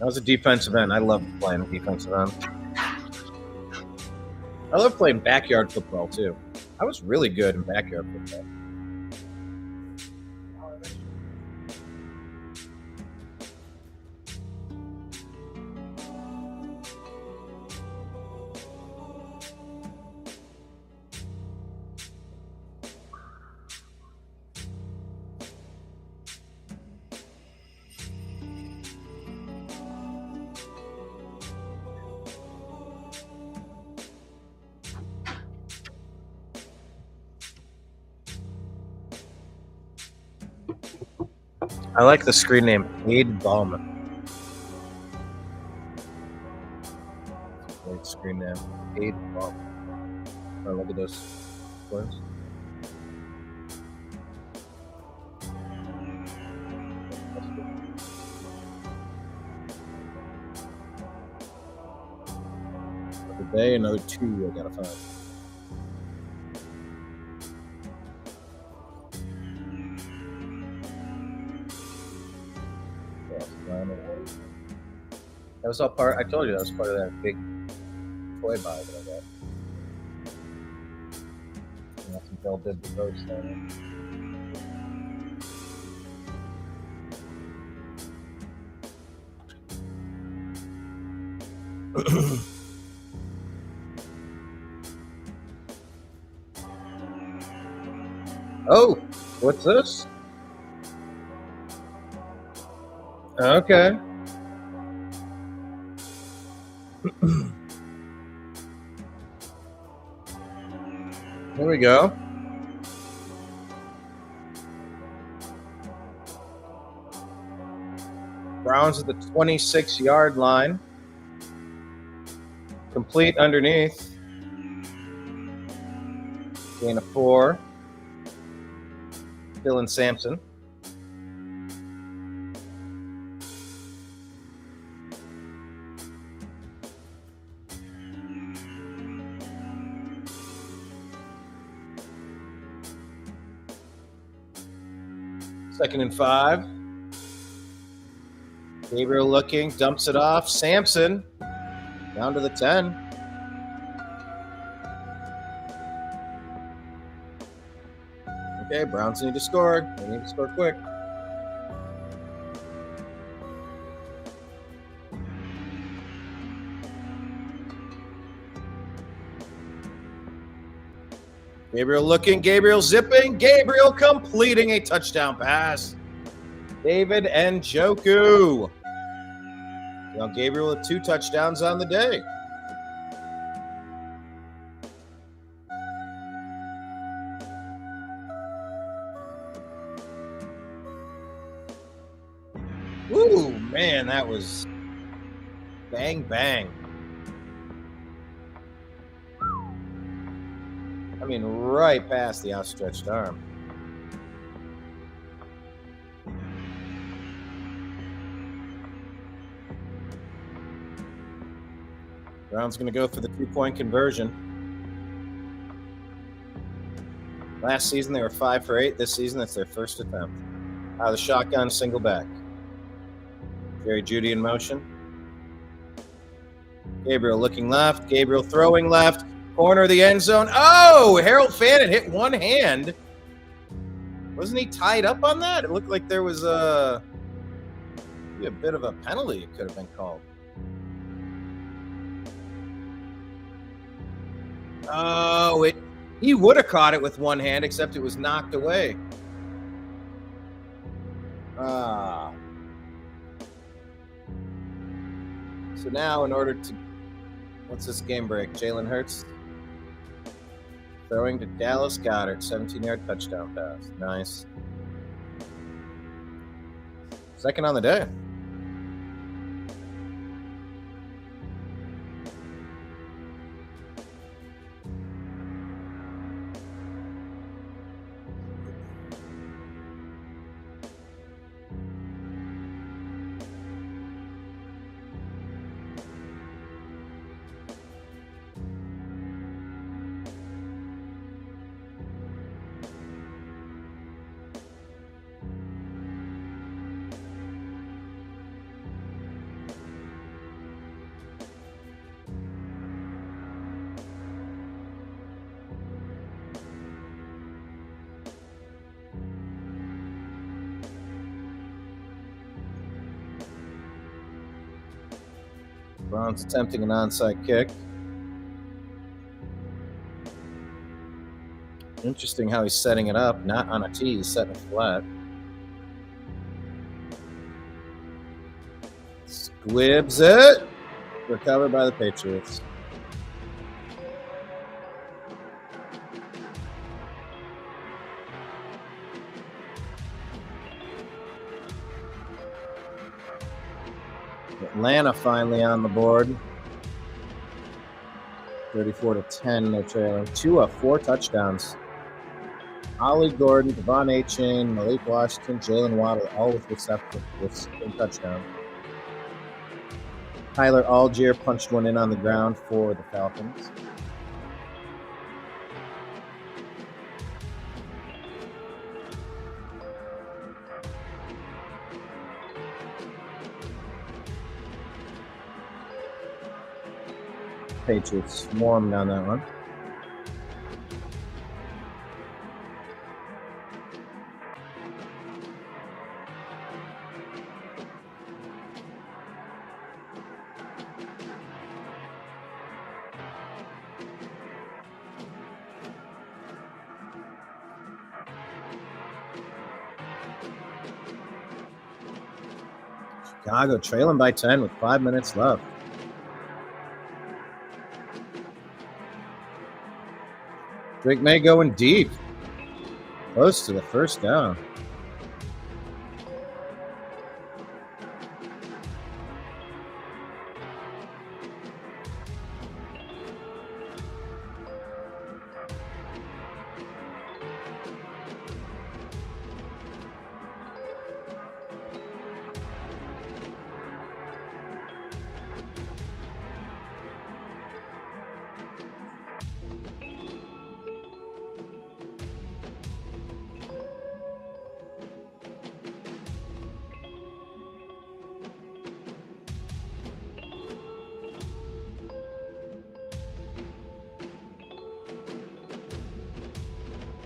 I was a defensive end. I love playing defensive end. I love playing backyard football, too. I was really good in backyard football. I like the screen name, Wade Ballman. Great screen name, Wade Ballman. Oh, look at those words. Another day, another 2 I gotta find. That was all part. I told you that was part of that big toy buy that I got. And that's what Bill did the ghost thing. Oh, what's this? Okay. There we go. Browns at the 26-yard line. Complete underneath. Gain of 4. Dylan Sampson. Second and 5. Gabriel looking, dumps it off. Sampson down to the 10. Okay, Browns need to score. They need to score quick. Gabriel looking, Gabriel zipping, Gabriel completing a touchdown pass. David Njoku. Now Gabriel with 2 touchdowns on the day. Ooh, man, that was bang, bang. mean, right past the outstretched arm. Brown's going to go for the 2-point conversion. Last season, they were 5 for 8. This season, that's their first attempt. Out of the shotgun, single back. Jerry Jeudy in motion. Gabriel looking left. Gabriel throwing left. Corner of the end zone. Oh, Harold Fannin hit one hand. Wasn't he tied up on that? It looked like there was a bit of a penalty it could have been called. Oh, he would have caught it with one hand, except it was knocked away. So now, in order to... What's this game break? Jalen Hurts throwing to Dallas Goedert, 17-yard touchdown pass. Nice. Second on the day. Browns attempting an onside kick. Interesting how he's setting it up. Not on a tee, he's setting it flat. Squibs it. Recovered by the Patriots. Atlanta finally on the board. 34-10, they're trailing. 2 of 4 touchdowns. Ollie Gordon, Devon A-Chain, Malik Washington, Jalen Waddle, all with reception with touchdown. Tyler Algier punched one in on the ground for the Falcons. Patriots swarmed on that one. Chicago trailing by 10 with 5 minutes left. Drake May going deep. Close to the first down.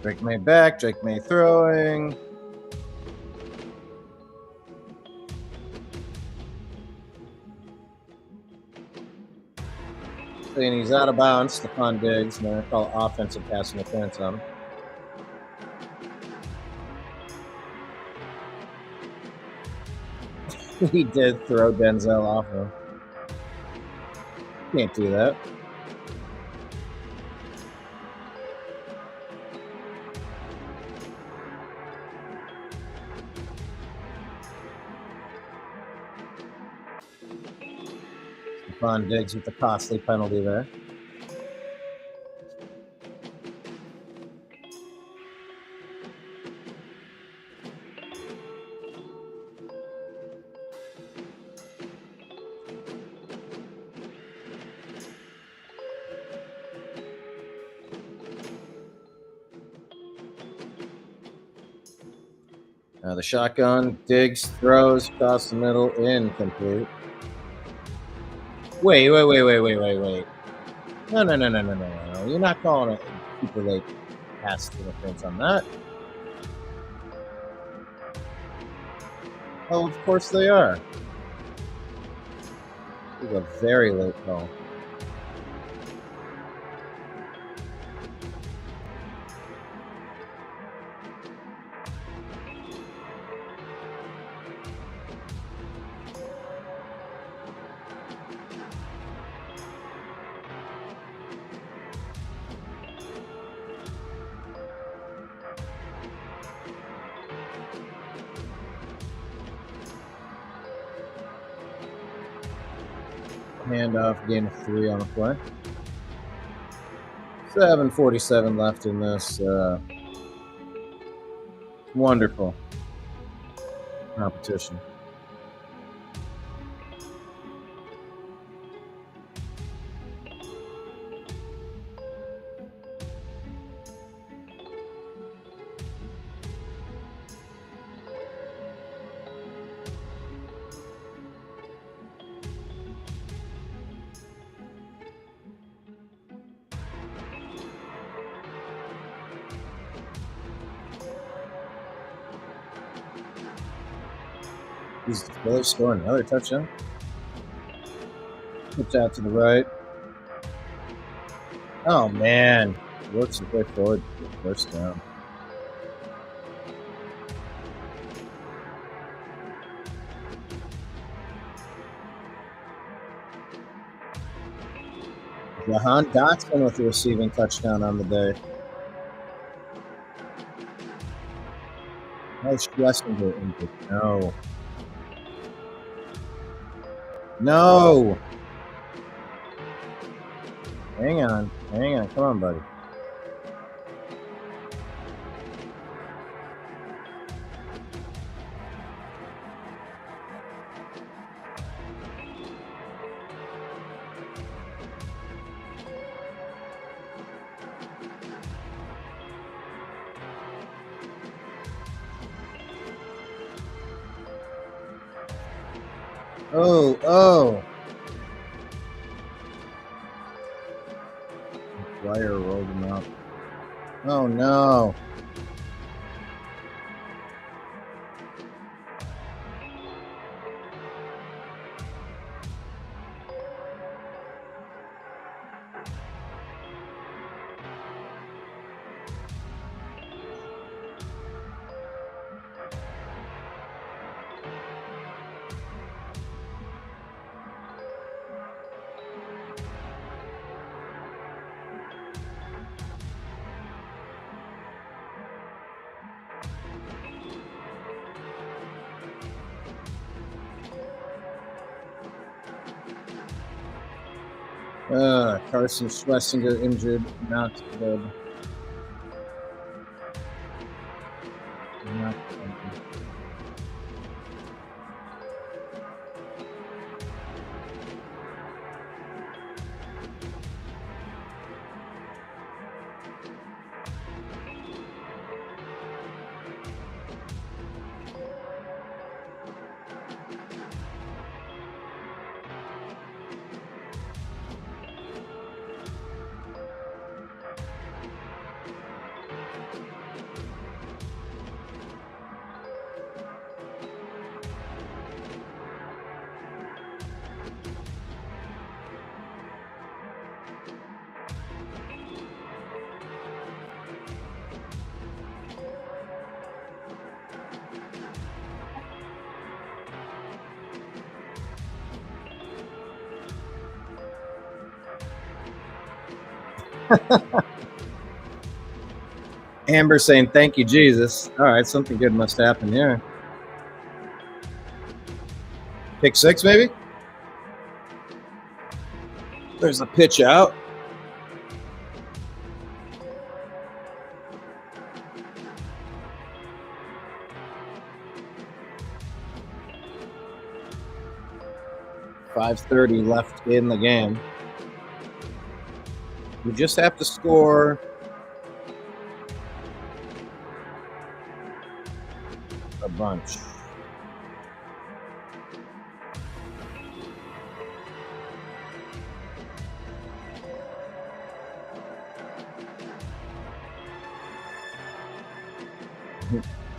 Drake May back, Drake May throwing. And he's out of bounds, Stephon Diggs. And they're going to call offensive pass interference on him. He did throw Denzel off him. Can't do that. Stephon Diggs with the costly penalty there. The shotgun, digs, throws, across the middle, incomplete. Wait. No. You're not calling a super late pass interference on that. Oh, of course they are. This is a very late call. Handoff, gain of 3 on the play. 7:47 left in this wonderful competition. He's really scoring another touchdown. Pitch out to the right. Oh, man. Works his way forward to the first down. Jahan Dotson with the receiving touchdown on the day. No Schlesinger injured. No. No. Hang on. Come on, buddy. Oh. Wire rolled him out. Oh, no. Carson Schlesinger injured, not good. Not good. Amber saying, "Thank you, Jesus." All right, something good must happen here. Pick 6, maybe? There's a pitch out. .5:30 left in the game. You just have to score a bunch.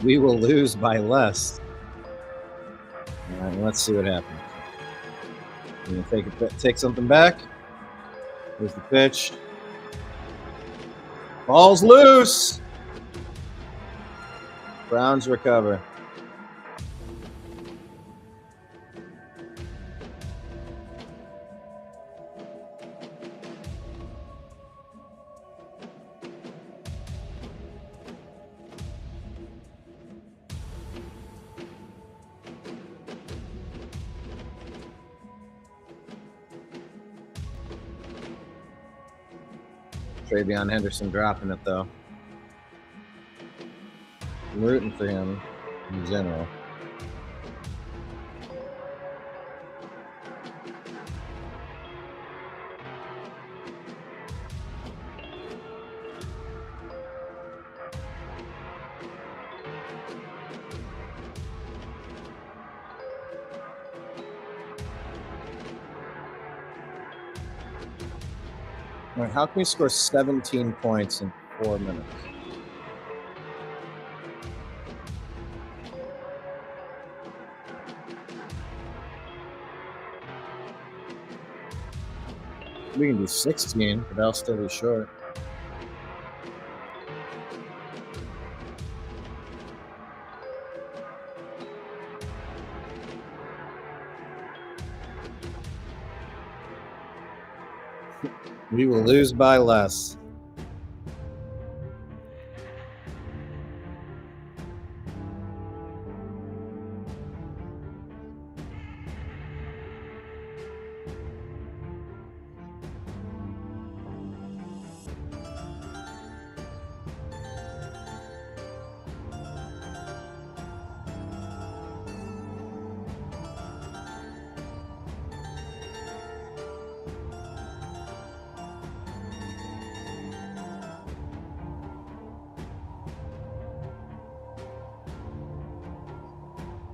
We will lose by less. All right, let's see what happens. I'm gonna take something back. Here's the pitch. Ball's loose. Browns recover. Travion Henderson dropping it, though. I'm rooting for him in general. All right, how can we score 17 points in 4 minutes? We can do 16, but that'll still be short. We will lose by less.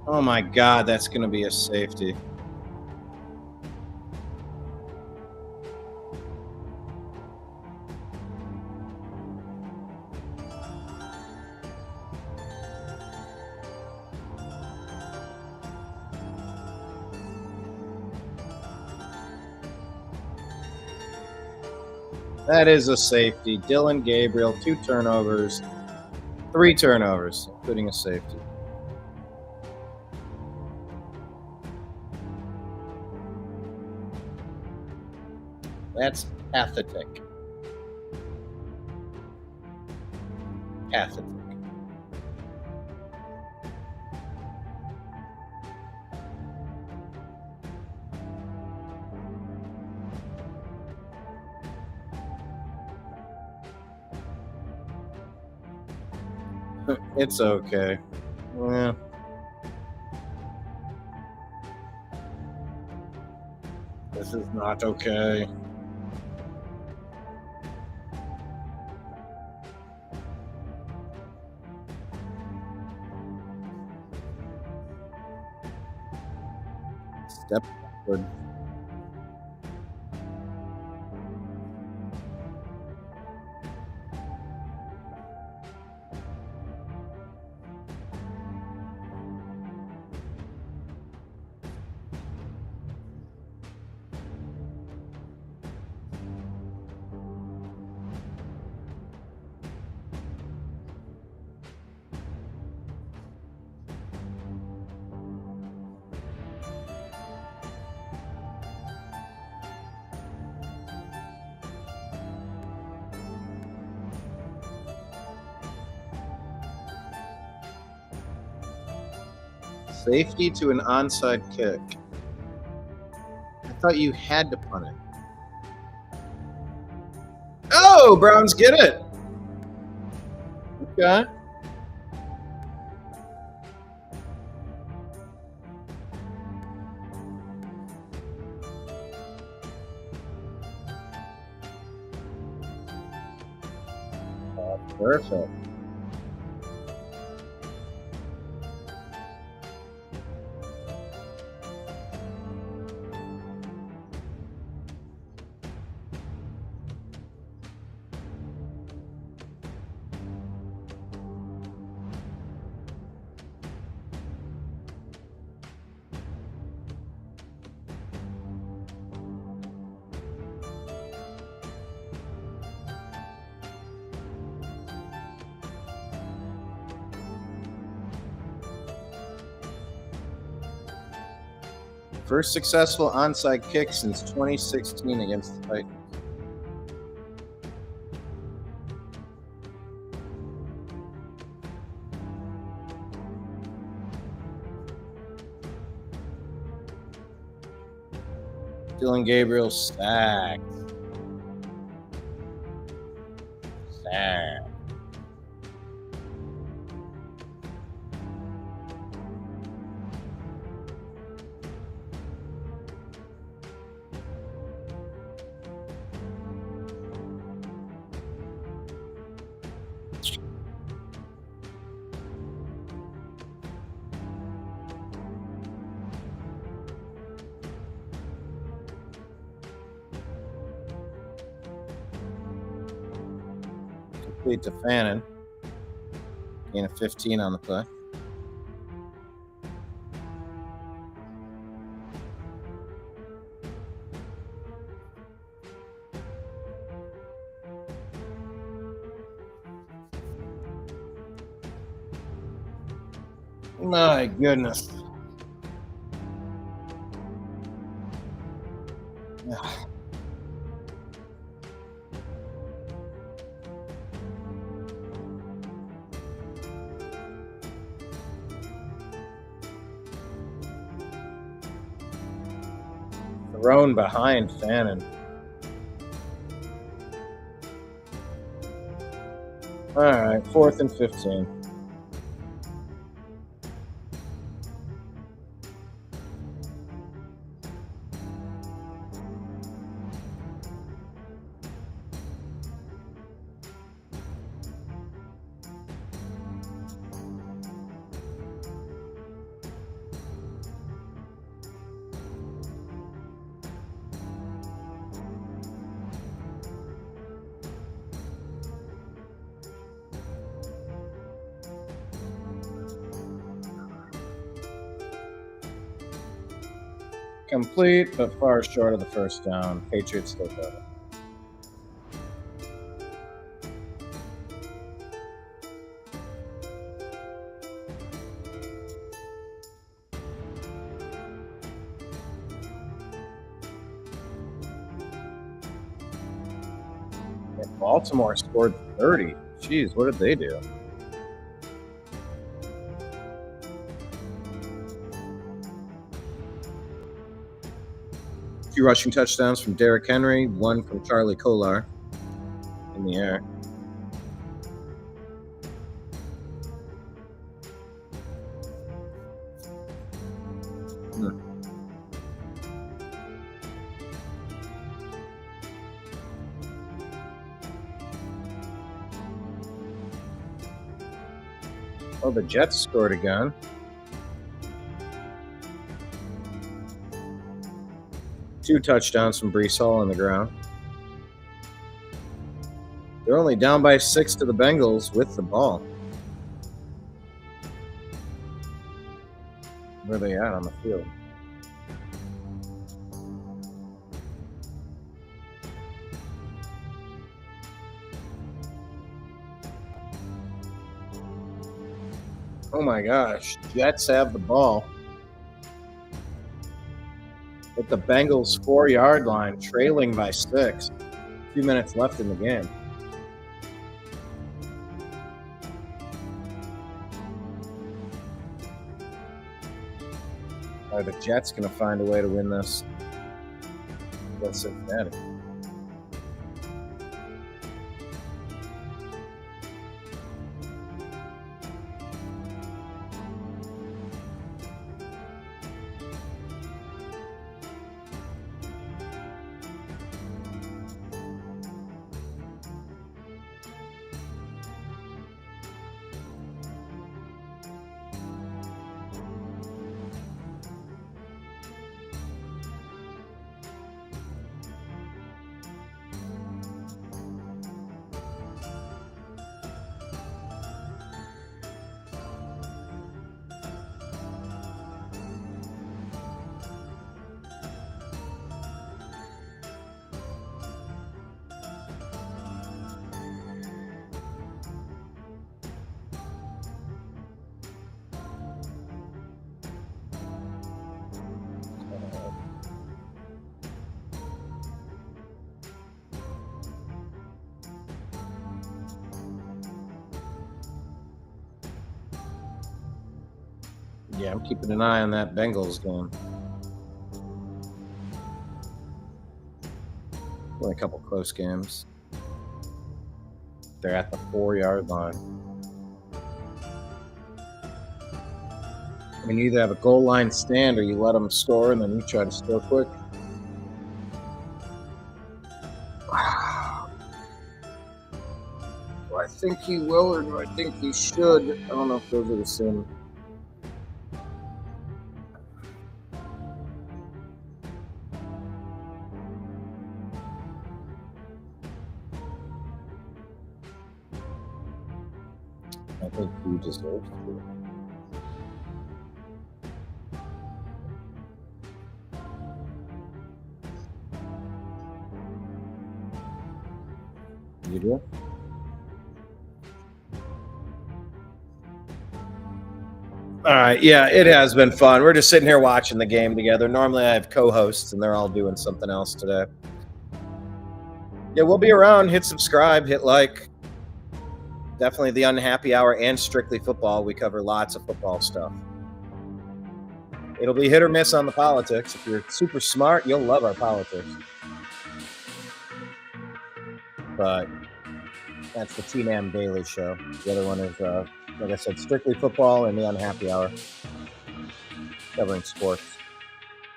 Oh my God, that's going to be a safety. That is a safety. Dylan Gabriel, 2 turnovers, 3 turnovers, including a safety. That's pathetic. Pathetic. It's okay. Yeah. This is not okay. Step backward. Safety to an onside kick. I thought you had to punt it. Oh, Browns get it. Okay. Perfect. First successful onside kick since 2016 against the Titans. Dylan Gabriel sacked. Sacked. Complete to Fannin. Gain of 15 on the play. My goodness. Thrown behind Fannin. All right, 4th and 15. Complete, but far short of the first down. Patriots still got it. Baltimore scored 30. Jeez, what did they do? Two rushing touchdowns from Derrick Henry, one from Charlie Kolar in the air. Oh, the Jets scored again. Two touchdowns from Breece Hall on the ground. They're only down by 6 to the Bengals with the ball. Where are they at on the field? Oh my gosh, Jets have the ball at the Bengals 4-yard line, trailing by 6. 2 minutes left in the game. Are the Jets going to find a way to win this against Cincinnati? Yeah, I'm keeping an eye on that Bengals game. Only a couple close games. They're at the 4-yard line. I mean, you either have a goal line stand or you let them score and then you try to score quick. Do I think he will or do I think he should? I don't know if those are the same. I think he deserves to. You do? All right. Yeah, it has been fun. We're just sitting here watching the game together. Normally I have co-hosts and they're all doing something else today. Yeah, we'll be around. Hit subscribe, hit like. Definitely the Unhappy Hour and Strictly Football. We cover lots of football stuff. It'll be hit or miss on the politics. If you're super smart, you'll love our politics. But that's the T-Man Daily Show. The other one is, like I said, Strictly Football and the Unhappy Hour, covering sports.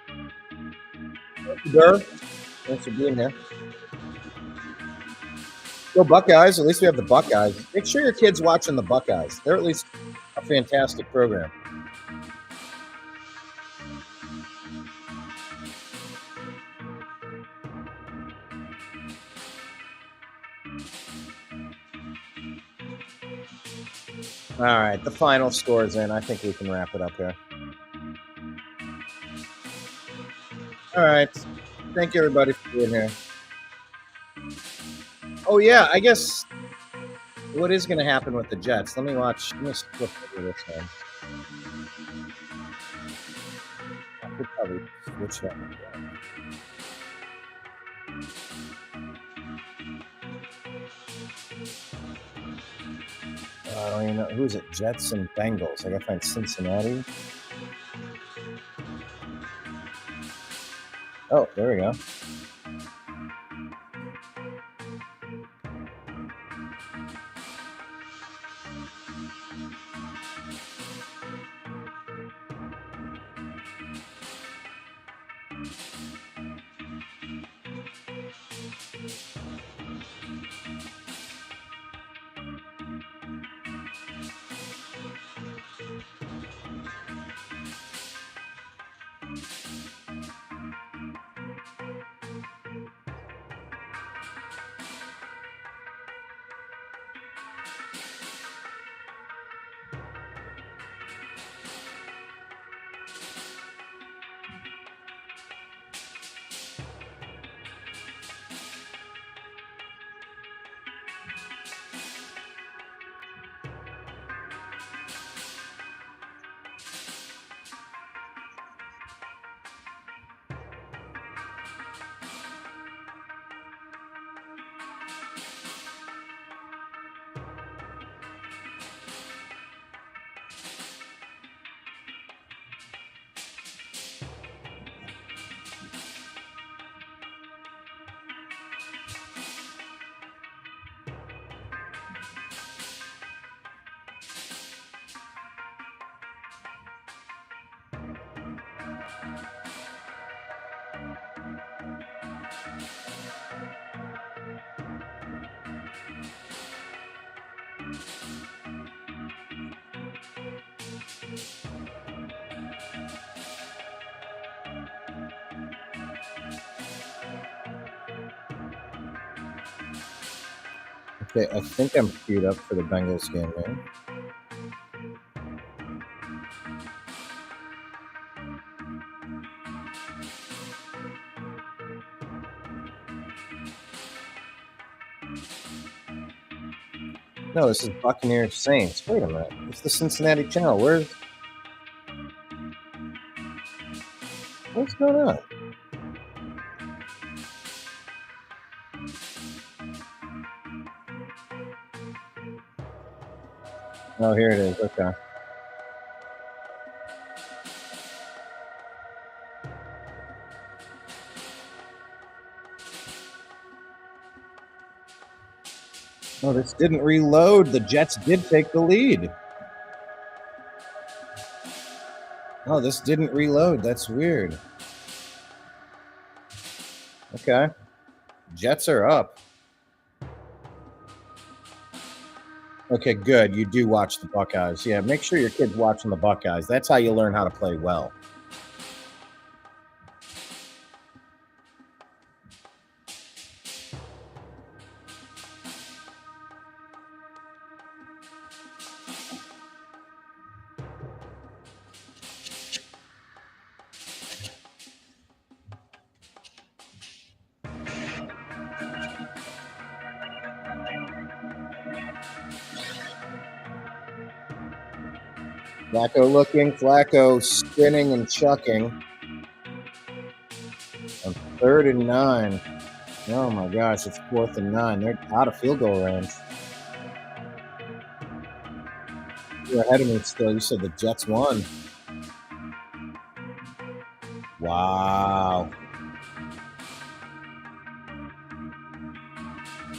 Thank you, Dur. Thanks for being here. Go Buckeyes. At least we have the Buckeyes. Make sure your kid's watching the Buckeyes. They're at least a fantastic program. All right, the final score's in. I think we can wrap it up here. All right. Thank you, everybody, for being here. Oh, yeah, I guess what is going to happen with the Jets? Let me flip over this one. I could probably switch that one down. I don't even know. Who is it? Jets and Bengals. I got to find Cincinnati. Oh, there we go. Okay, I think I'm queued up for the Bengals game, man. No, this is Buccaneers Saints. Wait a minute. It's the Cincinnati channel. What's going on? Oh, here it is. Okay. Oh, this didn't reload. The Jets did take the lead. Oh, this didn't reload. That's weird. Okay. Jets are up. Okay, good. You do watch the Buckeyes. Yeah, make sure your kid's watching the Buckeyes. That's how you learn how to play well. Flacco looking, Flacco spinning and chucking. On 3rd and 9. Oh my gosh, it's 4th and 9. They're out of field goal range. You're ahead of me still. You said the Jets won. Wow.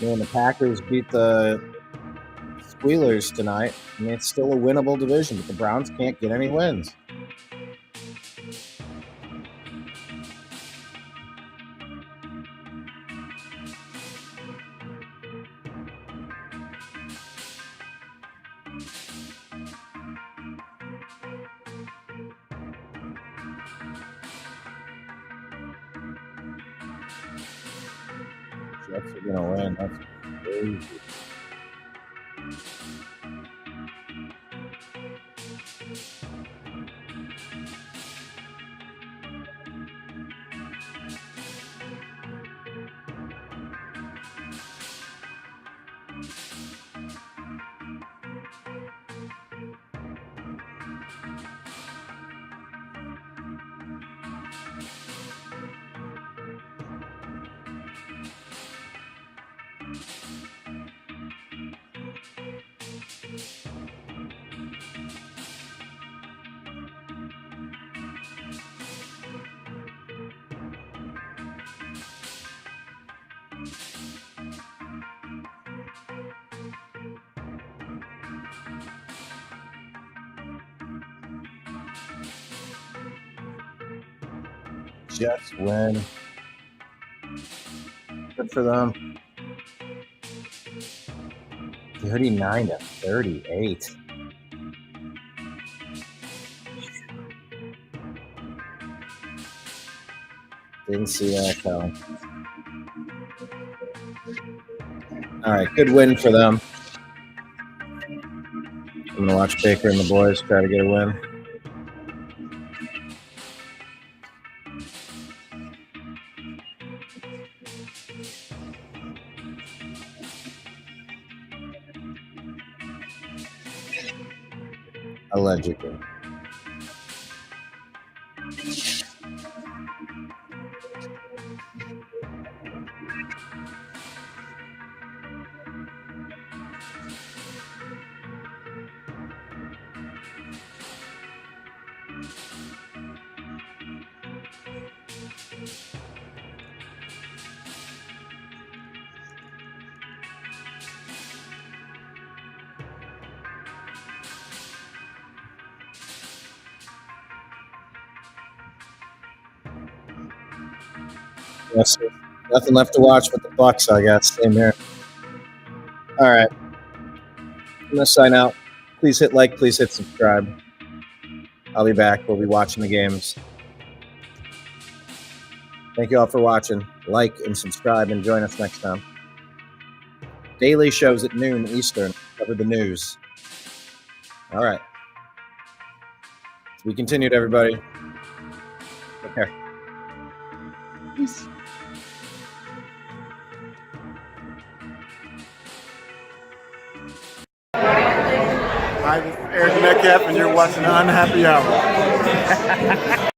And the Packers beat the Squealers tonight. I mean, it's still a winnable division, but the Browns can't get any wins. Jets are going to win. That's crazy. Jets win. Good for them. 39-38. Didn't see that coming. All right, good win for them. I'm going to watch Baker and the boys try to get a win. Allegedly. Yes, nothing left to watch but the Bucks, I guess. Same here. All right. I'm going to sign out. Please hit like. Please hit subscribe. I'll be back. We'll be watching the games. Thank you all for watching. Like and subscribe and join us next time. Daily shows at noon Eastern. Cover the news. All right. We continued, everybody. Take care. Peace. Hi, this is Eric Metcalf, and you're watching Unhappy Hour.